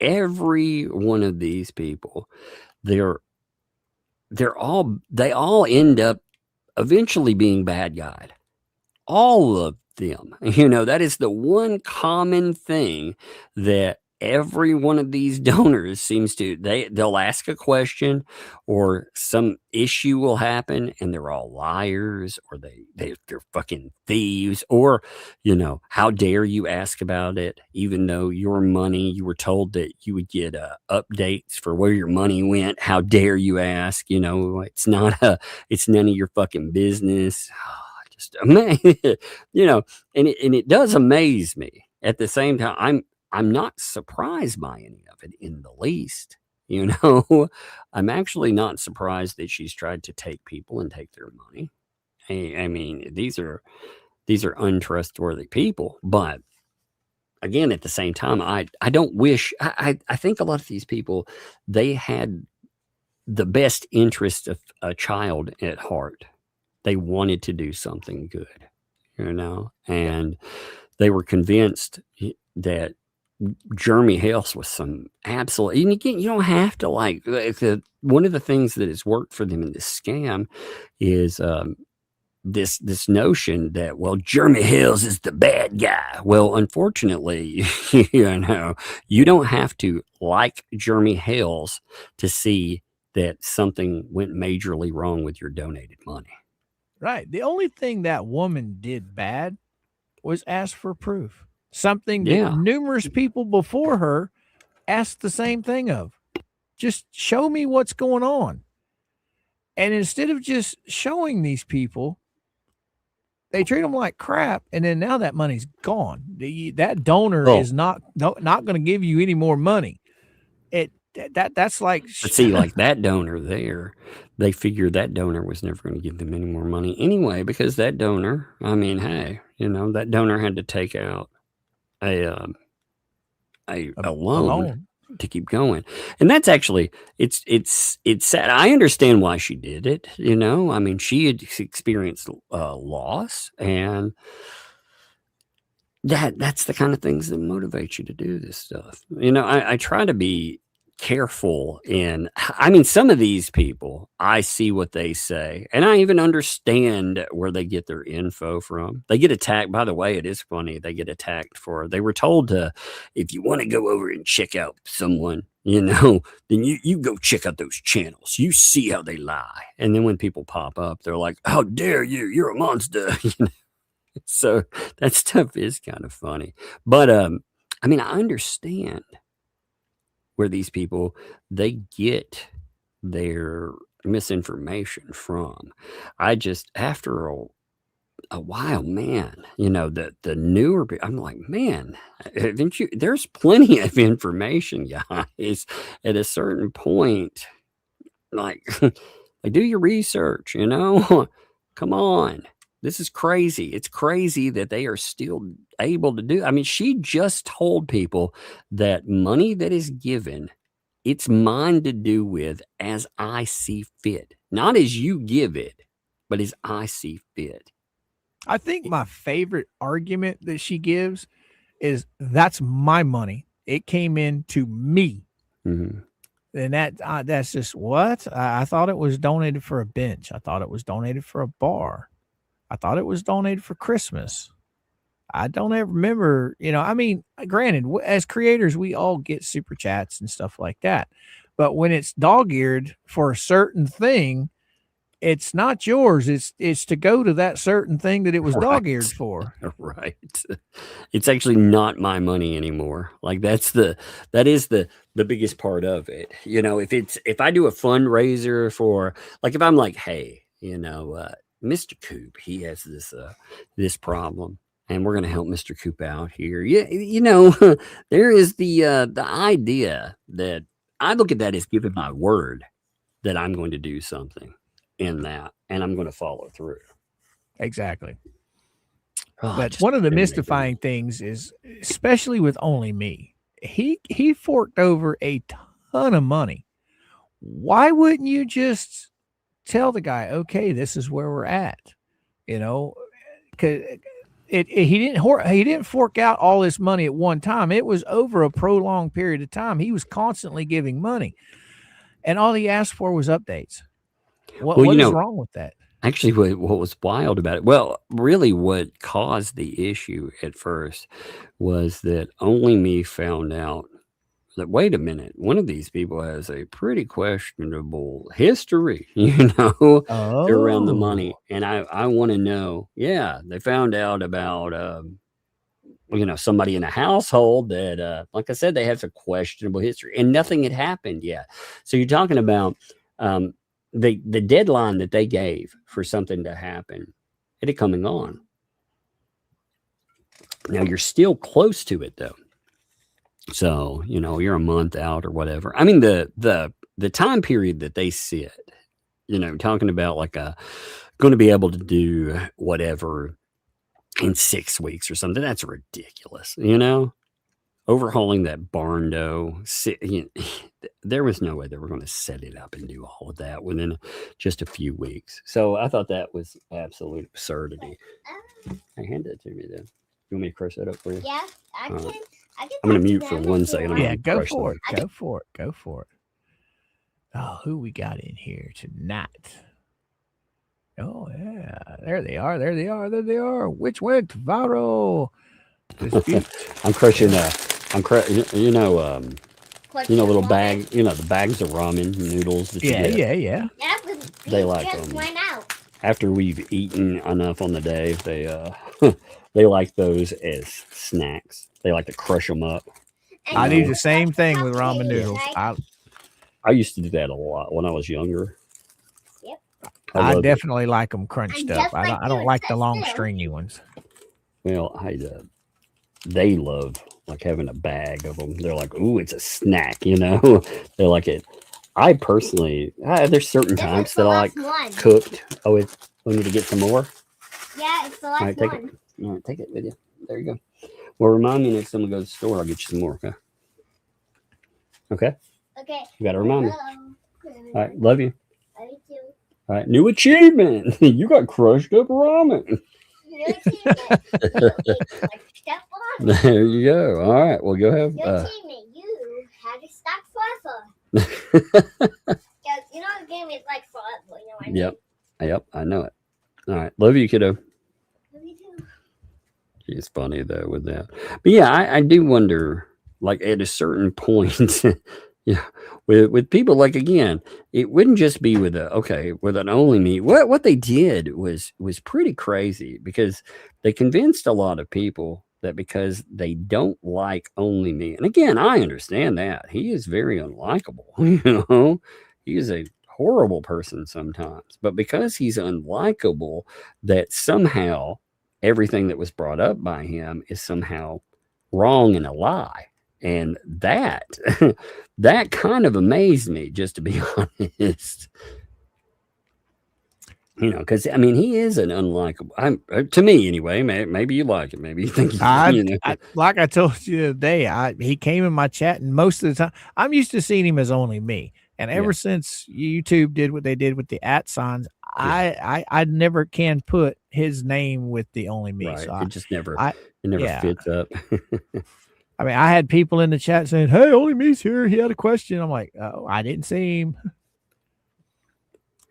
every one of these people, they all end up eventually being bad guys. All of them. You know, that is the one common thing that every one of these donors seems to, they'll ask a question or some issue will happen and they're all liars or they're fucking thieves, or, you know, how dare you ask about it, even though your money, you were told that you would get updates for where your money went. How dare you ask? You know, it's none of your fucking business. Just amazing. You know, and it does amaze me. At the same time, I'm not surprised by any of it in the least. You know, I'm actually not surprised that she's tried to take people and take their money. I mean, these are untrustworthy people. But again, at the same time, I don't wish. I think a lot of these people, they had the best interest of a child at heart. They wanted to do something good, you know, and they were convinced that Jeremy Hales was some absolute, and again, you don't have to like, one of the things that has worked for them in this scam is this notion that, well, Jeremy Hales is the bad guy. Well, unfortunately, you know, you don't have to like Jeremy Hales to see that something went majorly wrong with your donated money. Right. The only thing that woman did bad was ask for proof. Something that numerous people before her asked the same thing of. Just show me what's going on. And instead of just showing these people, they treat them like crap. And then now that money's gone. That donor is not going to give you any more money. that's like. But see, like that donor there, they figured that donor was never going to give them any more money anyway, because that donor, I mean, hey, that donor had to take out a loan to keep going. And that's actually, it's sad. I understand why she did it. I mean, she had experienced loss, and that's the kind of things that motivate you to do this stuff. I try to be careful I mean, some of these people, I see what they say, and I even understand where they get their info from. They get attacked. By the way, it is funny. They get attacked they were told to, if you want to go over and check out someone, then you go check out those channels. You see how they lie. And then when people pop up, they're like, how dare you? You're a monster. So that stuff is kind of funny. But I mean, I understand where these people, they get their misinformation from. I just, after a while, man, the newer, I'm like, man, there's plenty of information, guys. At a certain point, like do your research, come on. This is crazy. It's crazy that they are still able to do. I mean, she just told people that money that is given, it's mine to do with as I see fit. Not as you give it, but as I see fit. I think my favorite argument that she gives is that's my money. It came in to me. Mm-hmm. And that's just what? I thought it was donated for a bench. I thought it was donated for a bar. I thought it was donated for Christmas. I don't ever remember, I mean, granted, as creators, we all get super chats and stuff like that. But when it's dog-eared for a certain thing, it's not yours. It's to go to that certain thing that it was dog-eared for. Right. It's actually not my money anymore. Like that is the biggest part of it. If I do a fundraiser for, like, if I'm like, hey, Mr. Coop, he has this problem, and we're going to help Mr. Coop out here. Yeah, there is the idea that I look at that as giving my word that I'm going to do something in that, and I'm going to follow through. Exactly. But one of the mystifying things is, especially with Only Me, he forked over a ton of money. Why wouldn't you just tell the guy, okay, this is where we're at, because he didn't fork out all this money at one time. It was over a prolonged period of time. He was constantly giving money, and all he asked for was updates. What is wrong with that? Actually, what was wild about it, well, really what caused the issue at first was that Only Me found out that, wait a minute, one of these people has a pretty questionable history, around the money. And I want to know, they found out about, somebody in a household that, like I said, they have a questionable history, and nothing had happened yet. So you're talking about the deadline that they gave for something to happen, it had coming on. Now you're still close to it though. So, you're a month out or whatever. I mean, the time period that they sit, talking about like going to be able to do whatever in 6 weeks or something. That's ridiculous. Overhauling that barn door. There was no way they were going to set it up and do all of that within just a few weeks. So I thought that was absolute absurdity. Hey, hand it to me then. You want me to crush that up for you? Yeah, I can. I'm going to mute for 1 second. Yeah, go for it. Go for it. Oh, who we got in here tonight? Oh, yeah. There they are. Which went viral? I'm crushing, little bag, the bags of ramen noodles that you get. Yeah. They like them. After we've eaten enough on the day, they like those as snacks. They like to crush them up. I do the same thing with ramen noodles. I used to do that a lot when I was younger. Yep. I definitely like them crunched up. I don't like the long stringy ones. Well, they love like having a bag of them. They're like, ooh, it's a snack, you know. They're like it. I personally, there's certain types that I like cooked. Oh, we need to get some more. Yeah, it's the last All right, take one. it. All right, take it with you. There you go. Well, remind me next time we go to the store, I'll get you some more. Okay. Okay. Okay. You got to remind me. All right. Love you. Love you too. All right. New achievement. You got crushed up ramen. New achievement. You ate like step on. There you go. All right. Well, go have. New achievement. You had to stop forever. Because you know the game is like forever. You know what I mean? Yep. I know it. All right. Love you, kiddo. Love you too. She's funny though with that. But yeah, I do wonder, like at a certain point, yeah, with people, like again, it wouldn't just be with with an only me. What they did was pretty crazy, because they convinced a lot of people that because they don't like only me. And again, I understand that. He is very unlikable, you know. He is a horrible person sometimes. But because he's unlikable, that somehow everything that was brought up by him is somehow wrong and a lie. And that that kind of amazed me, just to be honest. You know, because I mean, he is an unlikable. To me, anyway. Maybe you like it. Maybe you think. Like I told you the other day, he came in my chat, and most of the time, I'm used to seeing him as only me. And ever since YouTube did what they did with the @ signs, I never can put his name with the only me. Right. So it just never fits up. I mean, I had people in the chat saying, "Hey, only me's here. He had a question." I'm like, "Oh, I didn't see him."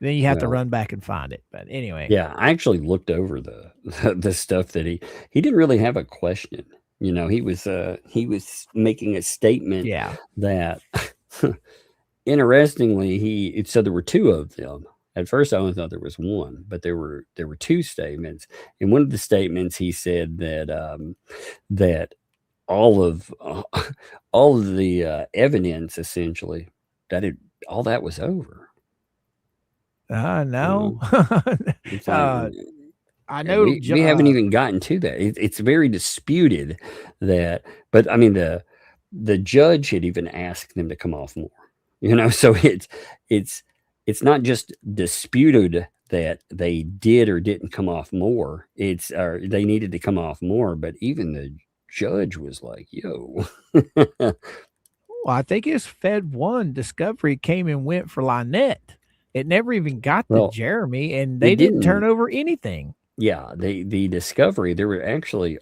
Then you have to run back and find it. But anyway, yeah, I actually looked over the stuff that he didn't really have a question. You know, he was making a statement. Yeah. That interestingly, he said there were two of them. At first, I only thought there was one, but there were two statements. In one of the statements, he said that that all of the evidence, essentially, all that was over. No. I know we haven't even gotten to that. It's very disputed that, but I mean the judge had even asked them to come off more. You know, so it's not just disputed that they did or didn't come off more. They needed to come off more, but even the judge was like, "Yo." Well, I think it's Fed 1 Discovery came and went for Lynette. It never even got to Jeremy, and they didn't turn over anything. Yeah, the Discovery, the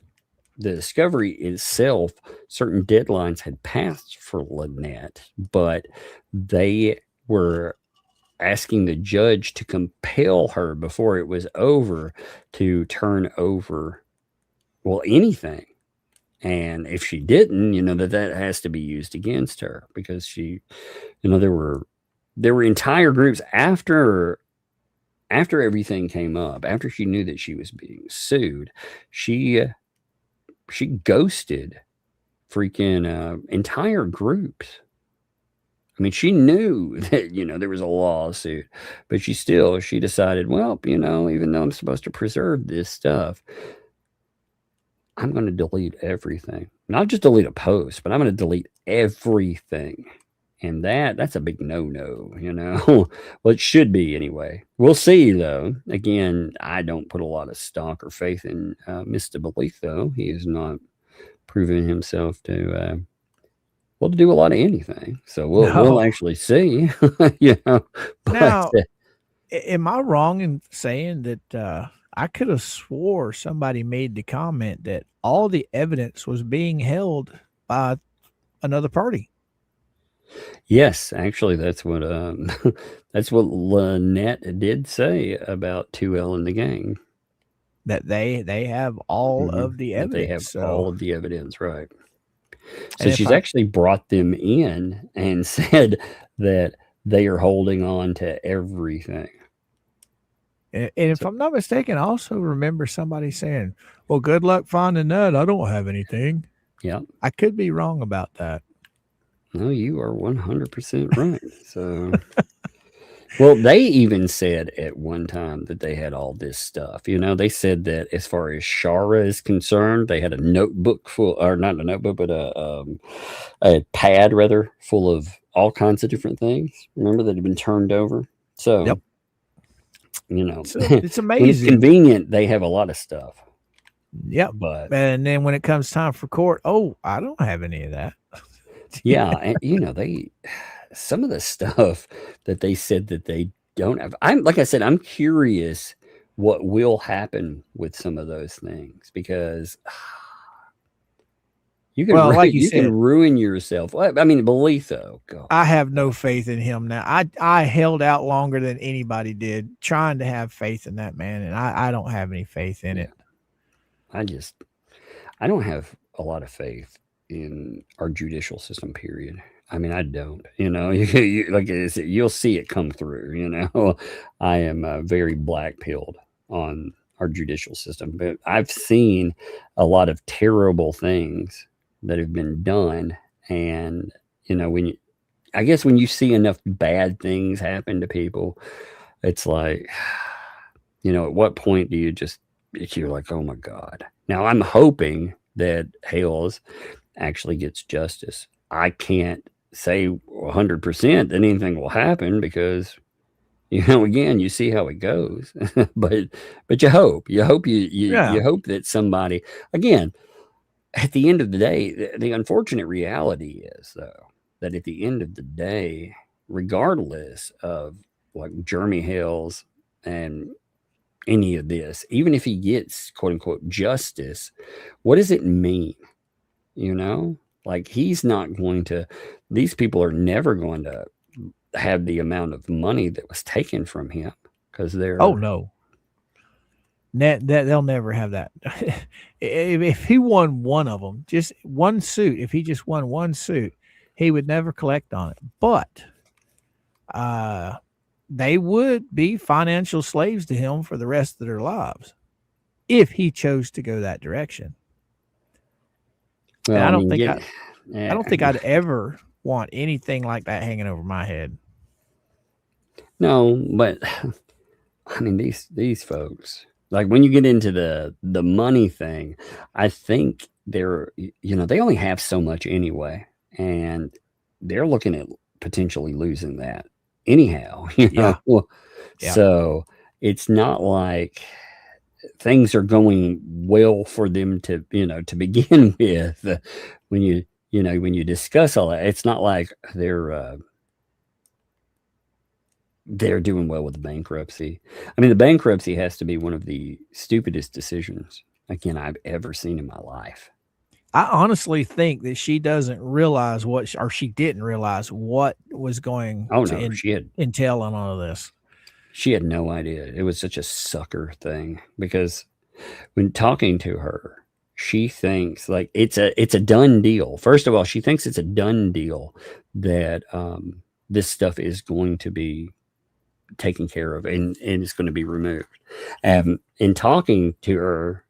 Discovery itself, certain deadlines had passed for Lynette, but they were asking the judge to compel her before it was over to turn over, anything. And if she didn't, you know, that has to be used against her, because she, you know, there were entire groups after everything came up, after she knew that she was being sued, she ghosted freaking entire groups. I mean, she knew that, you know, there was a lawsuit, but she decided, well, you know, even though I'm supposed to preserve this stuff, I'm going to delete everything. Not just delete a post, but I'm going to delete everything. And that's a big no-no, you know. Well, it should be anyway. We'll see, though. Again, I don't put a lot of stock or faith in Mr. Belief, though. He has not proven himself to do a lot of anything. So we'll actually see, you know. But, now, am I wrong in saying that I could have swore somebody made the comment that all the evidence was being held by another party? Yes, actually, that's what Lynette did say about 2L and the gang. That they have all of the evidence. They have all of the evidence, right? So she's actually brought them in and said that they are holding on to everything. And if I'm not mistaken, I also remember somebody saying, "Well, good luck finding that. I don't have anything." Yeah, I could be wrong about that. No, you are 100% right. So, Well, they even said at one time that they had all this stuff. They said that as far as Shara is concerned, they had a notebook full, or not a notebook, but a pad rather, full of all kinds of different things. Remember, that had been turned over. So, Yep. it's amazing. when it's convenient, they have a lot of stuff. Yep. But and then when it comes time for court, I don't have any of that. yeah, and they some of the stuff that they said that they don't have. Like I said, I'm curious what will happen with some of those things, because you can like you said, can ruin yourself. I mean, Belitho, God. I have no faith in him now. I held out longer than anybody did trying to have faith in that man, and I don't have any faith in it. I don't have a lot of faith in our judicial system, period. I mean, I don't, like I said, you'll see it come through, I am very black-pilled on our judicial system, but I've seen a lot of terrible things that have been done. And, I guess when you see enough bad things happen to people, it's like, at what point do you're like, oh my God. Now I'm hoping that Hales actually gets justice. I can't say 100% that anything will happen, because again, you see how it goes. but you hope you hope that somebody, again, at the end of the day, the unfortunate reality is, though, that at the end of the day, regardless of like Jeremy Hales and any of this, even if he gets quote unquote justice, what does it mean? Like, he's not going to, these people are never going to have the amount of money that was taken from him, because they're, oh no, that they'll never have that. If he won one of them, just one suit, if he just won one suit, he would never collect on it. But they would be financial slaves to him for the rest of their lives if he chose to go that direction. Well, I don't think I'd ever want anything like that hanging over my head. No, but I mean, these folks, like, when you get into the money thing, I think they're, they only have so much anyway, and they're looking at potentially losing that anyhow. Yeah. So it's not like things are going well for them to begin with. When you discuss all that, it's not like they're doing well with the bankruptcy. I mean, the bankruptcy has to be one of the stupidest decisions, again, I've ever seen in my life. I honestly think that she doesn't realize she didn't realize what was going to entail on all of this. She had no idea. It was such a sucker thing, because when talking to her, she thinks like it's a done deal. First of all, she thinks it's a done deal that this stuff is going to be taken care of and it's going to be removed. In talking to her,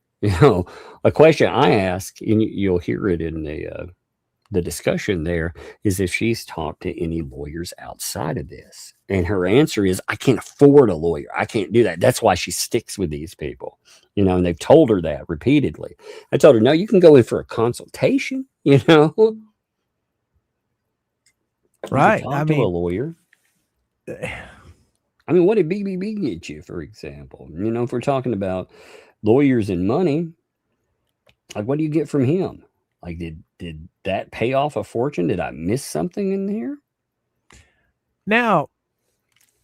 a question I ask, and you'll hear it in the discussion there, is if she's talked to any lawyers outside of this. And her answer is, I can't afford a lawyer. I can't do that. That's why she sticks with these people, and they've told her that repeatedly. I told her, no, you can go in for a consultation, Right. I mean, to a lawyer. I mean, what did BBB get you, for example? If we're talking about lawyers and money, like, what do you get from him? Like, did that pay off a fortune? Did I miss something in here? Now,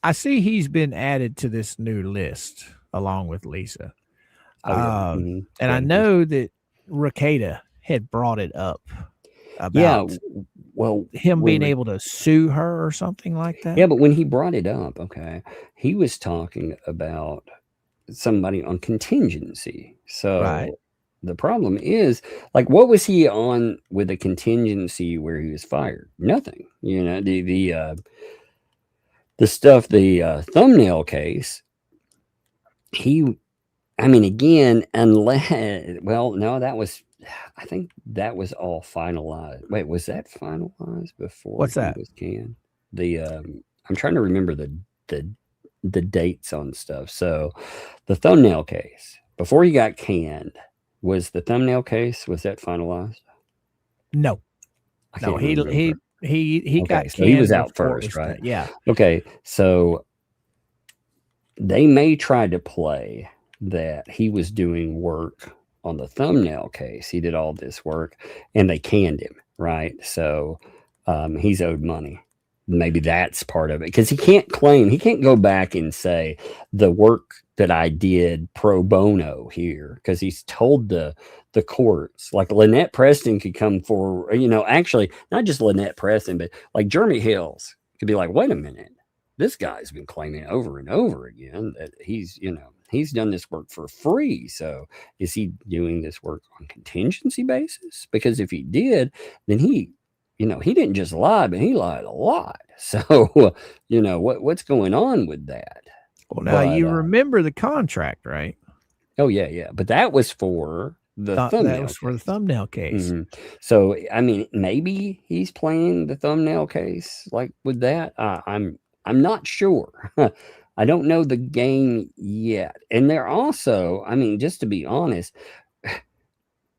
I see he's been added to this new list along with Lisa. And I know that Rakeda had brought it up about him being able to sue her or something like that. Yeah, but when he brought it up, okay, he was talking about somebody on contingency. So right. The problem is, like, what was he on with a contingency where he was fired? Nothing. The stuff, the thumbnail case, again, unless, well, no, I think that was all finalized. Wait, was that finalized before? What's that? Was canned? I'm trying to remember the dates on stuff. So the thumbnail case, before he got canned, was the thumbnail case, was that finalized? No. I No, can't he remember. got So he was canned out before it first, was done. right? Yeah. Okay, so they may try to play that he was doing work on the thumbnail case. He did all this work and they canned him, right? So he's owed money. Maybe that's part of it, because he can't go back and say the work that I did pro bono here, because he's told the courts, like Lynette Preston could come for, actually not just Lynette Preston, but like Jeremy Hills could be like, wait a minute, this guy's been claiming over and over again that he's done this work for free. So is he doing this work on contingency basis? Because if he did, then he didn't just lie, but he lied a lot. So, what's going on with that? Well, now you remember the contract, right? Oh yeah. But that was for the thumbnail. That was for the thumbnail case. So, I mean, maybe he's playing the thumbnail case like with that. I'm not sure. I don't know the game yet. And they're also, I mean, just to be honest,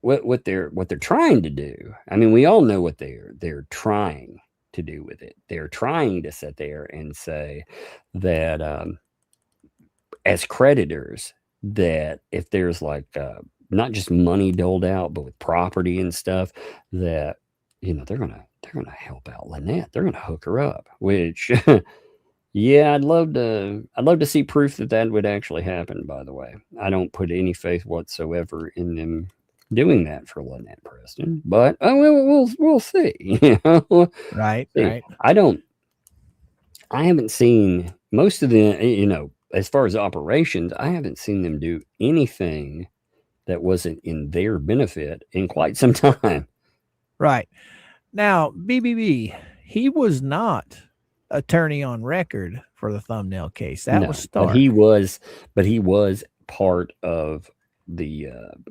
what they're trying to do. I mean, we all know what they're trying to do with it. They're trying to sit there and say that as creditors, that if there's like not just money doled out, but with property and stuff, that they're gonna help out Lynette. They're gonna hook her up. Which, yeah, I'd love to see proof that would actually happen. By the way, I don't put any faith whatsoever in them doing that for Lynette Preston, but we'll see. Right. I haven't seen most of the, as far as operations, I haven't seen them do anything that wasn't in their benefit in quite some time. Right. Now, BBB, he was not attorney on record for the thumbnail case. That was Stark. But he was part of the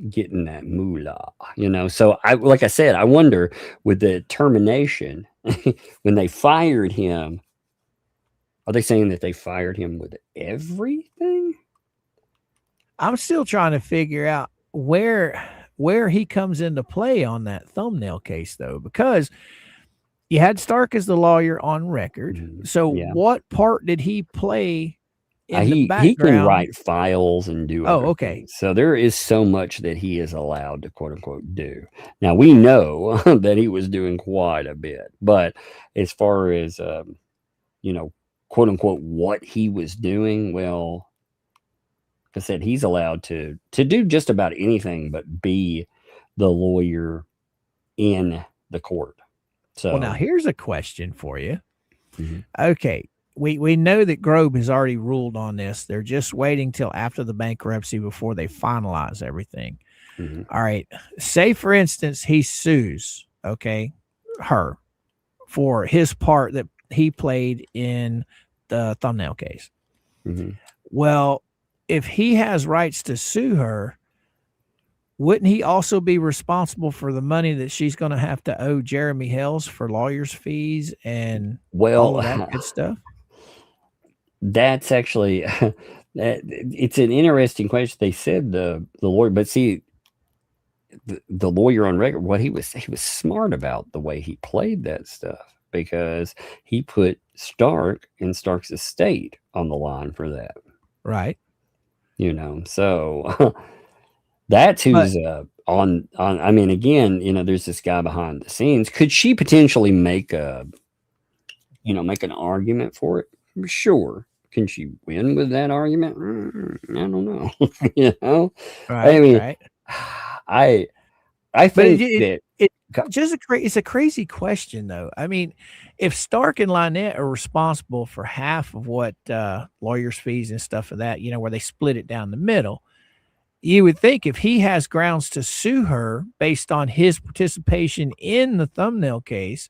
getting that moolah, So like I said, I wonder with the termination when they fired him, are they saying that they fired him with everything? I'm still trying to figure out where he comes into play on that thumbnail case, though, because you had Stark as the lawyer on record. So what part did he play in the background? He can write files and do everything. Okay. So there is so much that he is allowed to quote unquote do. Now we know that he was doing quite a bit, but as far as quote unquote what he was doing, well, like I said, he's allowed to do just about anything but be the lawyer in the court. So well, now here's a question for you. Okay. We know that Grobe has already ruled on this. They're just waiting till after the bankruptcy before they finalize everything. All right. Say, for instance, he sues, her for his part that he played in the thumbnail case. Well, if he has rights to sue her, wouldn't he also be responsible for the money that she's going to have to owe Jeremy Hales for lawyers' fees and all of that good stuff? That's actually, it's an interesting question. They said the lawyer, but see, the lawyer on record, what he was smart about the way he played that stuff, because he put Stark and Stark's estate on the line for that. Right. So that's who's on, I mean, again, there's this guy behind the scenes. Could she potentially make an argument for it? Sure. Can she win with that argument? I don't know. Right. I mean, right. I think it's a crazy question, though. I mean, if Stark and Lynette are responsible for half of what lawyers' fees and stuff of that, where they split it down the middle, you would think if he has grounds to sue her based on his participation in the thumbnail case,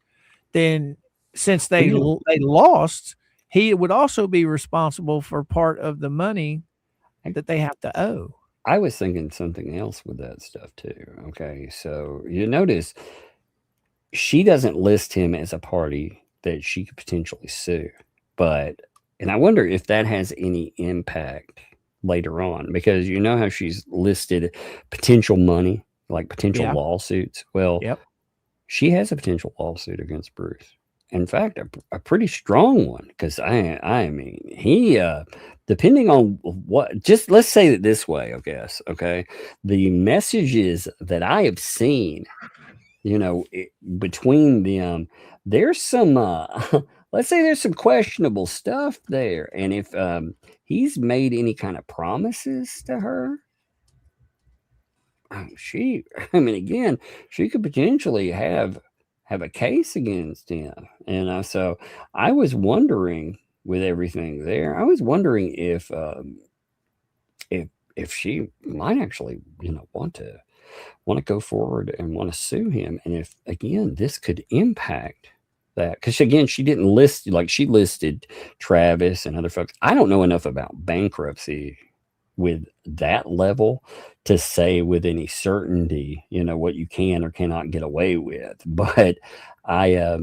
then since they lost, he would also be responsible for part of the money that they have to owe. I was thinking something else with that stuff too. Okay. So you notice she doesn't list him as a party that she could potentially sue, but And I wonder if that has any impact later on, because you know how she's listed potential money, like potential lawsuits. Well, she has a potential lawsuit against Bruce. In fact, a pretty strong one, because I mean, he depending on what, just let's say it this way, I guess. Okay, the messages that I have seen, you know, between them, there's some let's say there's some questionable stuff there, and if he's made any kind of promises to her, I mean, again, she could potentially have a case against him. And so I was wondering, with everything there, I was wondering if she might actually, you know, want to go forward and want to sue him, and if, again, this could impact that, because again, she didn't list, like, she listed Travis and other folks. I don't know enough about bankruptcy with that level to say with any certainty, you know, what you can or cannot get away with. But I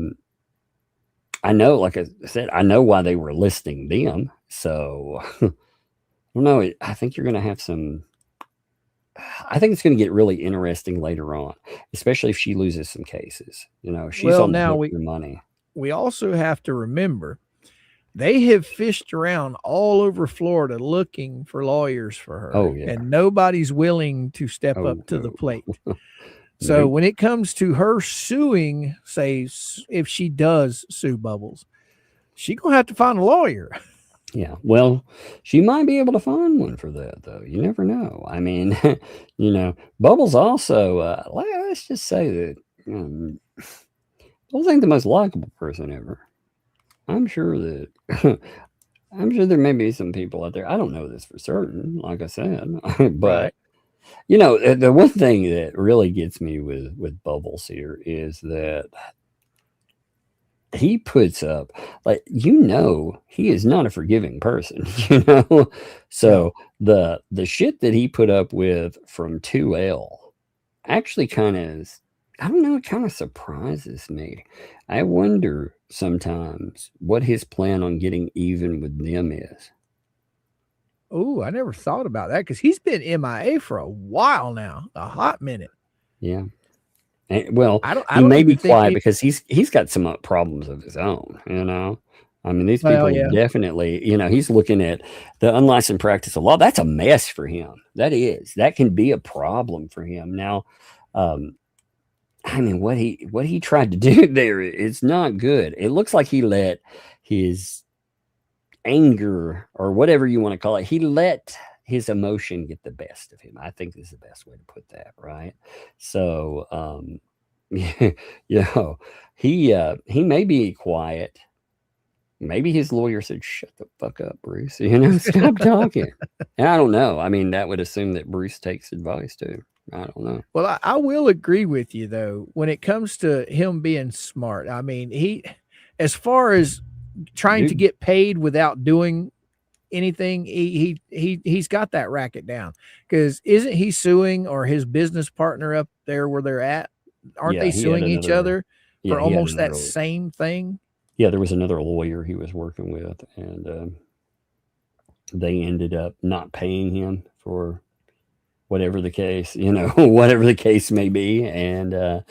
know, like I said, I know why they were listing them. So I don't know. I think you're going to have some. I think it's going to get really interesting later on, especially if she loses some cases. You know, she's on the hook for money. We also have to remember, they have fished around all over Florida looking for lawyers for her. Oh, yeah. And nobody's willing to step up to the plate. So when it comes to her suing, say, if she does sue Bubbles, she's going to have to find a lawyer. Yeah, well, she might be able to find one for that, though. You never know. I mean, you know, Bubbles also, let's just say that Bubbles ain't the most likable person ever. I'm sure that there may be some people out there. I don't know this for certain, like I said, but you know, the one thing that really gets me with Bubbles here is that he puts up, like, you know, he is not a forgiving person, you know. So the shit that he put up with from 2L actually kind of, I don't know, it kind of surprises me. I wonder sometimes what his plan on getting even with them is. Oh, I never thought about that, because he's been MIA for a while now, a hot minute. Yeah. And, well, I he may be quiet because he's got some problems of his own, you know. I mean, these people definitely, you know, he's looking at the unlicensed practice of law. That's a mess for him. That can be a problem for him. Now, I mean, what he tried to do there, it's not good. It looks like he let his anger, or whatever you want to call it, he let his emotion get the best of him. I think this is the best way to put that, right? So, you know, he may be quiet. Maybe his lawyer said, "Shut the fuck up, Bruce. You know, stop talking." And I don't know. I mean, that would assume that Bruce takes advice too. I don't know. Well, I will agree with you, though, when it comes to him being smart. I mean, he, as far as trying to get paid without doing anything, he's got that racket down. Because isn't he suing, or his business partner up there where they're at? Aren't they suing each other for almost that same thing? Yeah, there was another lawyer he was working with, and they ended up not paying him for whatever the case, you know, whatever the case may be. And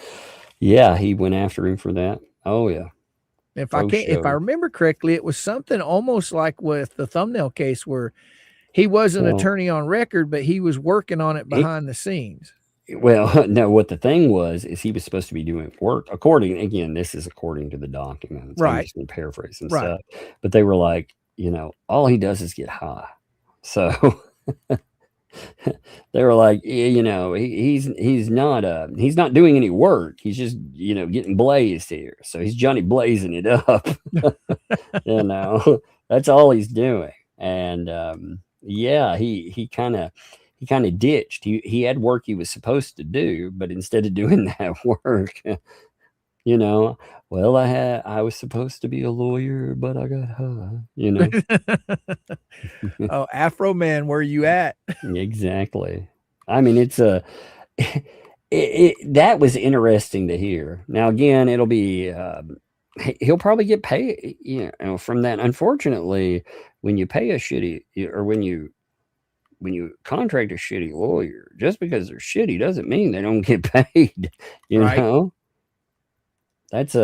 yeah, he went after him for that. Oh yeah. If I remember correctly, it was something almost like with the thumbnail case, where he was an attorney on record, but he was working on it behind the scenes. Well, no, what the thing was is he was supposed to be doing work again, this is according to the documents. Right. I'm just gonna paraphrase and stuff. But they were like, you know, all he does is get high. So they were like, you know, he's not doing any work. He's just, you know, getting blazed here. So he's Johnny blazing it up. You know, that's all he's doing. And yeah, he kind of ditched. He had work he was supposed to do, but instead of doing that work, you know, well, I was supposed to be a lawyer, but I got high, you know. Oh, Afro Man, where you at? Exactly. I mean, it's that was interesting to hear. Now, again, it'll be he'll probably get paid, from that. Unfortunately, when you pay a shitty, or when you contract a shitty lawyer, just because they're shitty doesn't mean they don't get paid. You Right. know, that's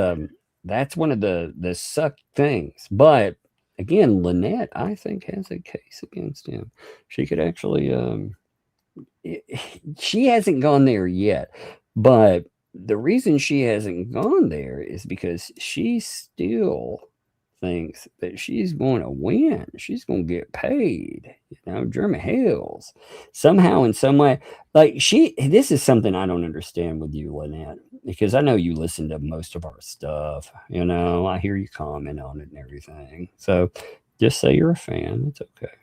one of the suck things. But again, Lynette, I think, has a case against him. She could actually, she hasn't gone there yet, but the reason she hasn't gone there is because she still thinks that she's going to win. She's going to get paid. Jeremy Hales, somehow, in some way, this is something I don't understand with you, Lynette, because I know you listen to most of our stuff. I hear you comment on it and everything. So just say you're a fan. It's okay.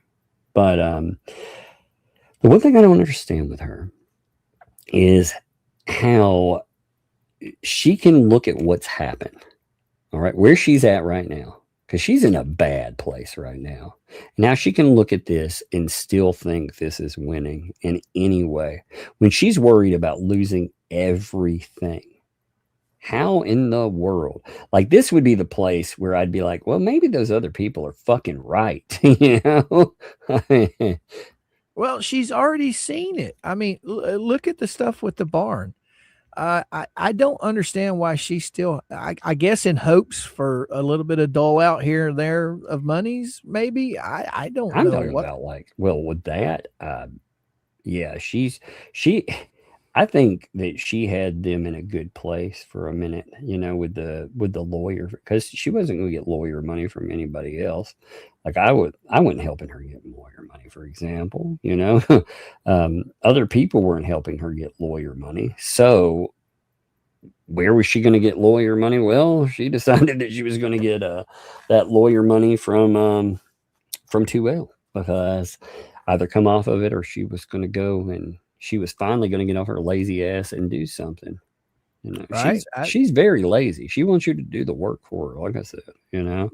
But the one thing I don't understand with her is how she can look at what's happened, all right, where she's at right now, because she's in a bad place right now. Now she can look at this and still think this is winning in any way when she's worried about losing everything. How in the world? This would be the place where I'd be like, well, maybe those other people are fucking right. Well, she's already seen it. I mean, look at the stuff with the barn. I don't understand why she's still, I guess, in hopes for a little bit of dole out here and there of monies, maybe. I don't know. I'm talking about with that, yeah, I think that she had them in a good place for a minute, with the lawyer, because she wasn't going to get lawyer money from anybody else. I wasn't helping her get lawyer money, for example. Other people weren't helping her get lawyer money. So where was she going to get lawyer money? Well, she decided that she was going to get that lawyer money from 2L, because either come off of it, or she was going to go, and she was finally going to get off her lazy ass and do something. Right. She's very lazy. She wants you to do the work for her, like I said. And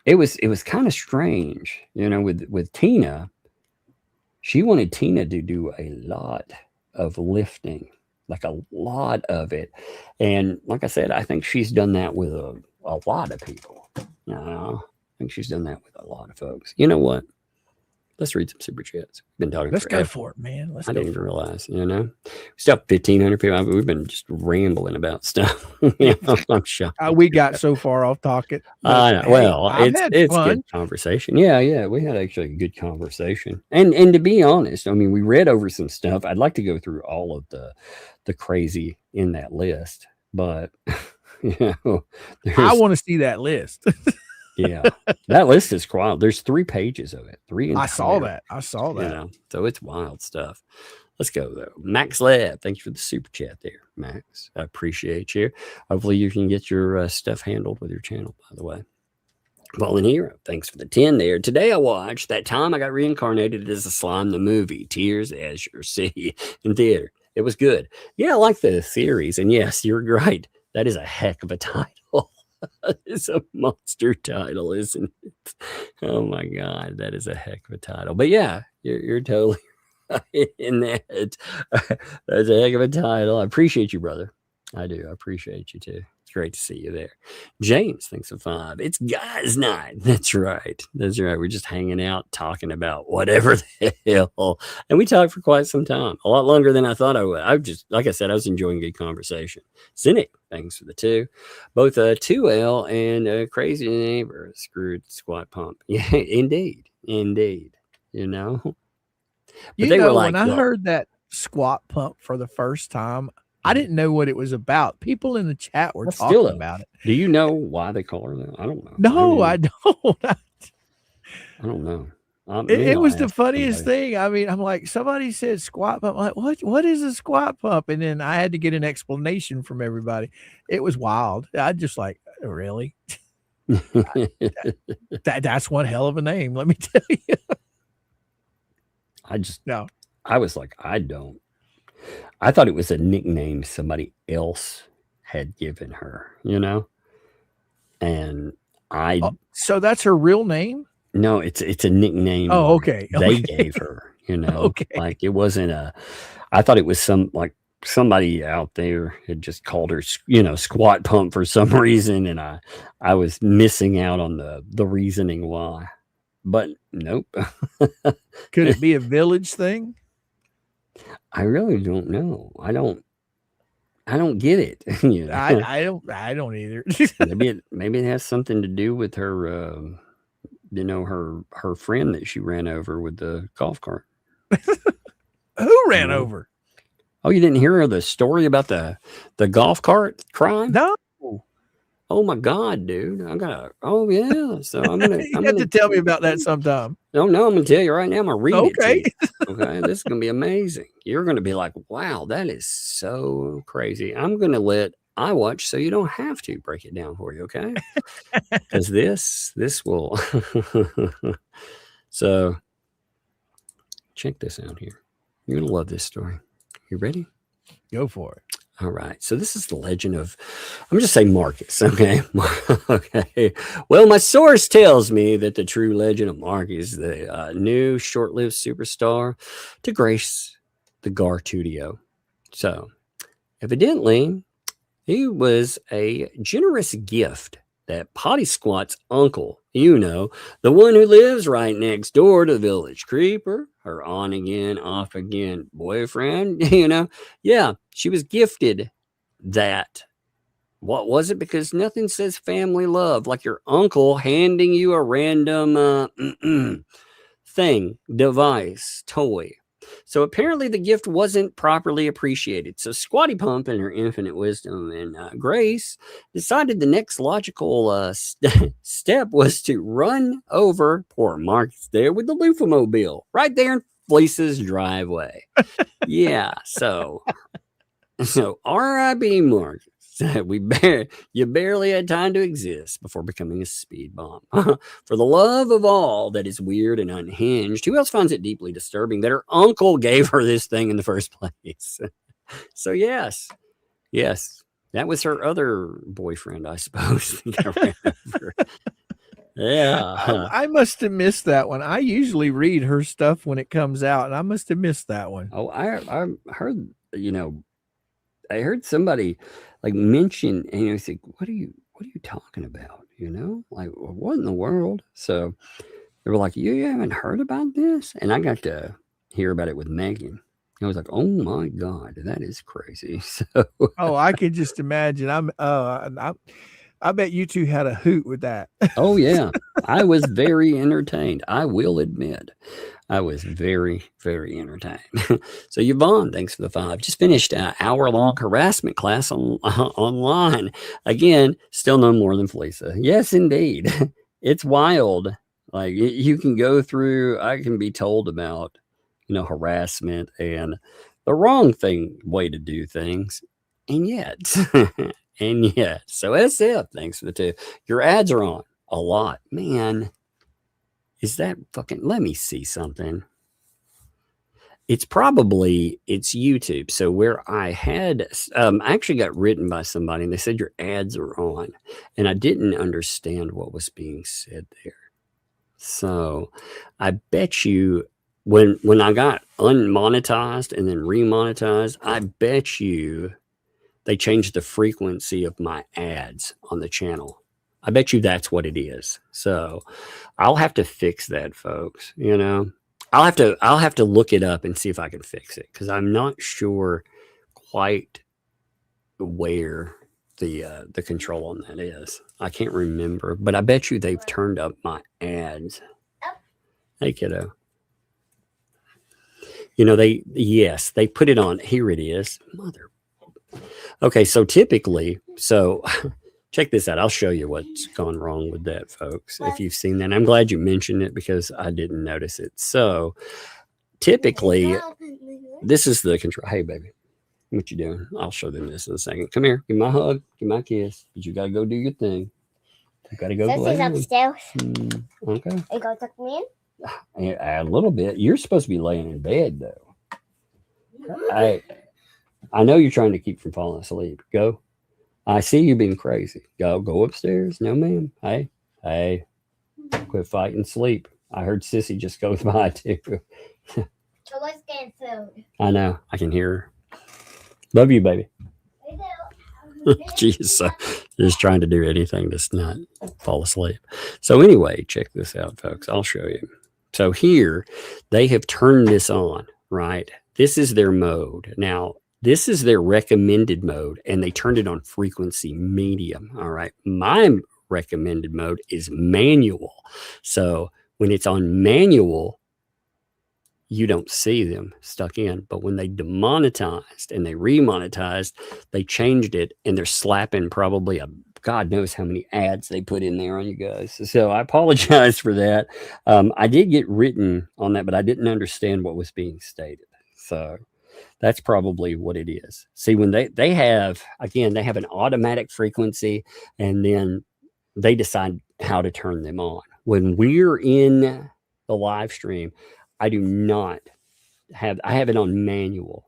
it was kind of strange, with Tina. She wanted Tina to do a lot of lifting, a lot of it. And like I said, I think she's done that with a lot of people. I think she's done that with a lot of folks. You know what? Let's read some super chats. We've been talking. Let's go for it, man. I didn't even realize, we still have 1,500 people. We've been just rambling about stuff. I'm shocked. We got so far off talking. I know. Well, it's fun. Good conversation. Yeah. We had actually a good conversation. And to be honest, I mean, we read over some stuff. I'd like to go through all of the crazy in that list, but I want to see that list. Yeah, that list is wild. There's 3 pages of it. I saw that. So it's wild stuff. Let's go though. Max Lab, thanks for the super chat there, Max. I appreciate you. Hopefully you can get your stuff handled with your channel, by the way. Fallen Hero, thanks for the 10 there. Today I watched That Time I Got Reincarnated as a Slime, the movie. Tears as you see in theater. It was good. Yeah, I like the series. And yes, you're right. That is a heck of a title. It's a monster title, isn't it? Oh my God, that is a heck of a title. But yeah, you're totally right in that. That's a heck of a title. I appreciate you, brother. I do. I appreciate you too. It's great to see you there. James thinks of 5. It's guys' night. That's right. We're just hanging out, talking about whatever the hell. And we talked for quite some time, a lot longer than I thought I would. Like I said, I was enjoying good conversation. Cynic, thanks for the 2. Both 2L and Crazy Neighbor, Screwed Squat Pump. Yeah, indeed. But they were like, when I heard that squat pump for the first time, I didn't know what it was about. People in the chat were talking about it. Do you know why they call her that? I don't know. No, I don't. I don't know. It was the funniest thing. I mean, I'm like, somebody said squat pump. I'm like, what is a squat pump? And then I had to get an explanation from everybody. It was wild. I just like, really? That's one hell of a name. Let me tell you. I was like, I thought it was a nickname somebody else had given her, and so that's her real name? No, it's a nickname. Oh, okay. They gave her, Okay. Like it wasn't I thought it was some, like, somebody out there had just called her, you know, squat pump for some reason, and I was missing out on the reasoning why. But nope. Could it be a village thing? I really don't know. I don't get it. You know? I don't either. maybe it has something to do with her, you know, her friend that she ran over with the golf cart. Who ran over? Oh, you didn't hear the story about the golf cart crime? No. Oh my God, dude! Oh yeah. So I'm gonna. You have to tell me about that sometime. No, I'm gonna tell you right now. I'm gonna read it to you. Okay. Okay, this is gonna be amazing. You're gonna be like, "Wow, that is so crazy." I'm gonna let iWatch so you don't have to break it down for you, okay? Because this will. So, check this out here. You're gonna love this story. You ready? Go for it. All right. So this is the legend of, I'm just saying Marcus. Okay. Okay. Well, my source tells me that the true legend of Marcus, the new short-lived superstar to grace the Gartudio. So evidently he was a generous gift that Potty Squat's uncle, you know, the one who lives right next door to the village creeper, her on again, off again boyfriend, you know. Yeah, she was gifted that. What was it? Because nothing says family love like your uncle handing you a random thing, device, toy. So apparently the gift wasn't properly appreciated. So Squatty Pump, in her infinite wisdom and grace, decided the next logical step was to run over poor Marcus there with the loofah-mobile right there in Fleece's driveway. Yeah, so R.I.P. Marcus. You barely had time to exist before becoming a speed bomb. For the love of all that is weird and unhinged, who else finds it deeply disturbing that her uncle gave her this thing in the first place? So yes, that was her other boyfriend, I suppose. Yeah. I must have missed that one. I usually read her stuff when it comes out, and I must have missed that one. Oh, I heard, you know, I heard somebody like mention, and I was like, what are you talking about? You know, like, what in the world? So they were like, you haven't heard about this? And I got to hear about it with Megan. I was like, oh my God, that is crazy. So oh, I could just imagine. I bet you two had a hoot with that. Oh yeah. I was very entertained. I will admit. I was very, very entertained. So Yvonne, thanks for the 5. Just finished an hour-long harassment class online. Again, still no more than Felicia. Yes, indeed. It's wild. Like you can go through, I can be told about, you know, harassment and the wrong way to do things. And yet, so SF, thanks for the 2. Your ads are on a lot, man. Is that fucking, let me see something. It's YouTube. So where I had, I actually got written by somebody and they said your ads are on, and I didn't understand what was being said there. So I bet you when I got unmonetized and then remonetized, I bet you they changed the frequency of my ads on the channel. I bet you that's what it is. So I'll have to fix that, folks. You know, I'll have to look it up and see if I can fix it, because I'm not sure quite where the control on that is. I can't remember, but I bet you they've turned up my ads. Hey, kiddo. You know, they put it on. Here it is. Mother. Okay, so typically, check this out. I'll show you what's gone wrong with that, folks. If you've seen that, I'm glad you mentioned it because I didn't notice it. So typically, this is the control. Hey, baby, what you doing? I'll show them this in a second. Come here. Give me a hug. Give me a kiss. But you got to go do your thing. You got to go play. Upstairs. Okay. You go tuck me in? A little bit. You're supposed to be laying in bed, though. I know you're trying to keep from falling asleep. Go. I see you being crazy. Go upstairs. No, ma'am. Hey, quit fighting sleep. I heard Sissy just goes by too. So let's get food. I know. I can hear her. Love you, baby. Jeez, just trying to do anything to not fall asleep. So anyway, check this out, folks. I'll show you. So here, they have turned this on, right? This is their mode. Now, this is their recommended mode, and they turned it on frequency medium, all right? My recommended mode is manual. So when it's on manual, you don't see them stuck in. But when they demonetized and they remonetized, they changed it, and they're slapping probably God knows how many ads they put in there on you guys. So I apologize for that. I did get written on that, but I didn't understand what was being stated. So that's probably what it is. See, when they have an automatic frequency, and then they decide how to turn them on. When we're in the live stream, I have it on manual.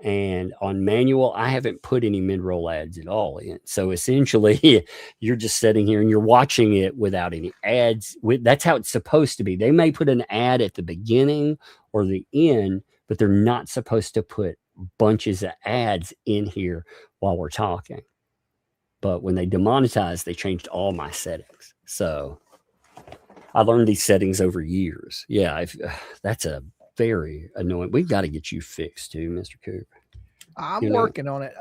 And on manual, I haven't put any mid-roll ads at all in. So essentially, you're just sitting here and you're watching it without any ads. That's how it's supposed to be. They may put an ad at the beginning or the end, but they're not supposed to put bunches of ads in here while we're talking. But when they demonetized, they changed all my settings. So I learned these settings over years. Yeah, that's a very annoying. We've got to get you fixed too, Mr. Coop. I'm working on it.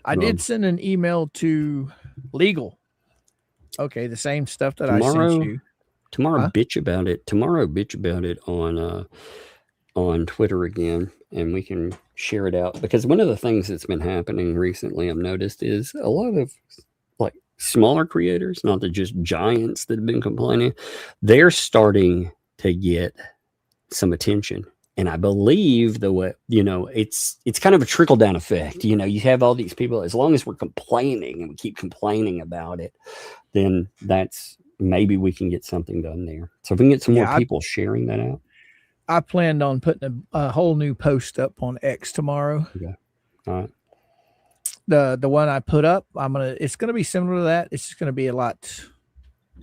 I did send an email to legal. Okay, the same stuff that I sent you. Tomorrow, bitch about it. Tomorrow, bitch about it on Twitter again, and we can share it out. Because one of the things that's been happening recently, I've noticed, is a lot of like smaller creators, not the just giants that have been complaining, they're starting to get some attention. And I believe it's kind of a trickle down effect. You you have all these people, as long as we're complaining and we keep complaining about it, then maybe we can get something done there. So if we can get some more people sharing that out. I planned on putting a whole new post up on X tomorrow. Okay. All right. The one I put up, it's gonna be similar to that. It's just gonna be a lot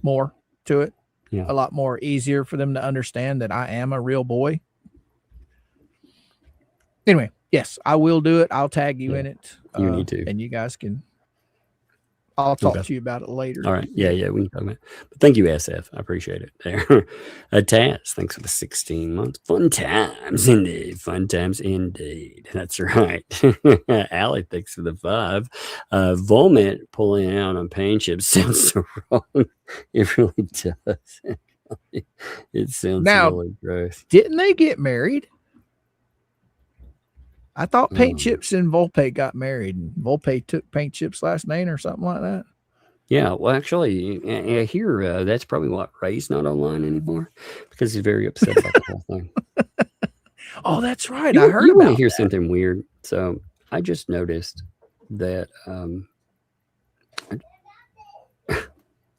more to it. Yeah. A lot more easier for them to understand that I am a real boy. Anyway, yes, I will do it. I'll tag you in it. You need to. And you guys can. I'll talk to you about it later. All right. Yeah, we can talk about it. But thank you, SF. I appreciate it there. Taz, thanks for the 16 months. Fun times indeed. Fun times indeed. That's right. Allie, thanks for the 5. Vomit pulling out on paint chips sounds so wrong. It really does. It sounds really gross. Didn't they get married? I thought Paint Chips and Volpe got married, and Volpe took Paint Chips' last name or something like that. Yeah, well, actually, I hear that's probably why Ray's not online anymore, because he's very upset about the whole thing. Oh, that's right. I heard about to hear something weird. So I just noticed that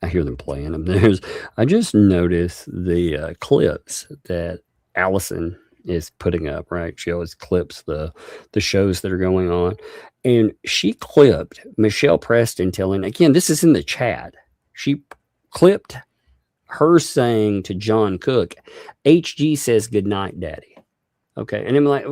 I hear them playing them. I just noticed the clips that Allison is putting up, right? She always clips the shows that are going on. And she clipped Michelle Preston telling, again, this is in the chat. She clipped her saying to John Cook, HG says goodnight, daddy. Okay. And I'm like,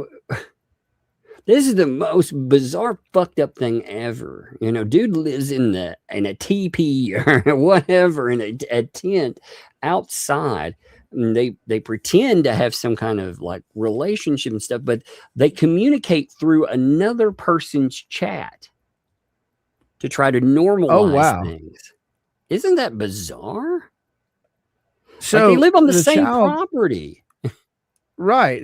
this is the most bizarre, fucked up thing ever. Dude lives in a teepee or whatever, in a tent outside. They pretend to have some kind of like relationship and stuff, but they communicate through another person's chat to try to normalize things. Isn't that bizarre? So they live on the same property. Right.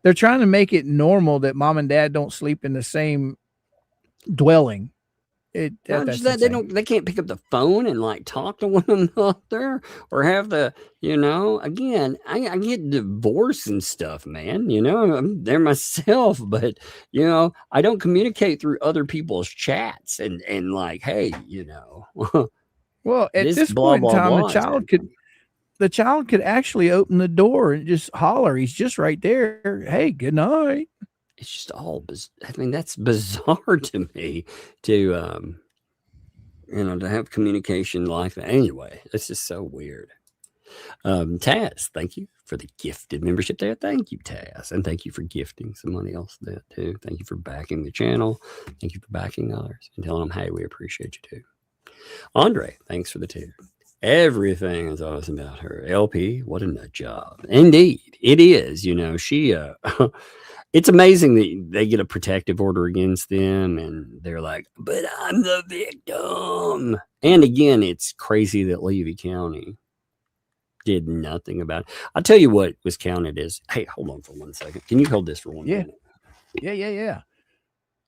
They're trying to make it normal that mom and dad don't sleep in the same dwelling. They can't pick up the phone and like talk to one another or have again, I get divorced and stuff, man. I'm there myself, but I don't communicate through other people's chats and like, hey, well, at this point in time, the child could actually open the door and just holler. He's just right there. Hey, good night. It's just all that's bizarre to me to have communication like that. Anyway, it's just so weird. Taz, thank you for the gifted membership there. Thank you, Taz. And thank you for gifting somebody else that too. Thank you for backing the channel. Thank you for backing others and telling them, hey, we appreciate you too. Andre, thanks for the 2. Everything is awesome about her. LP, what a nut job. Indeed, it is. You know, she, it's amazing that they get a protective order against them and they're like, but I'm the victim. And again, it's crazy that Levy County did nothing about it. I'll tell you what was counted as, hey, hold on for 1 second. Can you hold this for 1 minute? Yeah.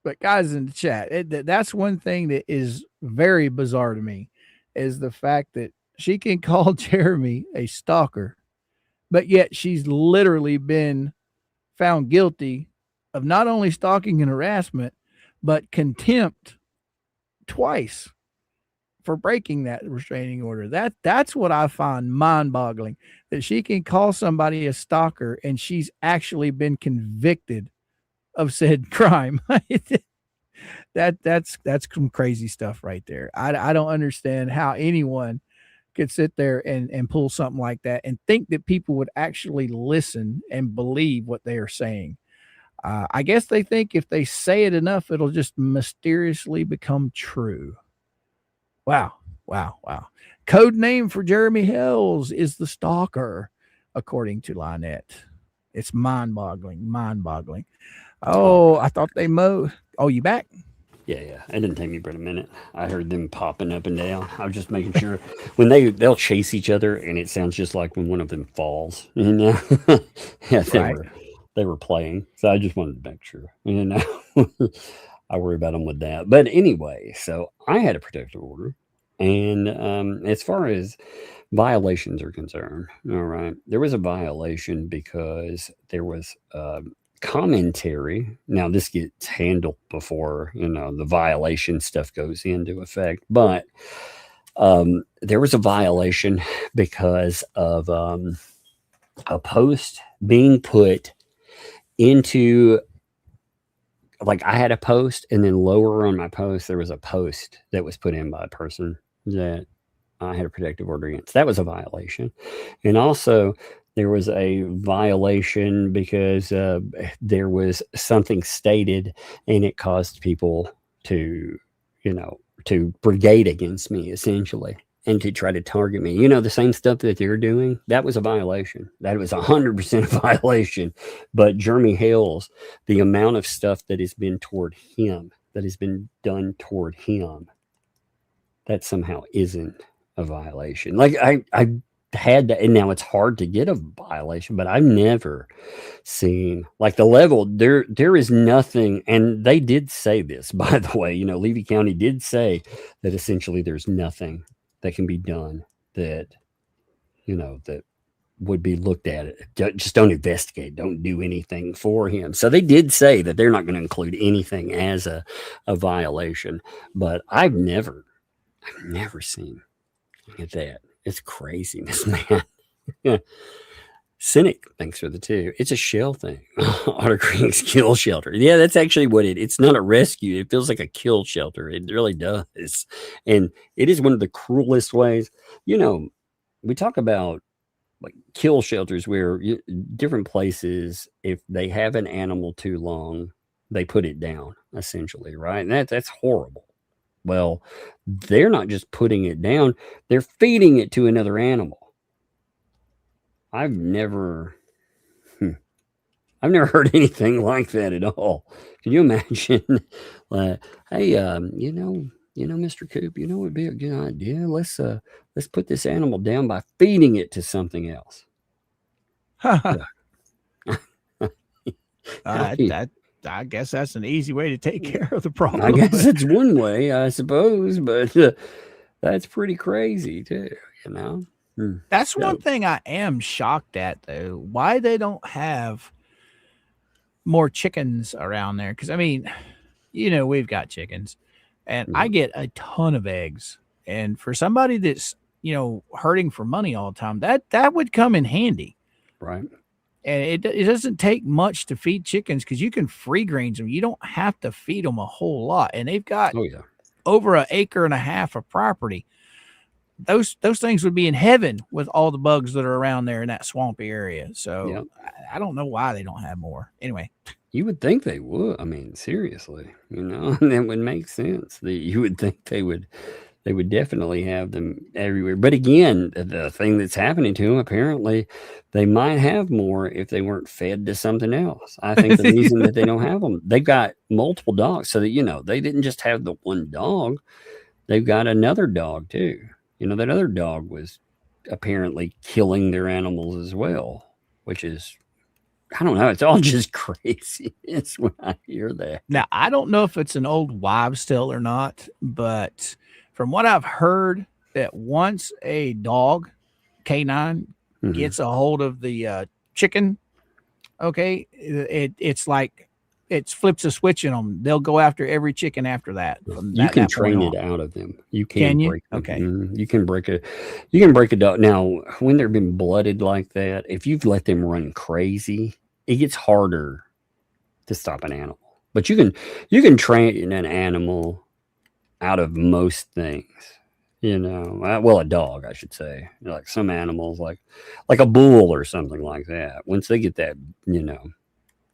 But guys in the chat, that's one thing that is very bizarre to me is the fact that she can call Jeremy a stalker, but yet she's literally been found guilty of not only stalking and harassment, but contempt twice for breaking that restraining order. That's what I find mind-boggling, that she can call somebody a stalker and she's actually been convicted of said crime. That's some crazy stuff right there. I don't understand how anyone could sit there and pull something like that and think that people would actually listen and believe what they are saying. I guess they think if they say it enough, it'll just mysteriously become true. Wow. Code name for Jeremy Hales is the stalker, according to Lynette. It's mind-boggling. Oh, I thought they mowed. Oh, you back? Yeah. It didn't take me but a minute. I heard them popping up and down. I was just making sure when they'll chase each other and it sounds just like when one of them falls. You know? Yeah, they were playing. So I just wanted to make sure. You know, I worry about them with that. But anyway, so I had a protective order. And as far as violations are concerned, all right, there was a violation because there was commentary. Now this gets handled before, you know, the violation stuff goes into effect, but there was a violation because of a post being put into, like, I had a post and then lower on my post there was a post that was put in by a person that I had a protective order against. That was a violation. And also there was a violation because there was something stated and it caused people to, you know, to brigade against me essentially and to try to target me. You know, the same stuff that they're doing, that was a violation. That was 100% a violation. But Jeremy Hales, the amount of stuff that has been toward him, that has been done toward him, that somehow isn't a violation. Like I had that, and now it's hard to get a violation, but I've never seen like the level there is nothing. And they did say this, by the way, you know, Levy County did say that essentially there's nothing that can be done that, you know, that would be looked at it. Just don't investigate, don't do anything for him. So they did say that they're not going to include anything as a violation, but I've never seen that. It's craziness, man. Yeah. Cynic, thanks for the 2. It's a shell thing. Otter Creek's kill shelter. Yeah, that's actually what it's not a rescue. It feels like a kill shelter. It really does. And it is one of the cruelest ways. You know, we talk about like kill shelters where different places, if they have an animal too long, they put it down, essentially, right? And that's horrible. Well, they're not just putting it down, they're feeding it to another animal. I've never heard anything like that at all. Can you imagine? Hey, you know, Mr. Coop, you know, it would be a good idea. Let's put this animal down by feeding it to something else. I guess that's an easy way to take care of the problem. I guess it's one way, I suppose, but that's pretty crazy too, you know? That's one thing I am shocked at, though. Why they don't have more chickens around there? Because, I mean, you know, we've got chickens, and I get a ton of eggs. And for somebody that's, you know, hurting for money all the time, that would come in handy. Right. And it doesn't take much to feed chickens because you can free range them. You don't have to feed them a whole lot. And they've got over 1.5 acres of property. those things would be in heaven with all the bugs that are around there in that swampy area. So I don't know why they don't have more. Anyway, you would think they would. I mean, seriously, and that would make sense. You would think they would definitely have them everywhere. But again, the thing that's happening to them, apparently, they might have more if they weren't fed to something else. I think the reason that they don't have them, they've got multiple dogs, so that they didn't just have the one dog. They've got another dog too. That other dog was apparently killing their animals as well, which is, I don't know. It's all just crazy. It's when I hear that. Now, I don't know if it's an old wives' tale or not, but from what I've heard, that once a dog, canine, gets a hold of the chicken, okay, it's like it flips a switch in them. They'll go after every chicken after that. You can train it out of them. You can break them. Okay. You can break a dog. Now, when they've been blooded like that, if you've let them run crazy, it gets harder to stop an animal. But you can train an animal out of most things. A dog, I should say. Like some animals, like a bull or something like that. Once they get that,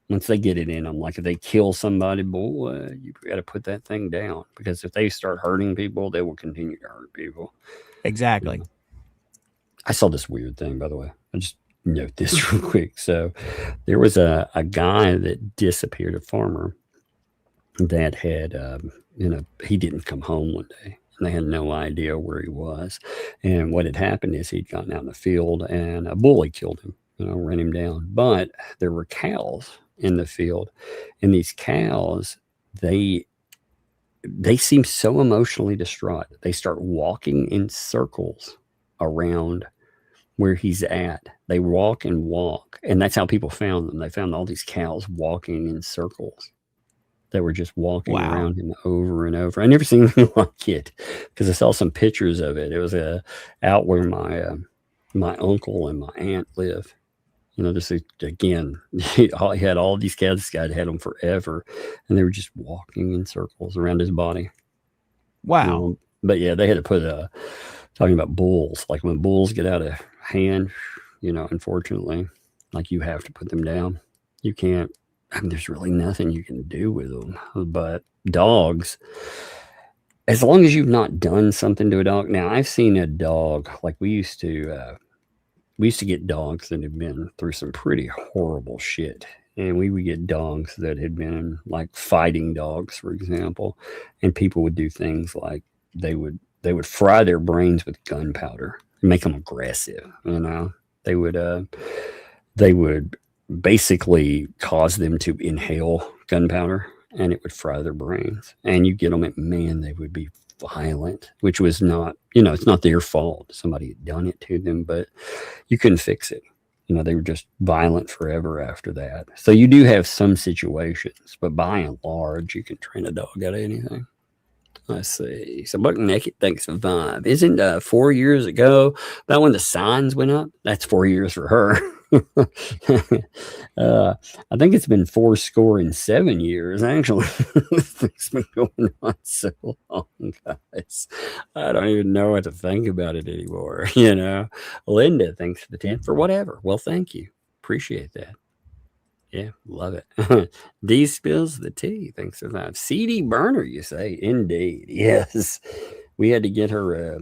once they get it in them, like if they kill somebody, boy, you got to put that thing down, because if they start hurting people, they will continue to hurt people. Exactly. I saw this weird thing, by the way. I just note this real quick. So there was a guy that disappeared, a farmer that had, he didn't come home one day. And they had no idea where he was. And what had happened is he'd gotten out in the field and a bully killed him, ran him down. But there were cows in the field, and these cows, they seem so emotionally distraught. They start walking in circles around where he's at. They walk and walk, and that's how people found them. They found all these cows walking in circles. They were just walking around him over and over. I never seen anything like it, because I saw some pictures of it. It was out where my uncle and my aunt live. This is, again, he had all these cats. This guy had them forever, and they were just walking in circles around his body. Wow. But yeah, they had to put talking about bulls. Like when bulls get out of hand, unfortunately, like you have to put them down. You can't. There's really nothing you can do with them. But dogs, as long as you've not done something to a dog. Now, I've seen a dog, like we used to get dogs that had been through some pretty horrible shit. And we would get dogs that had been like fighting dogs, for example. And people would do things like they would fry their brains with gunpowder and make them aggressive. They would basically cause them to inhale gunpowder, and it would fry their brains. And you get them at, man, they would be violent, which was not, it's not their fault. Somebody had done it to them, but you couldn't fix it. They were just violent forever after that. So you do have some situations, but by and large, you can train a dog out of anything. Let's see. So Buck Naked, thanks for Vibe. Isn't 4 years ago about when the signs went up? That's 4 years for her. I think it's been 7 years, actually. This thing's been going on so long, guys. I don't even know what to think about it anymore. Linda, thanks for the 10 for whatever. Well, thank you. Appreciate that. Yeah, love it. D spills the tea. Thanks for that. CD burner, you say? Indeed. Yes. We had to get her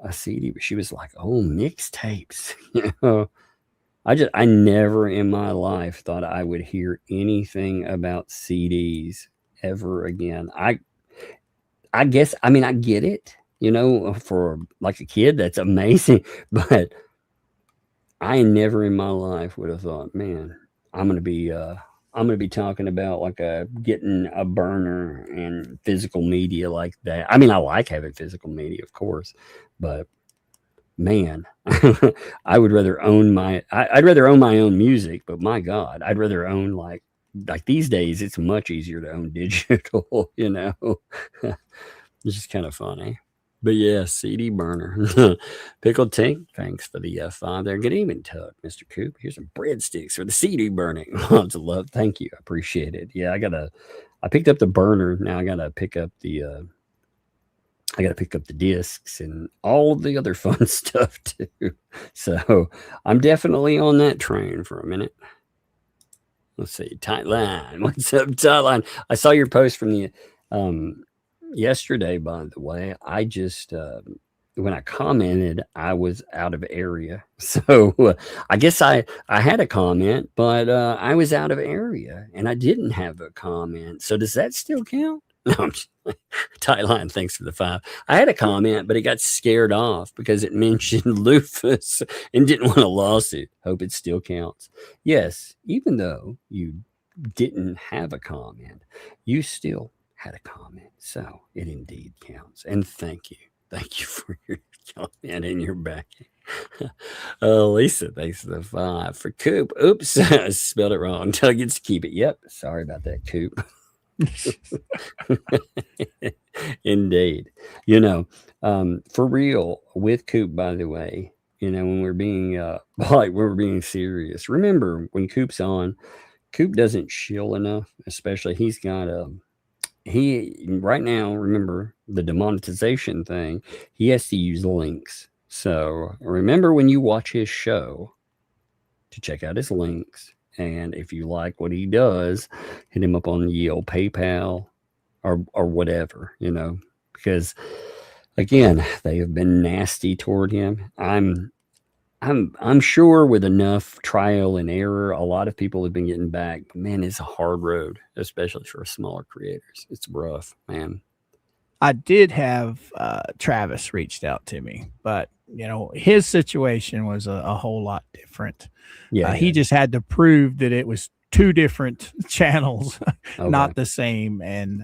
a CD, but she was like, oh, mixtapes. I never in my life thought I would hear anything about CDs ever again. I guess, I get it, for like a kid, that's amazing. But I never in my life would have thought, man, I'm going to be talking about like getting a burner and physical media like that. I like having physical media, of course, but man, I would rather I'd rather own my own music, but my God, I'd rather own like these days, it's much easier to own digital, It's just kind of funny. But yeah, CD burner. Pickled Tink, thanks for the 5 there. Good evening, Tug, Mr. Coop. Here's some breadsticks for the CD burning. Lots of love. Thank you. I appreciate it. Yeah, I picked up the burner. Now I gotta pick up the I got to pick up the discs and all of the other fun stuff too. So I'm definitely on that train for a minute. Let's see, Tightline. What's up, Tightline? I saw your post from the yesterday, by the way. I just when I commented, I was out of area. So I guess I had a comment, but I was out of area and I didn't have a comment. So does that still count? No, I'm just, Tightline, thanks for the 5. I had a comment, but it got scared off because it mentioned Lufus and didn't want a lawsuit. Hope it still counts. Yes, even though you didn't have a comment, you still had a comment. So it indeed counts. And thank you. Thank you for your comment and your backing. Lisa, thanks for the 5. For Coop. Oops, I spelled it wrong. Tug gets to keep it. Yep. Sorry about that, Coop. Indeed. For real, with Coop, by the way, when we're being we're being serious. Remember, when Coop's on, Coop doesn't shill enough, especially he's got right now, remember the demonetization thing, he has to use links. So remember when you watch his show to check out his links. And if you like what he does, hit him up on Yale, PayPal, or whatever, because again, they have been nasty toward him. I'm sure with enough trial and error, a lot of people have been getting back. But man, it's a hard road, especially for smaller creators. It's rough, man. I did have Travis reached out to me, but his situation was a whole lot different. Yeah, he just had to prove that it was 2 different channels, okay, not the same. And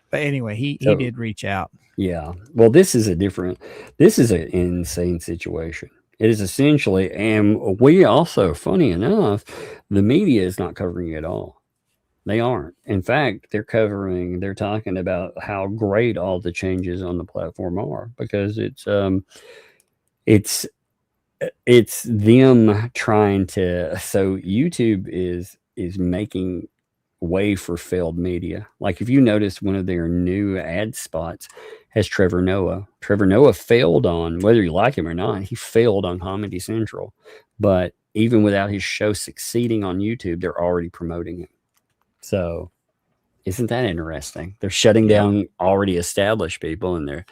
but anyway, he did reach out. Yeah. Well, this is an insane situation. It is essentially, and we also, funny enough, the media is not covering it at all. They aren't. In fact, they're talking about how great all the changes on the platform are, because it's them trying to, so YouTube is making way for failed media. Like if you notice, one of their new ad spots has Trevor Noah. Trevor Noah failed on, whether you like him or not, he failed on Comedy Central. But even without his show succeeding on YouTube, they're already promoting him. So isn't that interesting? They're shutting down already established people, and they're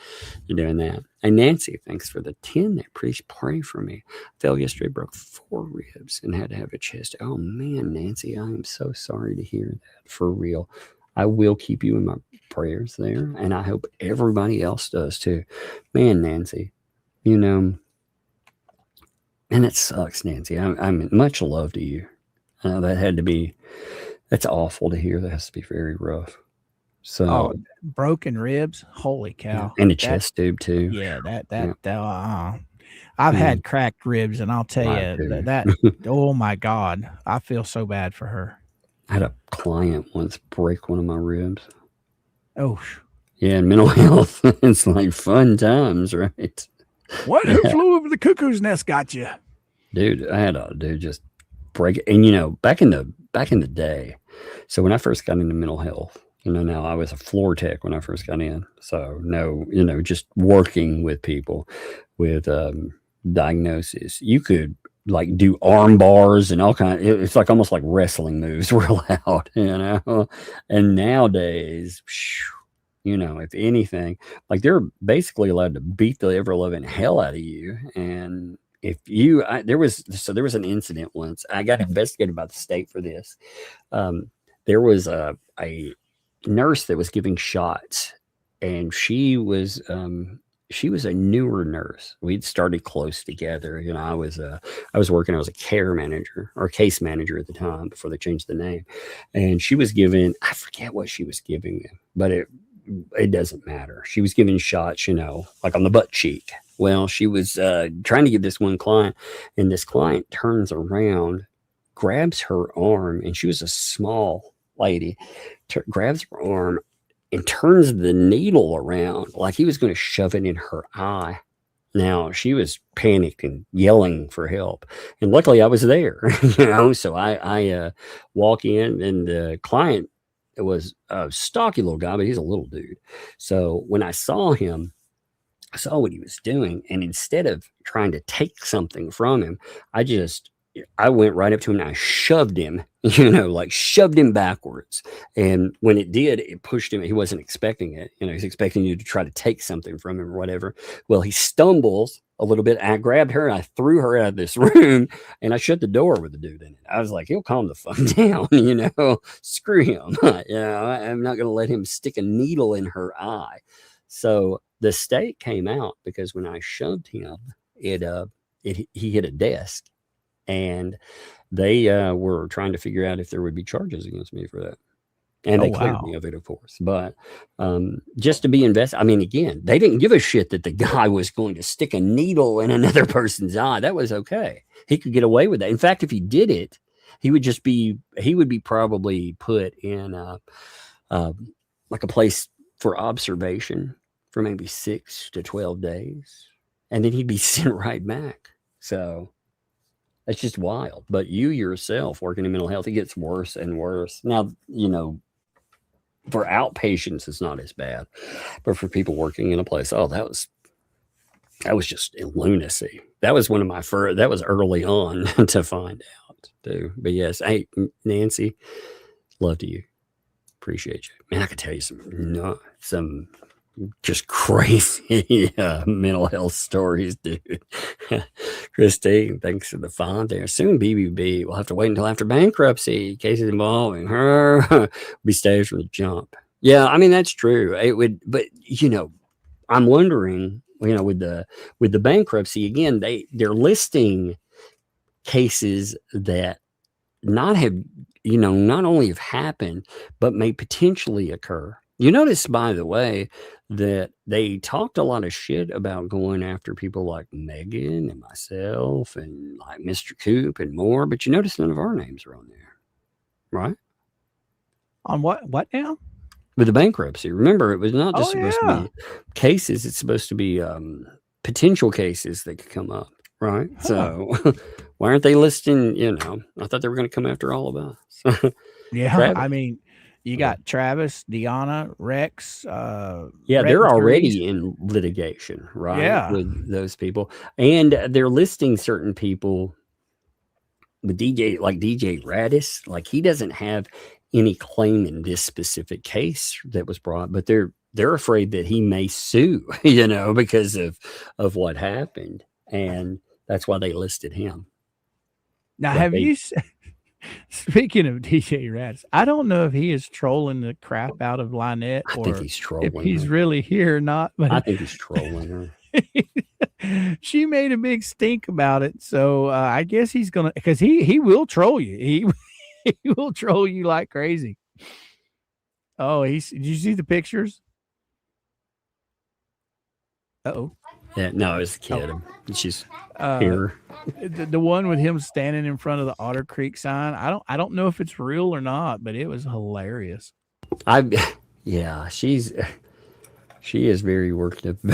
doing that. And Nancy, thanks for the 10. Please pray for me. Fell yesterday, broke 4 ribs, and had to have a chest. Oh man, Nancy, I am so sorry to hear that. For real. I will keep you in my prayers there, and I hope everybody else does too. Man, Nancy, and it sucks, Nancy. I'm much love to you. That's awful to hear. That has to be very rough. So broken ribs, holy cow. And a chest tube too. Yeah, I've had cracked ribs, and I'll tell you that oh my God, I feel so bad for her. I had a client once break one of my ribs. Oh. Yeah, and mental health. It's like fun times, right? What? Who flew over the cuckoo's nest got you? Dude, I had a dude just break it. And back in the day, so when I first got into mental health, now I was a floor tech when I first got in. So just working with people with diagnosis. You could like do arm bars and all kind of, it's like almost like wrestling moves were allowed, and nowadays, if anything, like they're basically allowed to beat the ever loving hell out of you. And if you, there was an incident once. I got investigated by the state for this. There was a nurse that was giving shots, and she was a newer nurse. We'd started close together. I was working, I was a care manager or case manager at the time before they changed the name. And she was giving, I forget what she was giving them, but it doesn't matter. She was giving shots, like on the butt cheek. Well, she was trying to give this one client, and this client turns around, grabs her arm, and she was a small lady, grabs her arm and turns the needle around like he was going to shove it in her eye. Now, she was panicked and yelling for help. And luckily I was there, so I walk in, and the client was a stocky little guy, but he's a little dude. So when I saw him, I saw what he was doing, and instead of trying to take something from him, I went right up to him and I shoved him, like shoved him backwards. And when it did, it pushed him. He wasn't expecting it. He's expecting you to try to take something from him or whatever. Well, he stumbles a little bit. I grabbed her and I threw her out of this room and I shut the door with the dude in it. I was like, he'll calm the fuck down, screw him. I'm not going to let him stick a needle in her eye. So the state came out because when I shoved him, he hit a desk. And they were trying to figure out if there would be charges against me for that. And they cleared me of it, of course. But just to be invested, I mean, again, they didn't give a shit that the guy was going to stick a needle in another person's eye. That was okay. He could get away with that. In fact, if he did it, he would be probably put in like a place for observation for maybe 6 to 12 days. And then he'd be sent right back. So that's just wild. But you yourself working in mental health, it gets worse and worse. Now, for outpatients, it's not as bad. But for people working in a place, that was just lunacy. That was one of my first, that was early on to find out too. But yes, hey, Nancy, love to you. Appreciate you. Man, I could tell you some just crazy mental health stories, dude. Christine, thanks for the font there. Soon BBB will have to wait until after bankruptcy. Cases involving her be staged from the jump. Yeah, I mean, that's true. It would, but I'm wondering, with the bankruptcy again, they're listing cases that not only have happened, but may potentially occur. You notice, by the way, that they talked a lot of shit about going after people like Megan and myself and like Mr. Coop and more, but you notice none of our names are on there, right? On what now? With the bankruptcy. Remember, it was not just supposed to be cases. It's supposed to be potential cases that could come up, right? Huh. So why aren't they listing, I thought they were going to come after all of us. Yeah, Travis. I mean, you got Travis, Deanna, Rex. They're already in litigation, right? Yeah. With those people. And they're listing certain people with DJ Radis. Like, he doesn't have any claim in this specific case that was brought, but they're afraid that he may sue, because of what happened. And that's why they listed him. Now, speaking of DJ Rats, I don't know if he is trolling the crap out of Lynette or think he's trolling if he's really here or not. But I think he's trolling her. She made a big stink about it. So I guess he's going to, because he will troll you. He will troll you like crazy. Oh, did you see the pictures? Uh-oh. Yeah, no, it was the kid. She's here. The one with him standing in front of the Otter Creek sign. I don't know if it's real or not, but it was hilarious. She is very worked up, and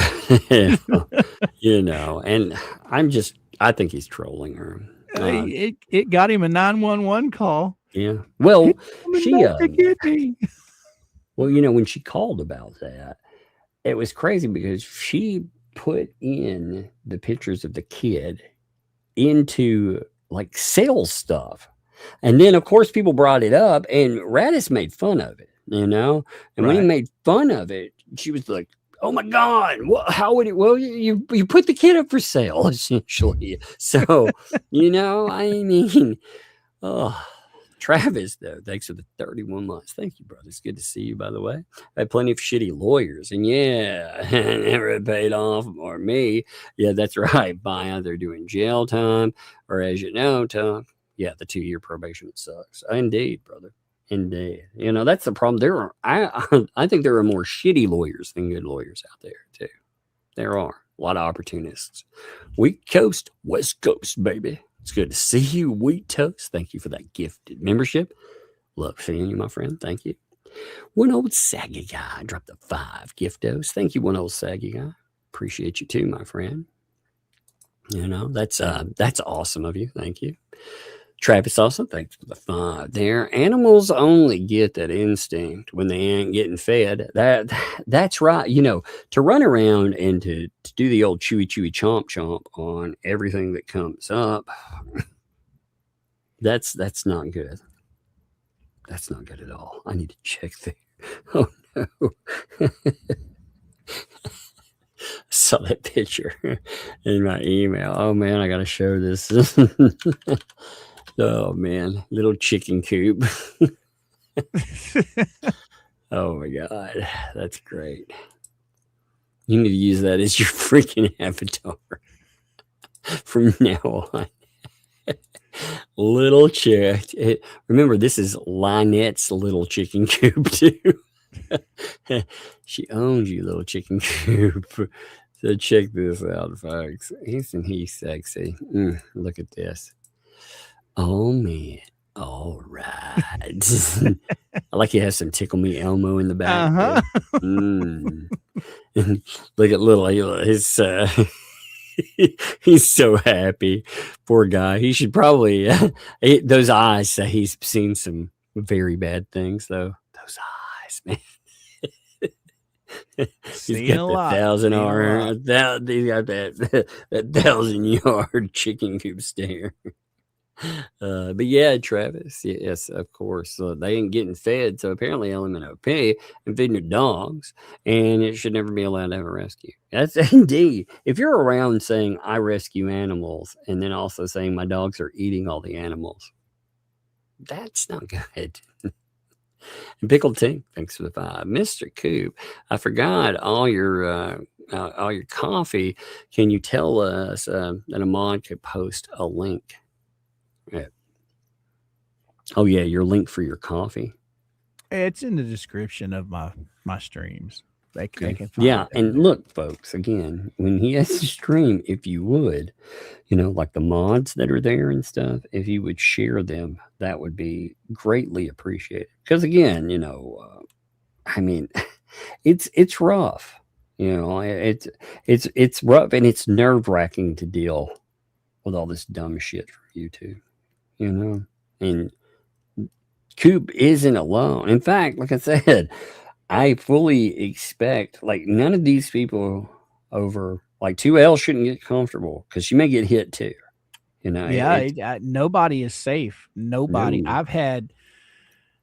I think he's trolling her. It got him a 911 call. Yeah. Well, when she called about that, it was crazy because she put in the pictures of the kid into like sales stuff. And then of course people brought it up and Radis made fun of it, and when he made fun of it, she was like, oh my God, how would it, you put the kid up for sale, essentially. So, Travis, though, thanks for the 31 months. Thank you, brother. It's good to see you, by the way. I had plenty of shitty lawyers, and never paid off, or me. Yeah, that's right. By either doing jail time, or as you know, Tom, the 2-year probation sucks. Indeed, brother. Indeed. That's the problem. I think there are more shitty lawyers than good lawyers out there, too. There are a lot of opportunists. Wheat Coast, West Coast, baby. It's good to see you, Wheat Toast. Thank you for that gifted membership. Love seeing you, my friend. Thank you. One old saggy guy dropped the 5 giftos. Thank you, one old saggy guy. Appreciate you too, my friend. That's awesome of you. Thank you. Travis also, thanks for the 5 there. Animals only get that instinct when they ain't getting fed. That's right. You know, to run around and to do the old chewy chomp chomp on everything that comes up, that's not good. That's not good at all. I need to check there. Oh no. Saw that picture in my email. Oh man, I gotta show this. Oh man, little chicken coop. Oh my god, that's great. You need to use that as your freaking avatar from now on. Little chick. Remember, this is Lynette's little chicken coop too. She owns you, little chicken coop. So check this out, folks. Isn't he sexy? Look at this. Oh man. All right. I like he has some Tickle Me Elmo in the back. Look at little his he's so happy. Poor guy. He should probably those eyes say he's seen some very bad things though. Those eyes, man. He's got the 1,000-yard, he's got that 1,000-yard chicken coop stare. But yeah, Travis, yes, of course. So they ain't getting fed. So apparently LMNOP and feeding their dogs, and it should never be allowed to have a rescue. That's indeed. If you're around saying I rescue animals and then also saying my dogs are eating all the animals, that's not good. And Pickled Tink, thanks for the 5. Mr. Coop, I forgot all your coffee. Can you tell us that Ahmad could post a link? Yeah. Oh yeah, your link for your coffee. It's in the description of my streams. They can find yeah, and look, folks, again, when he has to stream, if you would, like the mods that are there and stuff, if you would share them, that would be greatly appreciated. Because again, I mean, it's rough. It's rough and it's nerve-wracking to deal with all this dumb shit from YouTube. And Coop isn't alone. In fact, like I said, I fully expect none of these people over 2L shouldn't get comfortable because she may get hit too. Nobody is safe. Nobody. No. I've had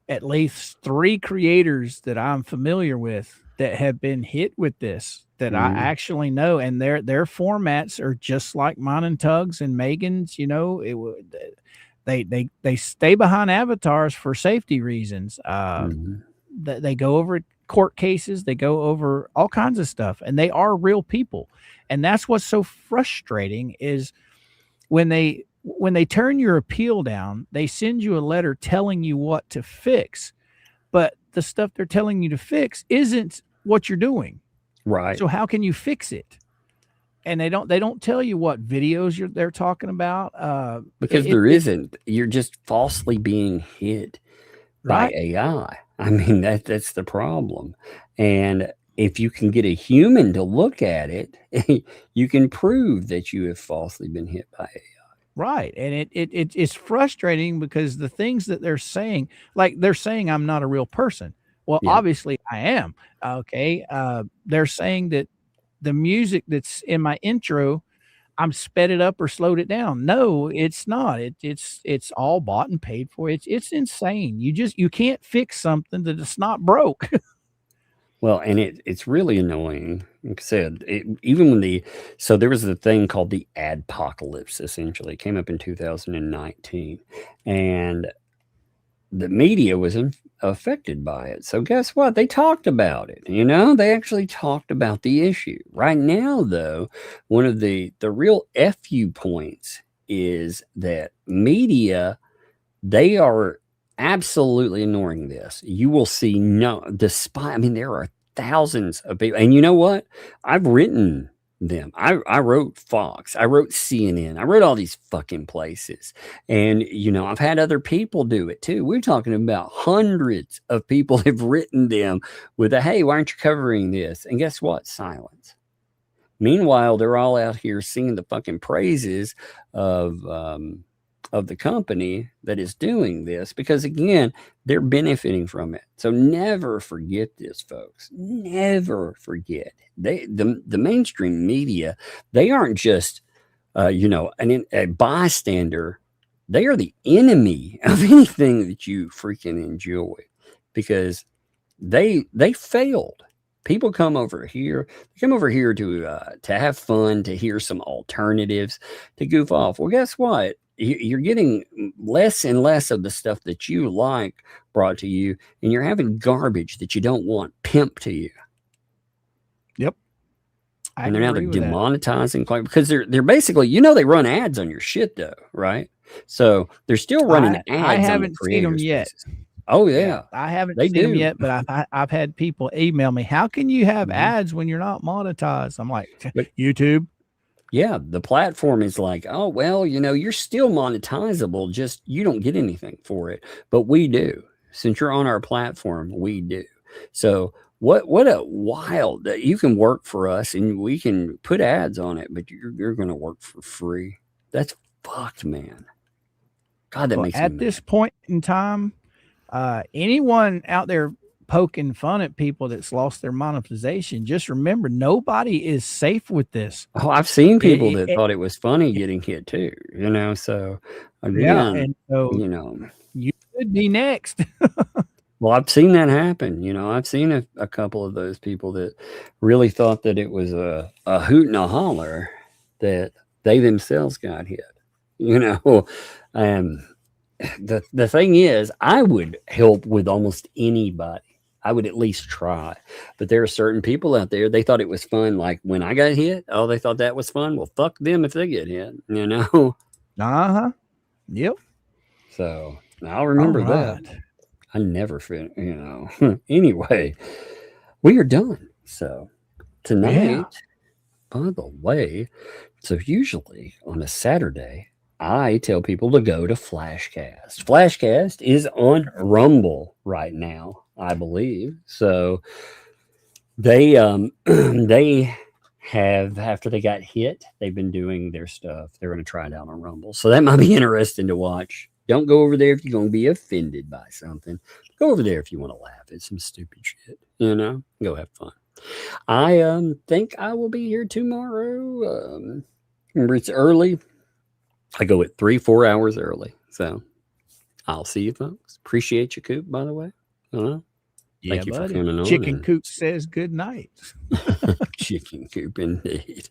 at least 3 creators that I'm familiar with that have been hit with this that I actually know, and their formats are just like mine and Tug's and Megan's. They stay behind avatars for safety reasons. They go over court cases, they go over all kinds of stuff, and they are real people. And that's what's so frustrating is when they turn your appeal down, they send you a letter telling you what to fix, but the stuff they're telling you to fix isn't what you're doing. Right. So how can you fix it? And they don't tell you what videos they're talking about. Because there isn't. You're just falsely being hit by AI. I mean, that's the problem. And if you can get a human to look at it, you can prove that you have falsely been hit by AI. Right. And it's frustrating because the things that they're saying, they're saying I'm not a real person. Well, obviously I am. Okay. They're saying that the music that's in my intro, I'm sped it up or slowed it down. No, it's not. It's all bought and paid for. It's insane. You can't fix something that it's not broke. Well, and it's really annoying. Like I said, even when so there was a thing called the adpocalypse, essentially. It came up in 2019. And the media was affected by it. So guess what? They talked about it. They actually talked about the issue. Right now, though, one of the real FU points is that media, they are absolutely ignoring this. You will see there are thousands of people. And you know what? I've written them. I wrote Fox. I wrote CNN. I wrote all these fucking places. And, I've had other people do it too. We're talking about hundreds of people have written them with hey, why aren't you covering this? And guess what? Silence. Meanwhile, they're all out here singing the fucking praises of of the company that is doing this, because again, they're benefiting from it. So never forget this, folks. Never forget. The mainstream media, they aren't just a bystander. They are the enemy of anything that you freaking enjoy, because they failed. People come over here to have fun, to hear some alternatives, to goof off. Well, guess what? You're getting less and less of the stuff that you like brought to you, and you're having garbage that you don't want pimped to you. Yep. And they're now demonetizing, because they're basically, they run ads on your shit though, right? So they're still running ads. I haven't seen them yet. Oh yeah, I haven't seen them yet, but I've had people email me, how can you have ads when you're not monetized? I'm like, YouTube. Yeah, the platform is like, oh well, you're still monetizable, just you don't get anything for it, but we do. Since you're on our platform, we do. So what a wild that you can work for us and we can put ads on it, but you're going to work for free. That's fucked, man. God, that makes me mad. At this point in time, anyone out there poking fun at people that's lost their monetization, just remember, nobody is safe with this. Oh, I've seen people that thought it was funny getting hit too, so again, and so you could be next. Well, I've seen that happen. I've seen a couple of those people that really thought that it was a hoot and a holler that they themselves got hit. The thing is, I would help with almost anybody. I would at least try. But there are certain people out there, they thought it was fun. Like when I got hit, they thought that was fun. Well, fuck them if they get hit, Uh-huh. Yep. So I'll remember that. I never fit, Anyway, we are done. So tonight, by the way, so usually on a Saturday, I tell people to go to Flashcast. Flashcast is on Rumble right now, I believe. So they have, after they got hit, they've been doing their stuff. They're going to try it out on Rumble. So that might be interesting to watch. Don't go over there if you're going to be offended by something. Go over there if you want to laugh at some stupid shit. Go have fun. I think I will be here tomorrow. Remember, it's early. I go at 3-4 hours early. So I'll see you folks. Appreciate you, Coop, by the way. Thank you for coming on. Chicken Coop says good night. Chicken Coop, indeed.